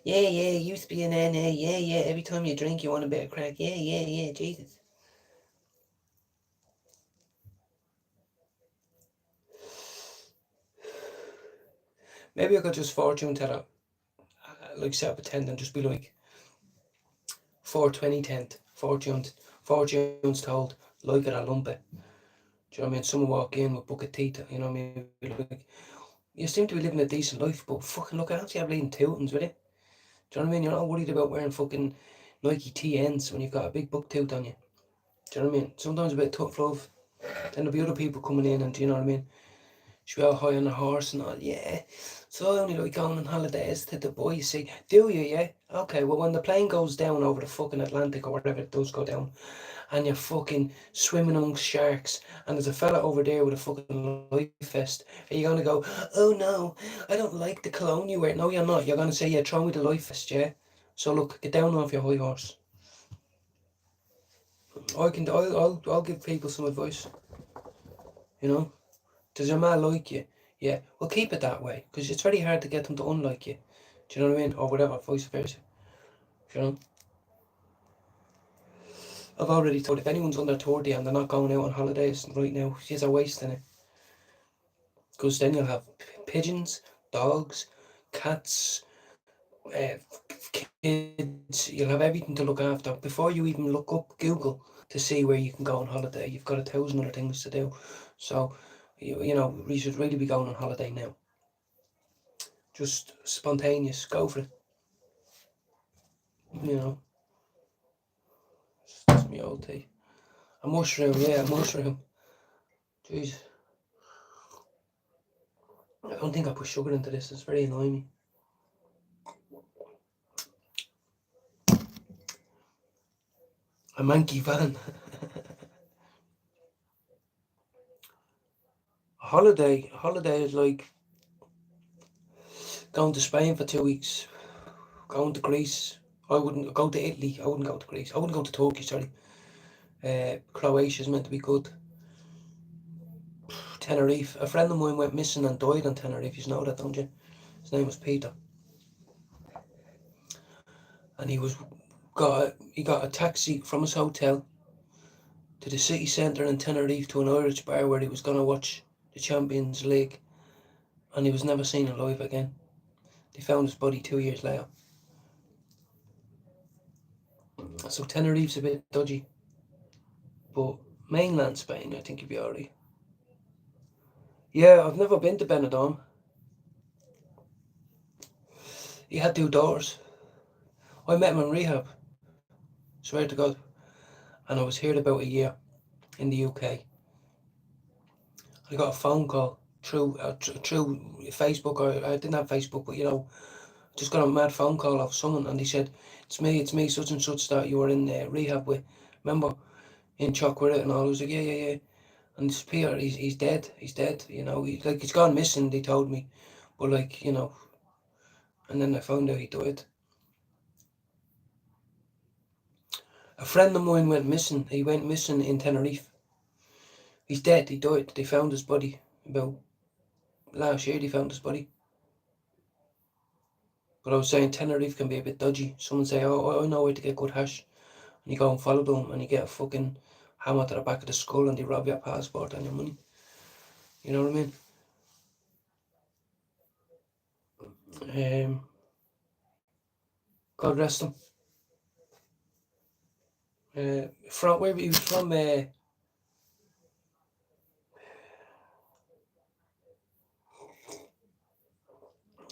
Yeah, he used to be an NA. Yeah, every time you drink, you want a bit of crack. Yeah, Jesus. Maybe I could just fortune teller, like set up a tent and just be like, 420 tent, fortunes told, like it or lump it. Do you know what I mean? Someone walk in with bucket teeth, you know what I mean? Like, you seem to be living a decent life, but fucking look, I don't see you bleeding tootings with it. Do you know what I mean? You're not worried about wearing fucking Nike TNs when you've got a big buck tooth on you. Do you know what I mean? Sometimes a bit tough love. Then there'll be other people coming in and, do you know what I mean? She'll be all high on a horse and all, yeah. So I only like going on holidays to Dubai, you see. Do you, yeah? Okay, well when the plane goes down over the fucking Atlantic or whatever it does go down, and you're fucking swimming amongst sharks, and there's a fella over there with a fucking life vest, are you gonna go, oh no, I don't like the cologne you wear? No, you're not. You're gonna say, yeah, throw me the life vest, yeah? So look, get down off your high horse. I'll give people some advice. You know? Does your man like you? Yeah, well keep it that way, because it's very hard to get them to unlike you. Do you know what I mean? Or whatever, vice versa. You know? I've already told if anyone's under 30 and they're not going out on holidays right now, she's a wasting it. Because then you'll have pigeons, dogs, cats, kids, you'll have everything to look after. Before you even look up Google to see where you can go on holiday, you've got 1,000 other things to do. So, you know, we should really be going on holiday now. Just spontaneous, go for it. You know, that's my old tea. A mushroom, yeah, a mushroom. Jeez. I don't think I put sugar into this, it's very annoying me. A manky van. Holiday is like going to Spain for 2 weeks, going to Greece. I wouldn't go to Italy. I wouldn't go to Greece. I wouldn't go to Turkey. Sorry. Croatia's meant to be good. Tenerife. A friend of mine went missing and died on Tenerife. You know that, don't you? His name was Peter, and he got a taxi from his hotel to the city centre in Tenerife to an Irish bar where he was gonna watch the Champions League, and he was never seen alive again. They found his body 2 years later. So Tenerife's a bit dodgy, but mainland Spain, I think you'd be alright. Yeah, I've never been to Benidorm. He had 2 daughters. I met him in rehab. Swear to God. And I was here about a year in the UK. I got a phone call through Facebook. I didn't have Facebook, but you know, just got a mad phone call off someone, and they said, it's me, such and such that you were in rehab with. Remember, in Chuck with it and all. I was like, yeah. And it's Peter, he's dead. He's dead. You know, he's gone missing. They told me, but like, you know, and then I found out he died. A friend of mine went missing. He went missing in Tenerife. He's dead. He died. They found his body about last year. They found his body. But I was saying Tenerife can be a bit dodgy. Someone say, oh, I know where to get good hash. And you go and follow them and you get a fucking hammer to the back of the skull and they rob your passport and your money. You know what I mean? God rest him. From where he was from,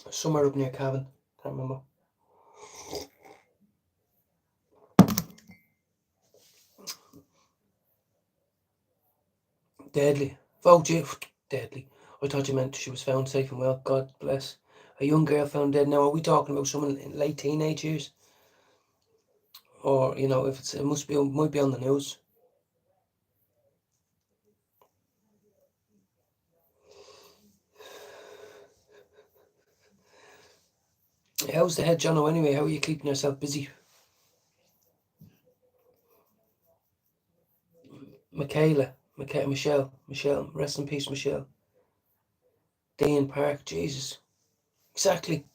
somewhere up near Cavan. Can't remember. Deadly. Oh, gee, deadly. I thought you meant she was found safe and well. God bless. A young girl found dead. Now, are we talking about someone in late teenage years? Or, you know, if it might be on the news. How's the head, Jono, anyway? How are you keeping yourself busy? Michelle, rest in peace, Michelle. Dean Park, Jesus. Exactly.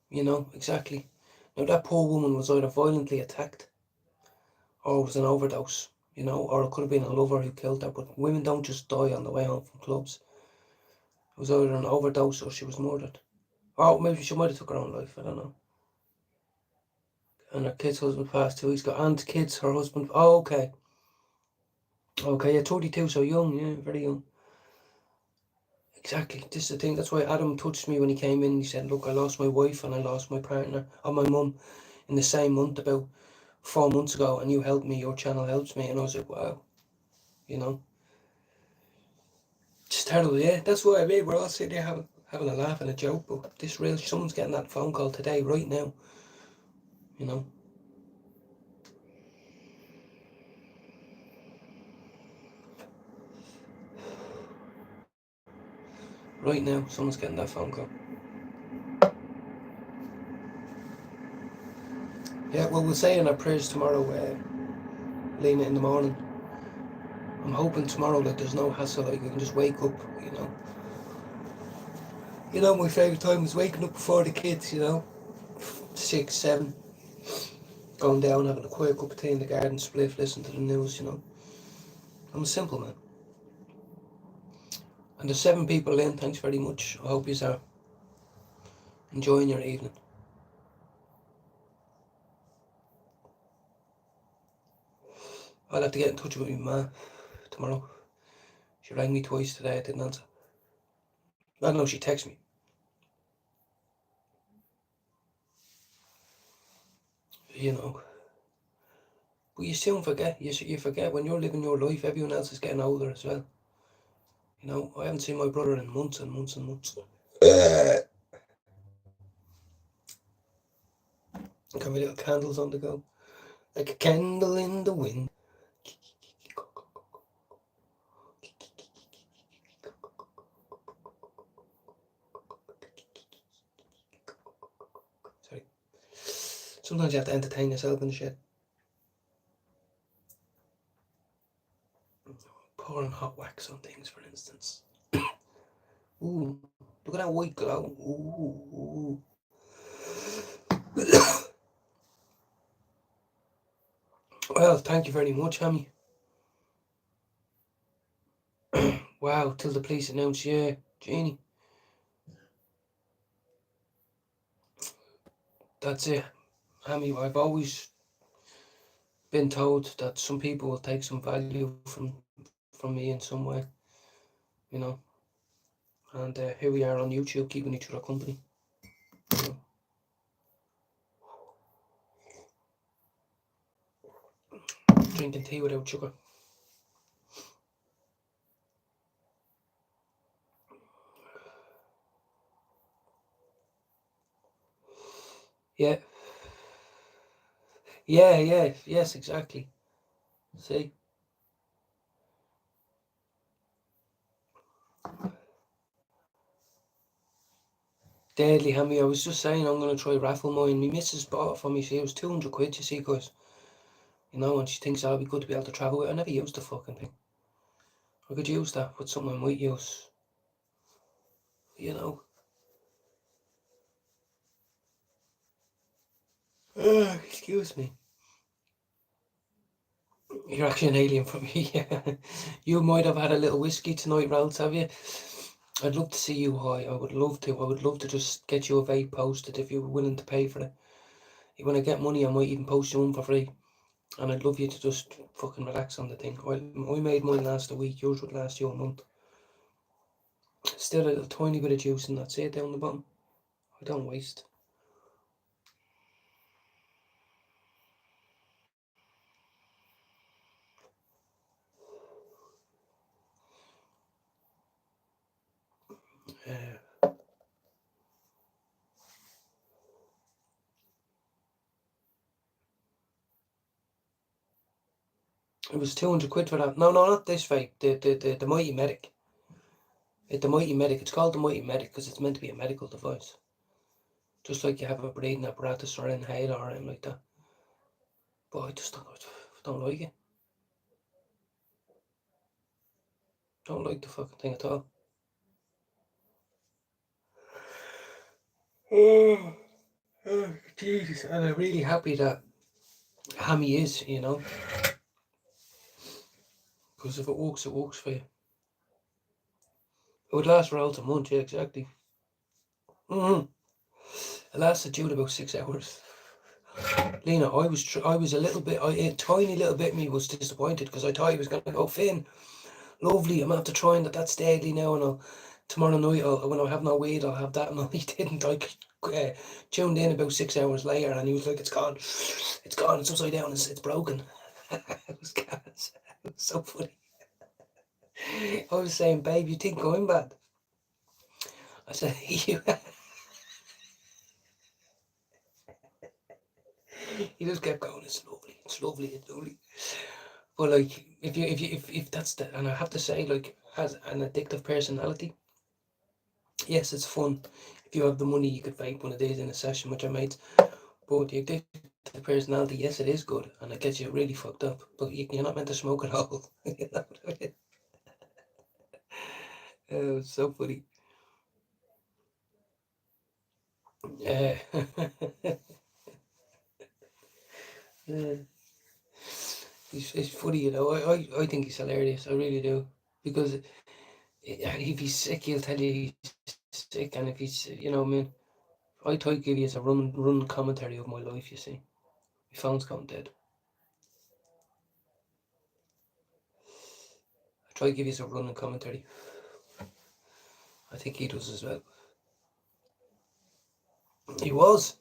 You know, exactly. Now, that poor woman was either violently attacked or it was an overdose, you know, or it could have been a lover who killed her, but women don't just die on the way home from clubs. It was either an overdose or she was murdered. Or maybe she might have took her own life, I don't know. And her kid's husband passed 2 weeks ago. And kids, her husband, oh, okay. Okay, yeah, 32, so young, yeah, very young. Exactly, this is the thing. That's why Adam touched me when he came in. He said, look, I lost my wife and I lost my partner, or my mum, in the same month about 4 months ago, and you helped me, your channel helps me. And I was like, wow, you know. It's terrible, yeah. That's what I mean. We're all sitting there having a laugh and a joke, but this real, someone's getting that phone call today, right now, you know. Right now, someone's getting that phone call. Yeah, well, we'll say in our prayers tomorrow, Lena, in the morning. I'm hoping tomorrow that there's no hassle, like I can just wake up, you know. You know, my favourite time was waking up before the kids, you know. 6, 7. going down, having a quick cup of tea in the garden, spliff, listen to the news, you know. I'm a simple man. And there's 7 people in, thanks very much. I hope you are enjoying your evening. I'll have to get in touch with my ma tomorrow. She rang me twice today, I didn't answer. I know she texted me. You know. But you soon forget. You forget when you're living your life, everyone else is getting older as well. You know, I haven't seen my brother in months and months and months. Got my little candles on the go. Like a candle in the wind. Sorry. Sometimes you have to entertain yourself in the shed. Pouring hot wax on things, for instance. Ooh, look at that white glow. Ooh. Well, thank you very much, Hammy. Wow, till the police announce, yeah, Jeannie. That's it. Hammy, I've always been told that some people will take some value from me in some way, you know. And here we are on YouTube, keeping each other company. You know. Drinking tea without sugar. Yeah. Yeah, yes, exactly. See? Deadly Hammy, I was just saying I'm going to try raffle mine. My missus bought it for me, see, it was 200 quid, you see, guys. You know, and she thinks that'll be good to be able to travel with. I never used the fucking thing. I could use that with something I might use. You know. Excuse me. You're actually an alien for me, yeah. You might have had a little whiskey tonight, Ralph, have you? I'd love to see you high. I would love to. I would love to just get you a vape posted if you were willing to pay for it. When I get money, I might even post you one for free. And I'd love you to just fucking relax on the thing. I made mine last a week. Yours would last you a month. Still a little tiny bit of juice and that's it down the bottom. I don't waste. It was 200 quid for that. No, not this vape. The Mighty Medic. The Mighty Medic. It's called the Mighty Medic because it's meant to be a medical device. Just like you have a breathing apparatus or an inhaler or anything like that. But I just don't like it. Don't like the fucking thing at all. Oh, Jesus. And I'm really happy that Hammy is, you know. Because if it works for you. It would last for out a month, yeah, exactly. It lasted you about 6 hours. Lena, I was a little bit, a tiny little bit me was disappointed because I thought he was going to go, Finn, lovely, I'm after trying that's deadly now, and tomorrow night, when I have no weed, I'll have that, and he didn't. I tuned in about 6 hours later, and he was like, it's gone, it's upside down, it's broken. It was gas. It was so funny. I was saying, babe, you think I'm bad? I said, you. He just kept going, it's lovely. But like, if that's the, and I have to say, like, as an addictive personality, yes, it's fun. If you have the money, you could vape one of these in a session with your mates. But the addictive personality, yes, it is good, and it gets you really fucked up. But you're not meant to smoke at all. You know what I mean? Oh, it's so funny. Yeah. He's funny, you know. I think he's hilarious. I really do. Because if he's sick, he'll tell you he's sick, and if he's, you know, I mean, I try to give you a run commentary of my life. You see, my phone's gone dead. I try to give you a running commentary. I think he does as well. He was.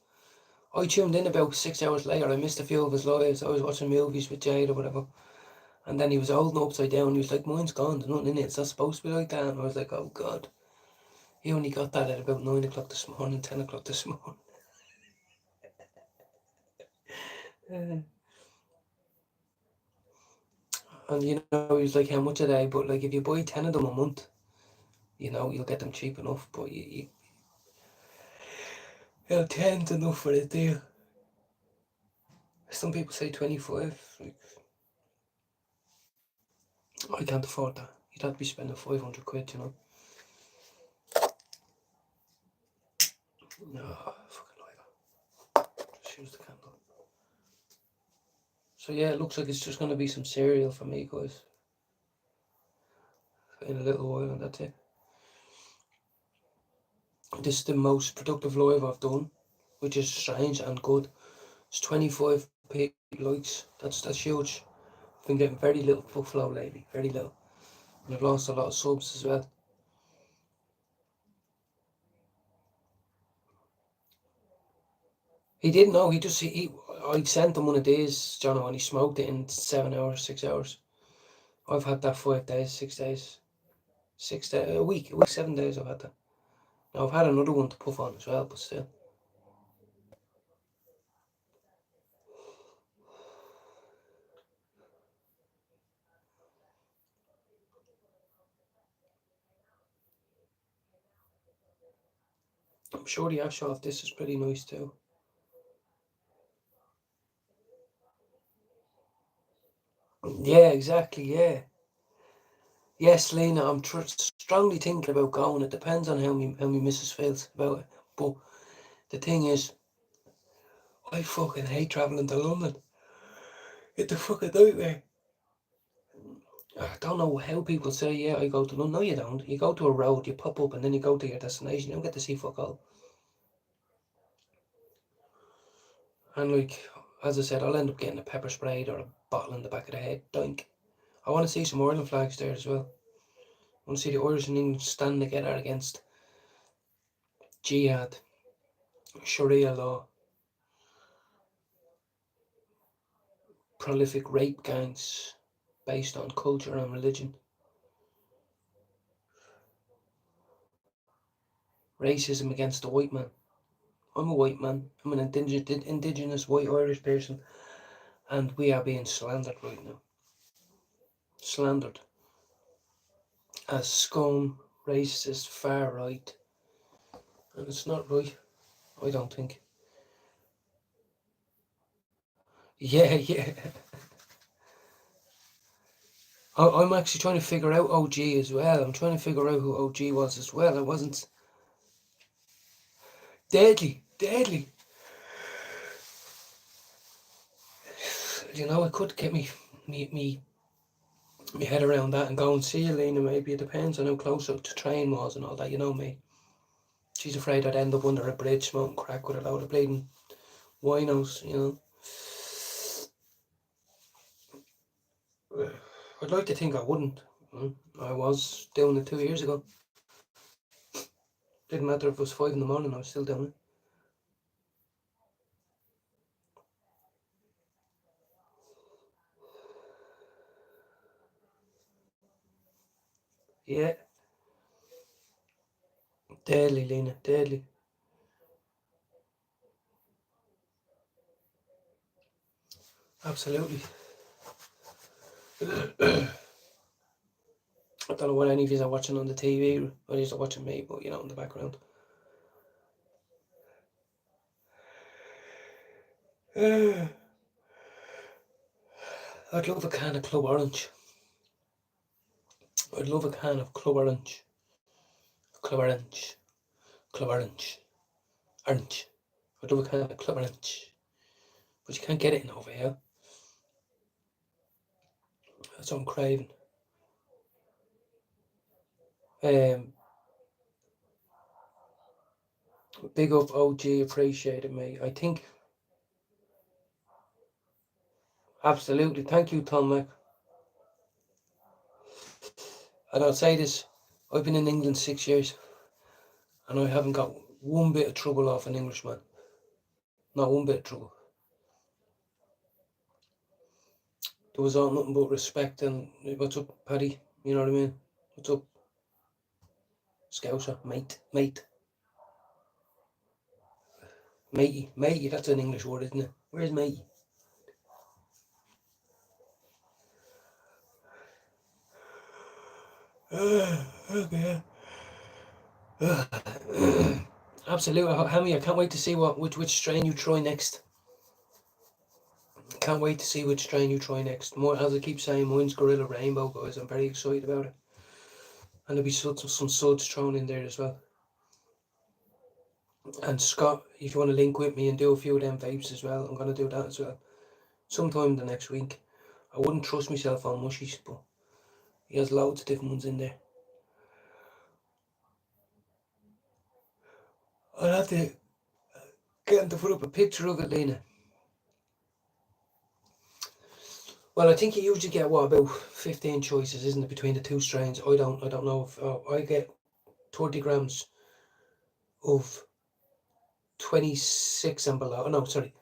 I tuned in about 6 hours later. I missed a few of his lives. I was watching movies with Jade or whatever. And then he was holding upside down. He was like, mine's gone. There's nothing in it. It's not supposed to be like that. And I was like, oh, God. He only got that at about 9 o'clock this morning, 10 o'clock this morning. And, you know, he was like, how much a day? But, like, if you buy 10 of them a month, you know, you'll get them cheap enough. But, you 10's enough for a deal. Some people say 25. Like, I can't afford that. You'd have to be spending 500 quid, you know. No, fucking like that. Just use the candle. So yeah, it looks like it's just going to be some cereal for me, guys. In a little while, and that's it. This is the most productive live I've done, which is strange and good. It's 25 likes. That's huge. I've been getting very little book flow lately, very little. And I've lost a lot of subs as well. He didn't know. I sent him one of these, John, and he smoked it in 7 hours, 6 hours. I've had that 5 days, 6 days, 6 days, a week, 7 days. I've had that. Now I've had another one to puff on as well, but still. I'm sure the ash off this is pretty nice too. Yeah, exactly, yeah. Yes, Lena, I'm strongly thinking about going. It depends on how me missus feels about it. But the thing is, I fucking hate travelling to London. It's a fucking nightmare. I don't know how people say, yeah, I go to London. No, you don't. You go to a road, you pop up, and then you go to your destination. You don't get to see fuck all. And like, as I said, I'll end up getting a pepper sprayed or a bottle in the back of the head. Dink. I want to see some Ireland flags there as well. I want to see the Irish and England stand together against jihad, Sharia law, prolific rape gangs based on culture and religion, racism against the white man. I'm a white man. I'm an indigenous white Irish person, and we are being slandered right now. Slandered as scum, racist, far right, and it's not right. I don't think. Yeah, yeah. I'm actually trying to figure out OG as well. I'm trying to figure out who OG was as well. I wasn't. Deadly. You know, I could get me head around that and go and see Elena. Maybe it depends on how close up to train was and all that. You know me. She's afraid I'd end up under a bridge smoking crack with a load of bleeding winos. You know. I'd like to think I wouldn't. I was doing it 2 years ago. Didn't matter if it was 5 in the morning. I was still doing it. Yeah. Deadly, Lena. Deadly. Absolutely. I don't know what any of you are watching on the TV, or you're watching me, but you know, in the background. I'd love a can of Club Orange. I'd love a can of Club Orange. Club Orange. Club Orange. Orange. I'd love a can of Club Orange. But you can't get it in over here. That's what I'm craving. Big up OG, appreciate it, mate. I think absolutely. Thank you, Tom Mac. And I'll say this, I've been in England 6 years and I haven't got one bit of trouble off an Englishman. Not one bit of trouble. There was all nothing but respect and what's up, Paddy? You know what I mean? What's up? Scouser, mate. Matey, that's an English word, isn't it? Where's matey? Okay. Absolutely, Hammy, I can't wait to see which strain you try next. Can't wait to see which strain you try next. More, as I keep saying, mine's Gorilla Rainbow, guys. I'm very excited about it. And there'll be some suds thrown in there as well. And Scott, if you want to link with me and do a few of them vapes as well, I'm going to do that as well. Sometime the next week. I wouldn't trust myself on mushies, but he has loads of different ones in there. I'll have to get him to put up a picture of it, Lena. Well, I think you usually get about 15 choices, isn't it, between the two strains? I don't know if I get 30 grams of 26 and below. No, sorry.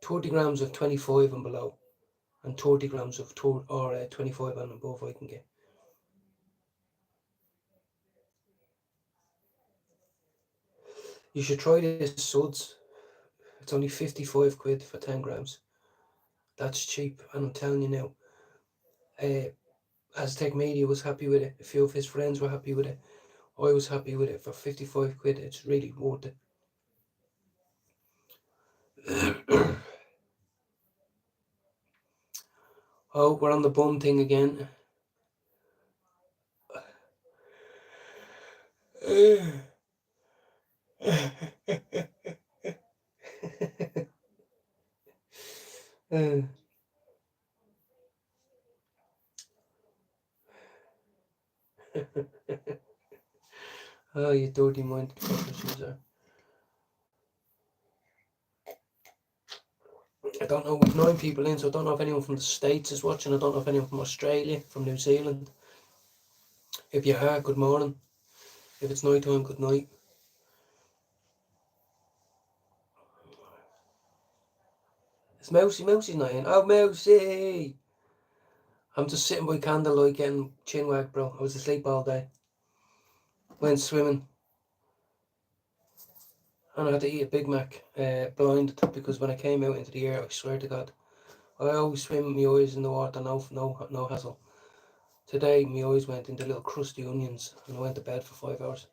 30 grams of 25 and below, and 30 grams of 25 and above I can get. You should try this suds. It's only 55 quid for 10 grams. That's cheap, and I'm telling you now, Aztec Media was happy with it. A few of his friends were happy with it. I was happy with it. For 55 quid, it's really worth it. Oh, we're on the bum thing again. Oh, you dirty mind fuckers. I don't know, we've 9 people in, so I don't know if anyone from the States is watching. I don't know if anyone from Australia, from New Zealand. If you are, good morning. If it's night time, good night. It's Mousy not in. Oh, Mousy! I'm just sitting by candlelight getting chin wag, bro. I was asleep all day. Went swimming. And I had to eat a Big Mac blind, because when I came out into the air, I swear to God, I always swim with my eyes in the water, no hassle. Today, my eyes went into little crusty onions, and I went to bed for 5 hours.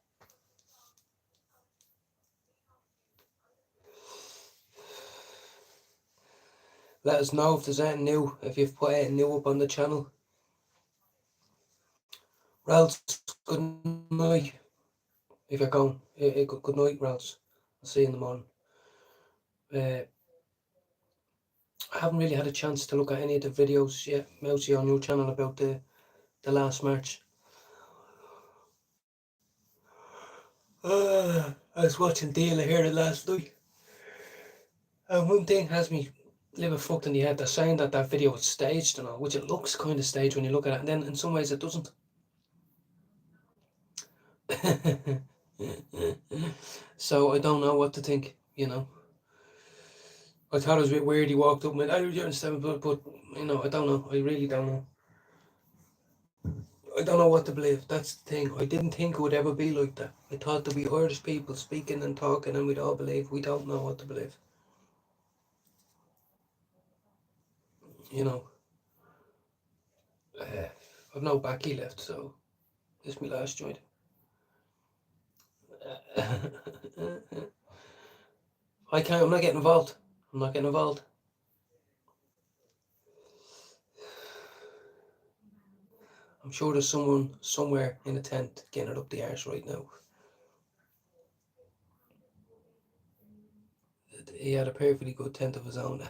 Let us know if there's anything new, if you've put anything new up on the channel. Ralph, good night. If you're going, good night, Ralph. I'll see you in the morning. I haven't really had a chance to look at any of the videos yet, Mousy, on your channel about the last match. I was watching Dealer here last night, and one thing has me liver fucked in the head. They're saying that video was staged and all, which it looks kind of staged when you look at it, and then in some ways it doesn't. So I don't know what to think, you know. I thought it was a bit weird. He walked up and went, you're in 7 blood, but you know, I don't know. I really don't know. I don't know what to believe. That's the thing. I didn't think it would ever be like that. I thought there'd be Irish people speaking and talking and we'd all believe. We don't know what to believe. You know. I've no backy left, so this is my last joint. I'm not getting involved. I'm sure there's someone somewhere in a tent getting it up the arse right now. He had a perfectly good tent of his own.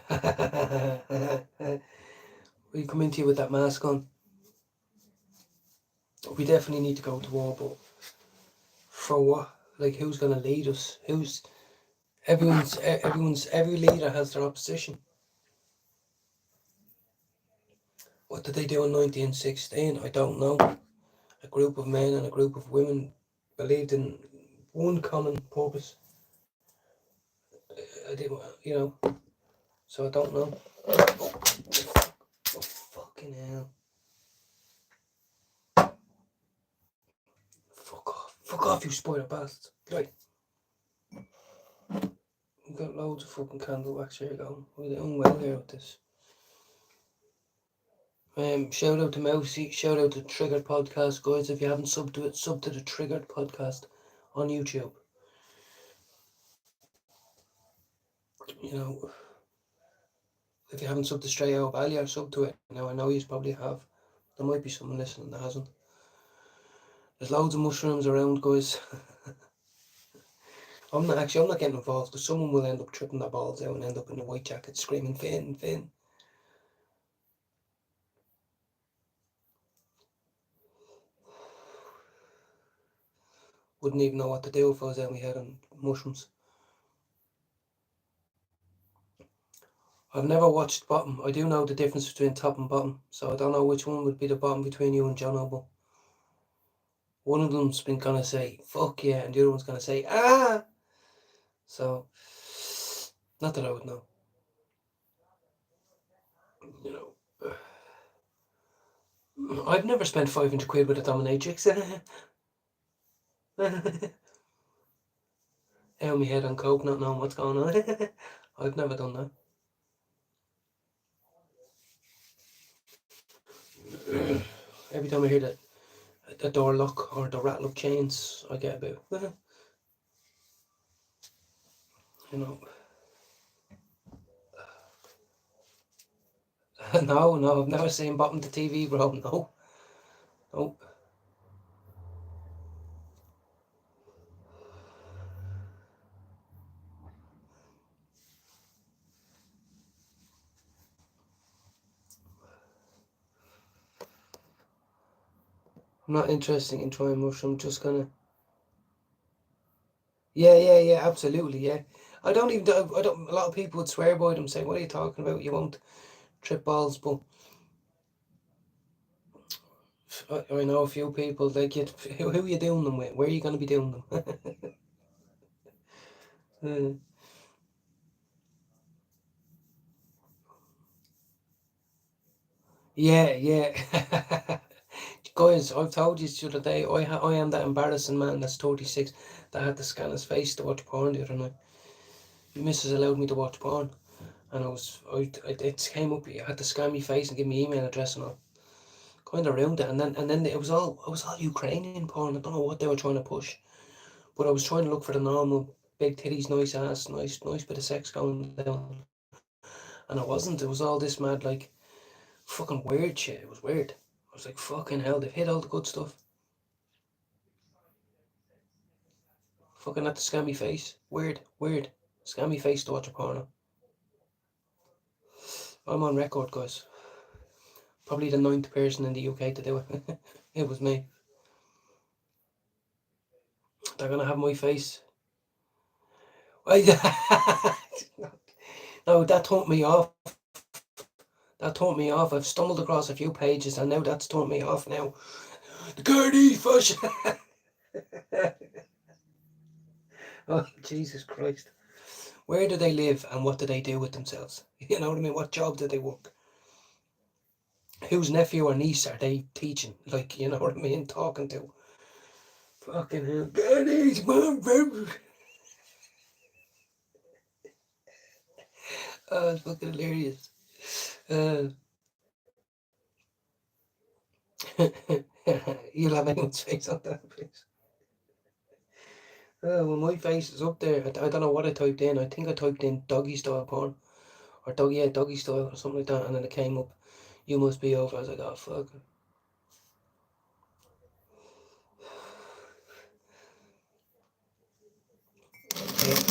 We come into you with that mask on. We definitely need to go to war, but for what? Like, who's going to lead us? Every leader has their opposition. What did they do in 1916? I don't know. A group of men and a group of women believed in one common purpose. I did, so I don't know. Oh, fucking hell. Fuck off, you spoiler bastards. Right. We've got loads of fucking candle wax here going. We're doing well here with this. Shout out to Mousy, shout out to Triggered Podcast, guys. If you haven't subbed to it, sub to the Triggered Podcast on YouTube. If you haven't subbed to Stray Out Valia, sub to it. Now I know you probably have. There might be someone listening that hasn't. There's loads of mushrooms around, guys. I'm not getting involved because someone will end up tripping their balls out and end up in a white jacket screaming, Finn, Finn. Wouldn't even know what to do if I was out my head on mushrooms. I've never watched Bottom. I do know the difference between top and bottom, so I don't know which one would be the bottom between you and John Noble. One of them's been gonna say, fuck yeah, and the other one's gonna say, ah! So, not that I would know. I've never spent 500 quid with a dominatrix. Out my head on coke, not knowing what's going on. I've never done that. Every time I hear that the door lock or the rattle of chains, I get a bit, No, I've never seen Bottom to TV, bro. No. Nope. I'm not interested in trying mushroom. Just gonna. Yeah, absolutely, yeah. I don't. A lot of people would swear by them, say, "What are you talking about? You won't trip balls." But I know a few people. Like, who are you doing them with? Where are you going to be doing them? Yeah. Guys, I've told you the other day. I am that embarrassing man that's 36 that had to scan his face to watch porn the other night. My missus allowed me to watch porn. And it came up. I had to scan my face and give me email address and all, kind of around it. And then it was all Ukrainian porn. I don't know what they were trying to push, but I was trying to look for the normal big titties, nice ass, nice bit of sex going down, and it wasn't. It was all this mad like fucking weird shit. It was weird. I was like, fucking hell, they've hit all the good stuff. Fucking had to scan my face. Weird. Scan my face to watch a porno. I'm on record, guys. Probably the 9th person in the UK to do it. It was me. They're gonna have my face. No, that turned me off. I've stumbled across a few pages and now that's turned me off now. The Gardaí fush. Oh, Jesus Christ. Where do they live and what do they do with themselves? You know what I mean? What job do they work? Whose nephew or niece are they teaching? Like, you know what I mean? Talking to. Fucking hell. Gardaí, mom. Oh, it's fucking hilarious. You'll have anyone's face on that face. Well, my face is up there. I don't know what I typed in. I think I typed in doggy style porn. Or doggy style or something like that. And then it came up, you must be over. I was like, oh, fuck. Yeah.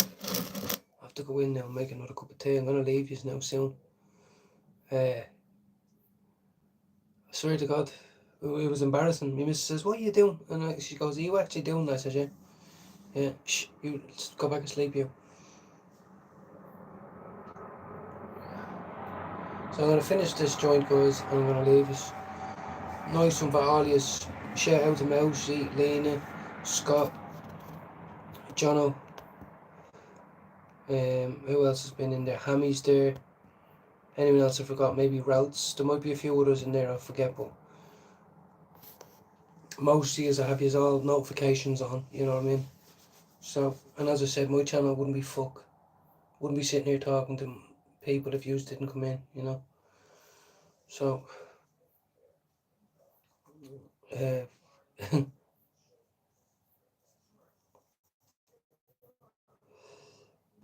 to go in now and make another cup of tea. I'm going to leave you now soon. I swear to God, it was embarrassing. My missus says, "What are you doing?" And she goes, "Are you actually doing that?" I said, "Yeah." "Yeah, shh, you go back and sleep, you." So I'm going to finish this joint, guys, and I'm going to leave it. Nice one for all you. Shout out to Mousy, Lena, Scott, Jono. Who else has been in there? Hammy's there. Anyone else I forgot? Maybe Routes. There might be a few others in there I forget, but mostly as I have you all notifications on, you know what I mean? So, and as I said, my channel wouldn't be sitting here talking to people if views didn't come in, you know? So, I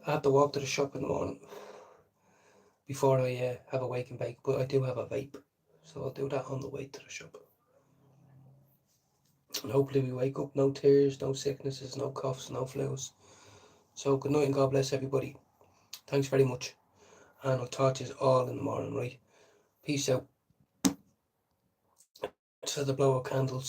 have to walk to the shop in the morning before I have a wake and bake, but I do have a vape, so I'll do that on the way to the shop. And hopefully we wake up, no tears, no sicknesses, no coughs, no flus. So good night and God bless everybody. Thanks very much. And I'll talk to you all in the morning, right? Peace out. To the blow of candles.